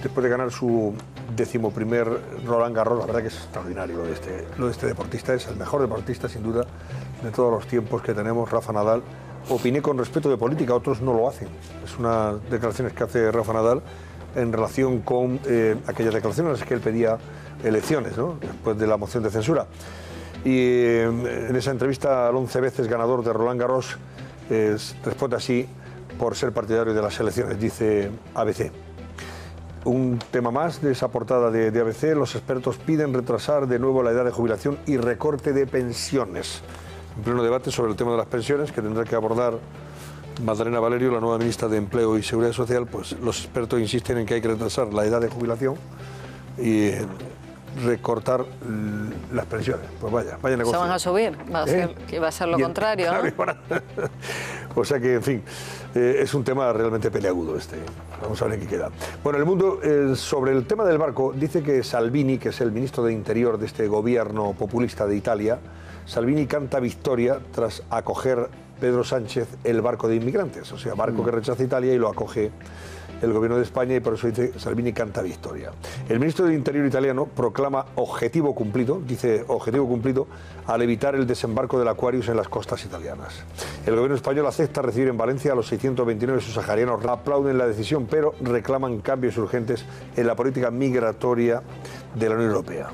después de ganar su 11º Roland Garros. La verdad que es extraordinario lo de este deportista. Es el mejor deportista, sin duda, de todos los tiempos que tenemos, Rafa Nadal. Opiné con respecto de política, otros no lo hacen. Es unas declaraciones que hace Rafa Nadal en relación con aquellas declaraciones en las que él pedía elecciones, ¿no? Después de la moción de censura. Y en esa entrevista al 11 veces ganador de Roland Garros responde así por ser partidario de las elecciones, dice ABC. Un tema más de esa portada de ABC, los expertos piden retrasar de nuevo la edad de jubilación y recorte de pensiones. En pleno debate sobre el tema de las pensiones, que tendrá que abordar Magdalena Valerio, la nueva ministra de Empleo y Seguridad Social, pues los expertos insisten en que hay que retrasar la edad de jubilación y recortar las pensiones. Pues vaya negocio. Se van a subir, va a ser lo contrario, claro, ¿no? O sea que, en fin, es un tema realmente peleagudo este. Vamos a ver en qué queda. Bueno, El Mundo, sobre el tema del barco, dice que Salvini, que es el ministro de Interior de este gobierno populista de Italia, Salvini canta victoria tras acoger Pedro Sánchez el barco de inmigrantes. O sea, barco que rechaza Italia y lo acoge el gobierno de España, y por eso dice Salvini canta victoria. El ministro de Interior italiano proclama objetivo cumplido, dice objetivo cumplido, al evitar el desembarco del Aquarius en las costas italianas. El gobierno español acepta recibir en Valencia a los 629 subsaharianos. Aplauden la decisión, pero reclaman cambios urgentes en la política migratoria de la Unión Europea.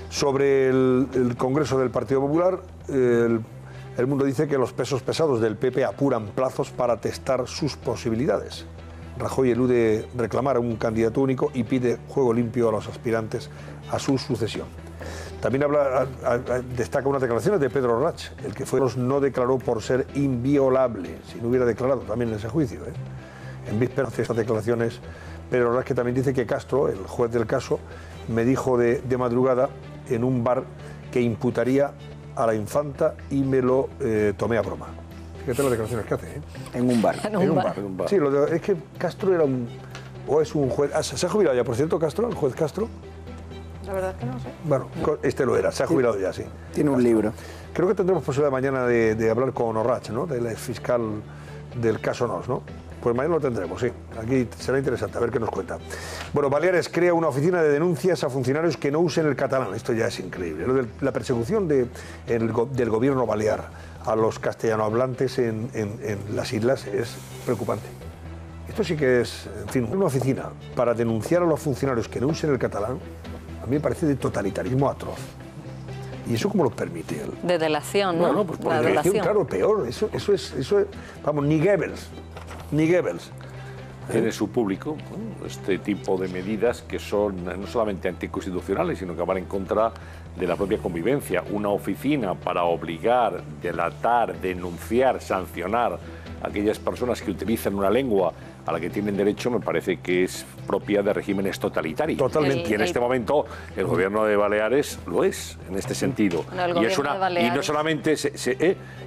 Sobre el Congreso del Partido Popular, el Mundo dice que los pesos pesados del PP apuran plazos para testar sus posibilidades. Rajoy elude reclamar un candidato único y pide juego limpio a los aspirantes a su sucesión. También destaca unas declaraciones de Pedro Rach, el que no declaró por ser inviolable, si no hubiera declarado también en ese juicio. En vísperas de estas declaraciones, Pedro Rach, que también dice que Castro, el juez del caso, me dijo de madrugada en un bar que imputaría a la infanta y me lo tomé a broma. Fíjate las declaraciones que hace, ¿eh? En un bar. En un bar. Sí, es que Castro era es un juez... ¿Se ha jubilado ya, por cierto, Castro, el juez Castro? La verdad es que no sé. Bueno, este lo era, se ha jubilado ya, sí. Tiene un libro. Creo que tendremos posibilidad mañana de hablar con Orrach, ¿no? Del fiscal del caso Nos, ¿no? Pues mañana lo tendremos, sí. Aquí será interesante, a ver qué nos cuenta. Bueno, Baleares crea una oficina de denuncias a funcionarios que no usen el catalán. Esto ya es increíble. Lo de la persecución del gobierno balear a los castellanohablantes en las islas es preocupante. Esto sí que es, en fin, una oficina para denunciar a los funcionarios que no usen el catalán, a mí me parece de totalitarismo atroz. ¿Y eso cómo lo permite él? De delación, ¿no? Bueno, pues por la delación, delación. claro, peor. Eso es, vamos, ni Goebbels. Tiene su público, ¿no? Este tipo de medidas que son no solamente anticonstitucionales, sino que van en contra de la propia convivencia. Una oficina para obligar, delatar, denunciar, sancionar a aquellas personas que utilizan una lengua a la que tienen derecho, me parece que es propia de regímenes totalitarios. Totalmente. Y en este momento el gobierno de Baleares lo es, en este sentido. Bueno, y no solamente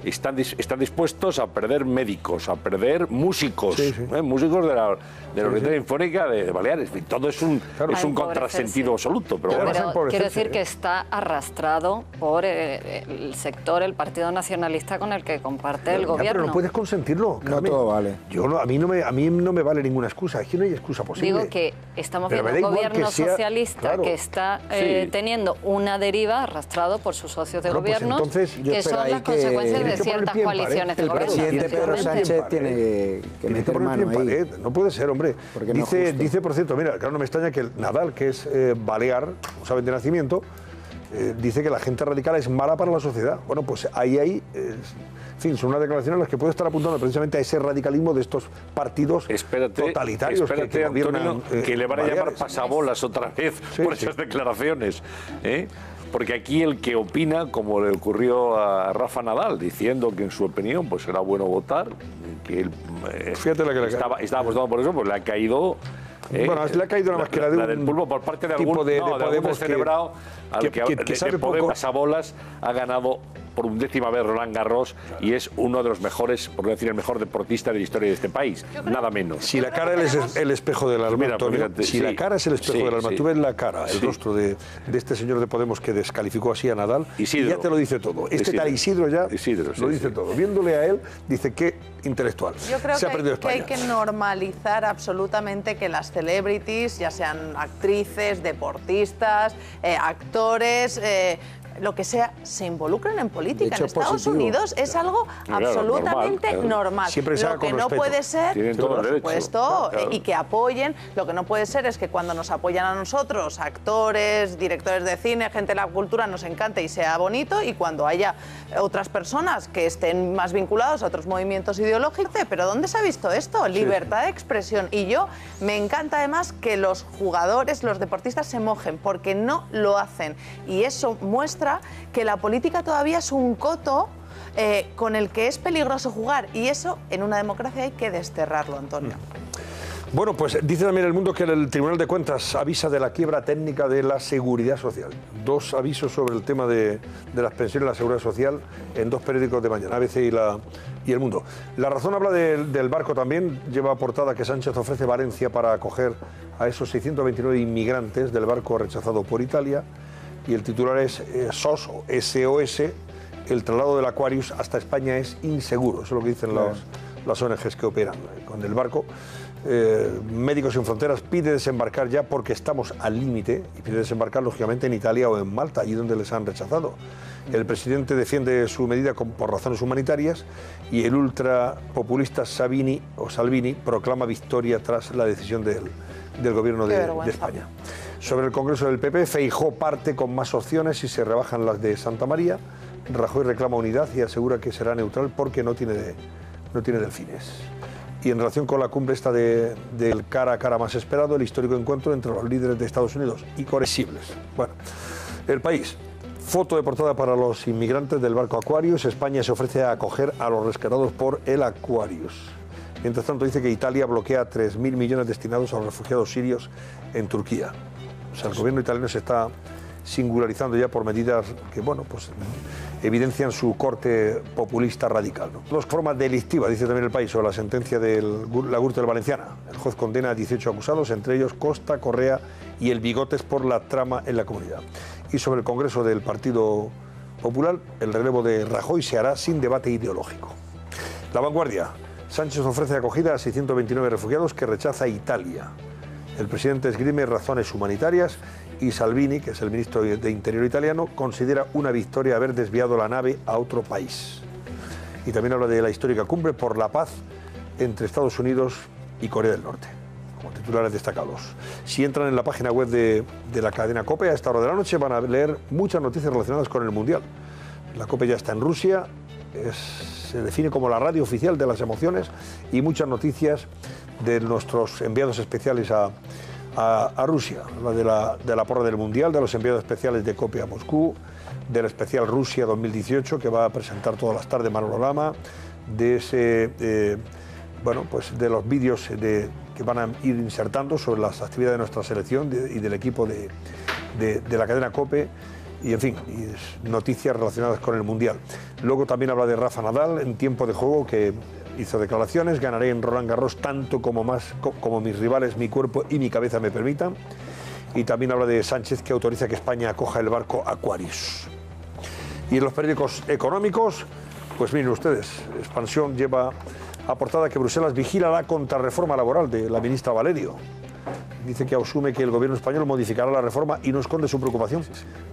están dispuestos a perder médicos, a perder músicos, músicos de la Orquesta Sinfónica de Baleares. Todo es un contrasentido absoluto. Pero quiero decir que está arrastrado por el sector, el Partido Nacionalista con el que comparte el gobierno. Pero no puedes consentirlo, Carmen. No todo vale. A mí no me vale ninguna excusa. Aquí no hay excusa posible. Digo que estamos viendo un gobierno socialista que está teniendo una deriva arrastrado por sus socios de gobierno, que son las consecuencias de ciertas coaliciones de gobierno. El presidente Pedro Sánchez tiene que meter mano ahí. No puede ser, hombre. Dice, por cierto, mira, claro, no me extraña que Nadal, que es balear, como saben, de nacimiento, dice que la gente radical es mala para la sociedad. Bueno, pues ahí en fin, son unas declaraciones en las que puede estar apuntando precisamente a ese radicalismo de estos partidos totalitarios. Espérate, Antonio, que le van a llamar pasabolas otra vez por esas declaraciones. Porque aquí el que opina, como le ocurrió a Rafa Nadal, diciendo que en su opinión pues era bueno votar, que él estaba votando por eso, pues le ha caído... bueno, le ha caído una máscara de del pulpo por parte de algún Podemos celebrado al que sabe poco. Pasabolas ha ganado por 11ª vez Roland Garros y es uno de los mejores, por no decir el mejor deportista de la historia de este país, nada menos. Si la cara es el espejo del alma, Antonio, si la cara es el espejo del alma, tú ves la cara, el rostro de este señor de Podemos que descalificó así a Nadal, Isidro. Y ya te lo dice todo. Tal Isidro ya lo dice todo. Viéndole a él, dice que intelectual. Yo creo que hay que normalizar absolutamente que las celebrities, ya sean actrices, deportistas, actores... lo que sea, se involucran en política. En Estados Unidos es algo absolutamente normal. Siempre lo que no puede ser, por supuesto, y que apoyen, lo que no puede ser es que cuando nos apoyan a nosotros, actores, directores de cine, gente de la cultura, nos encante y sea bonito, y cuando haya otras personas que estén más vinculados a otros movimientos ideológicos, pero ¿dónde se ha visto esto? Libertad de expresión. Y yo me encanta además que los jugadores, los deportistas se mojen, porque no lo hacen. Y eso muestra que la política todavía es un coto con el que es peligroso jugar, y eso en una democracia hay que desterrarlo, Antonio. Bueno, pues dice también El Mundo que el Tribunal de Cuentas avisa de la quiebra técnica de la seguridad social. 2 avisos sobre el tema de las pensiones y la seguridad social en 2 periódicos de mañana, ABC y El Mundo. La Razón habla del barco también, lleva portada que Sánchez ofrece Valencia para acoger a esos 629 inmigrantes del barco rechazado por Italia. Y el titular es SOS, el traslado del Aquarius hasta España es inseguro. Eso es lo que dicen las ONGs que operan con el barco. Médicos Sin Fronteras pide desembarcar ya porque estamos al límite, y pide desembarcar lógicamente en Italia o en Malta, allí donde les han rechazado. El presidente defiende su medida por razones humanitarias y el ultrapopulista Salvini proclama victoria tras la decisión del gobierno de España. Sobre el Congreso del PP, Feijóo parte con más opciones y se rebajan las de Santa María. Rajoy reclama unidad y asegura que será neutral porque no tiene delfines. Y en relación con la cumbre esta del cara a cara más esperado, el histórico encuentro entre los líderes de Estados Unidos y Coresibles. Bueno, El País. Foto de portada para los inmigrantes del barco Aquarius. España se ofrece a acoger a los rescatados por el Aquarius. Mientras tanto, dice que Italia bloquea 3.000 millones destinados a los refugiados sirios en Turquía. O sea, el gobierno italiano se singularizando ya por medidas que, bueno, pues evidencian su corte populista radical, ¿no? Dos formas delictivas, dice también El País, sobre la sentencia de la Gürtel Valenciana. El juez condena a 18 acusados, entre ellos Costa, Correa y el Bigotes, por la trama en la comunidad. Y sobre el Congreso del Partido Popular, el relevo de Rajoy se hará sin debate ideológico. La Vanguardia. Sánchez ofrece acogida a 629 refugiados que rechaza Italia. El presidente esgrime razones humanitarias y Salvini, que es el ministro de Interior italiano, considera una victoria haber desviado la nave a otro país. Y también habla de la histórica cumbre por la paz entre Estados Unidos y Corea del Norte, como titulares destacados. Si entran en la página web de la cadena COPE a esta hora de la noche, van a leer muchas noticias relacionadas con el Mundial. La COPE ya está en Rusia, se define como la radio oficial de las emociones, y muchas noticias de nuestros enviados especiales a Rusia. Habla de la porra del Mundial, de los enviados especiales de COPE a Moscú, del especial Rusia 2018 que va a presentar todas las tardes Manolo Lama, de ese, bueno, pues de los vídeos que van a ir insertando sobre las actividades de nuestra selección y del equipo de la cadena COPE. Y en fin, noticias relacionadas con el Mundial. Luego también habla de Rafa Nadal en tiempo de juego, que hizo declaraciones: ganaré en Roland Garros tanto como mis rivales, mi cuerpo y mi cabeza me permitan. Y también habla de Sánchez, que autoriza que España acoja el barco Aquarius. Y en los periódicos económicos, pues miren ustedes, Expansión lleva a portada que Bruselas vigila la contrarreforma laboral de la ministra Valerio. Dice que asume que el gobierno español modificará la reforma y no esconde su preocupación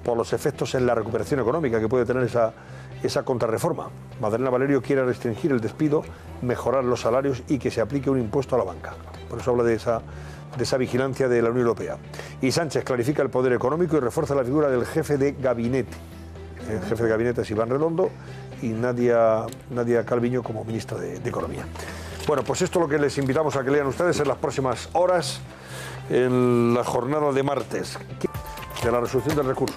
por los efectos en la recuperación económica que puede tener esa contrarreforma. Madalena Valerio quiere restringir el despido, mejorar los salarios y que se aplique un impuesto a la banca. Por eso habla de esa vigilancia de la Unión Europea. Y Sánchez clarifica el poder económico y refuerza la figura del jefe de gabinete. El jefe de gabinete es Iván Redondo y Nadia Calviño como ministra de Economía. Bueno, pues esto es lo que les invitamos a que lean ustedes en las próximas horas, en la jornada de martes, de la resolución del recurso.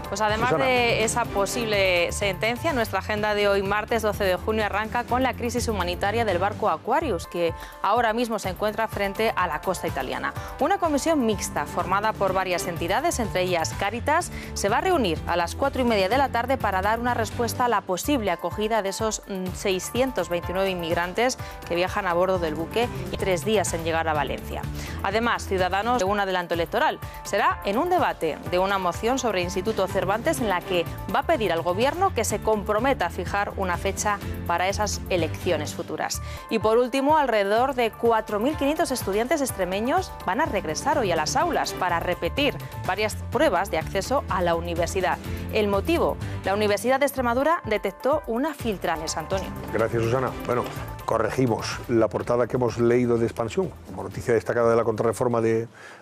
Pues además Susana. de esa posible sentencia, nuestra agenda de hoy, martes 12 de junio, arranca con la crisis humanitaria del barco Aquarius, que ahora mismo se encuentra frente a la costa italiana. Una comisión mixta formada por varias entidades, entre ellas Cáritas, se va a reunir a las 4:30 de la tarde para dar una respuesta a la posible acogida de esos 629 inmigrantes que viajan a bordo del buque y 3 días en llegar a Valencia. Además, Ciudadanos de un adelanto electoral. Será en un debate de una moción sobre Instituto Cervantes, en la que va a pedir al Gobierno que se comprometa a fijar una fecha para esas elecciones futuras. Y por último, alrededor de 4.500 estudiantes extremeños van a regresar hoy a las aulas para repetir varias pruebas de acceso a la universidad. El motivo: la Universidad de Extremadura detectó una filtración. Antonio. Gracias, Susana. Bueno, corregimos la portada que hemos leído de Expansión, como noticia destacada de la contrarreforma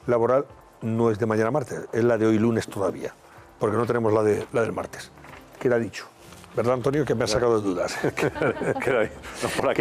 laboral, no es de mañana martes, es la de hoy lunes todavía, porque no tenemos la del martes. ¿Qué le ha dicho? ¿Verdad, Antonio? Que me ha sacado de dudas. Que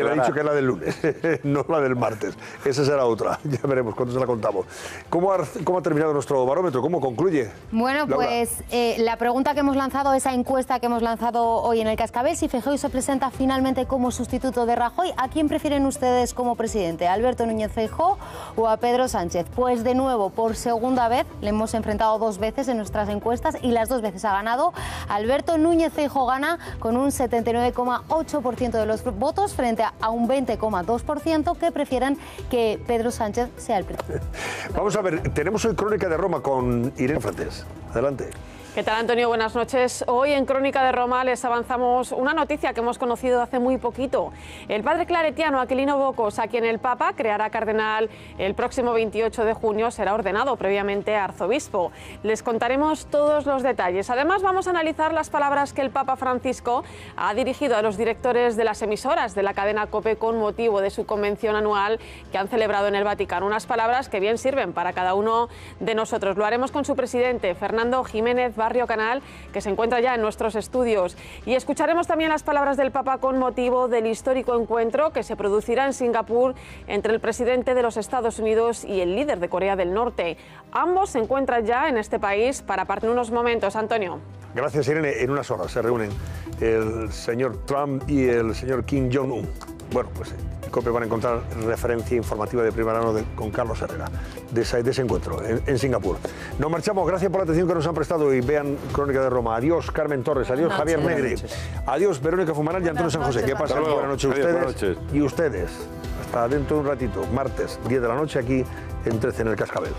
le ha dicho que es la del lunes, no la del martes. Esa será otra. Ya veremos cuándo se la contamos. ¿Cómo ha terminado nuestro barómetro? ¿Cómo concluye? Bueno, Laura. pues la pregunta que hemos lanzado, esa encuesta que hemos lanzado hoy en el Cascabel, si Feijóo se presenta finalmente como sustituto de Rajoy, ¿a quién prefieren ustedes como presidente? ¿A Alberto Núñez Feijóo o a Pedro Sánchez? Pues de nuevo, por segunda vez, le hemos enfrentado 2 veces en nuestras encuestas y las 2 veces ha ganado. Alberto Núñez Feijóo gana con un 79,8% de los votos frente a un 20,2% que prefieren que Pedro Sánchez sea el presidente. Vamos a ver, tenemos hoy Crónica de Roma con Irene Frantes. Adelante. ¿Qué tal, Antonio? Buenas noches. Hoy en Crónica de Roma les avanzamos una noticia que hemos conocido hace muy poquito. El padre claretiano Aquilino Bocos, a quien el Papa creará cardenal el próximo 28 de junio, será ordenado previamente arzobispo. Les contaremos todos los detalles. Además, vamos a analizar las palabras que el Papa Francisco ha dirigido a los directores de las emisoras de la cadena COPE con motivo de su convención anual que han celebrado en el Vaticano. Unas palabras que bien sirven para cada uno de nosotros. Lo haremos con su presidente, Fernando Jiménez Barrio Canal, que se encuentra ya en nuestros estudios. Y escucharemos también las palabras del Papa con motivo del histórico encuentro que se producirá en Singapur entre el presidente de los Estados Unidos y el líder de Corea del Norte. Ambos se encuentran ya en este país para partir unos momentos. Antonio. Gracias, Irene. En unas horas se reúnen el señor Trump y el señor Kim Jong-un. Bueno, pues en COPE van a encontrar referencia informativa de primera mano con Carlos Herrera, de ese encuentro en Singapur. Nos marchamos, gracias por la atención que nos han prestado y vean Crónica de Roma. Adiós, Carmen Torres, adiós, Javier Negri, adiós, Verónica Fumanal y Antonio San José. Que pasen buena noche ustedes y ustedes. Hasta dentro de un ratito, martes, 10 de la noche, aquí en 13 en el Cascabel.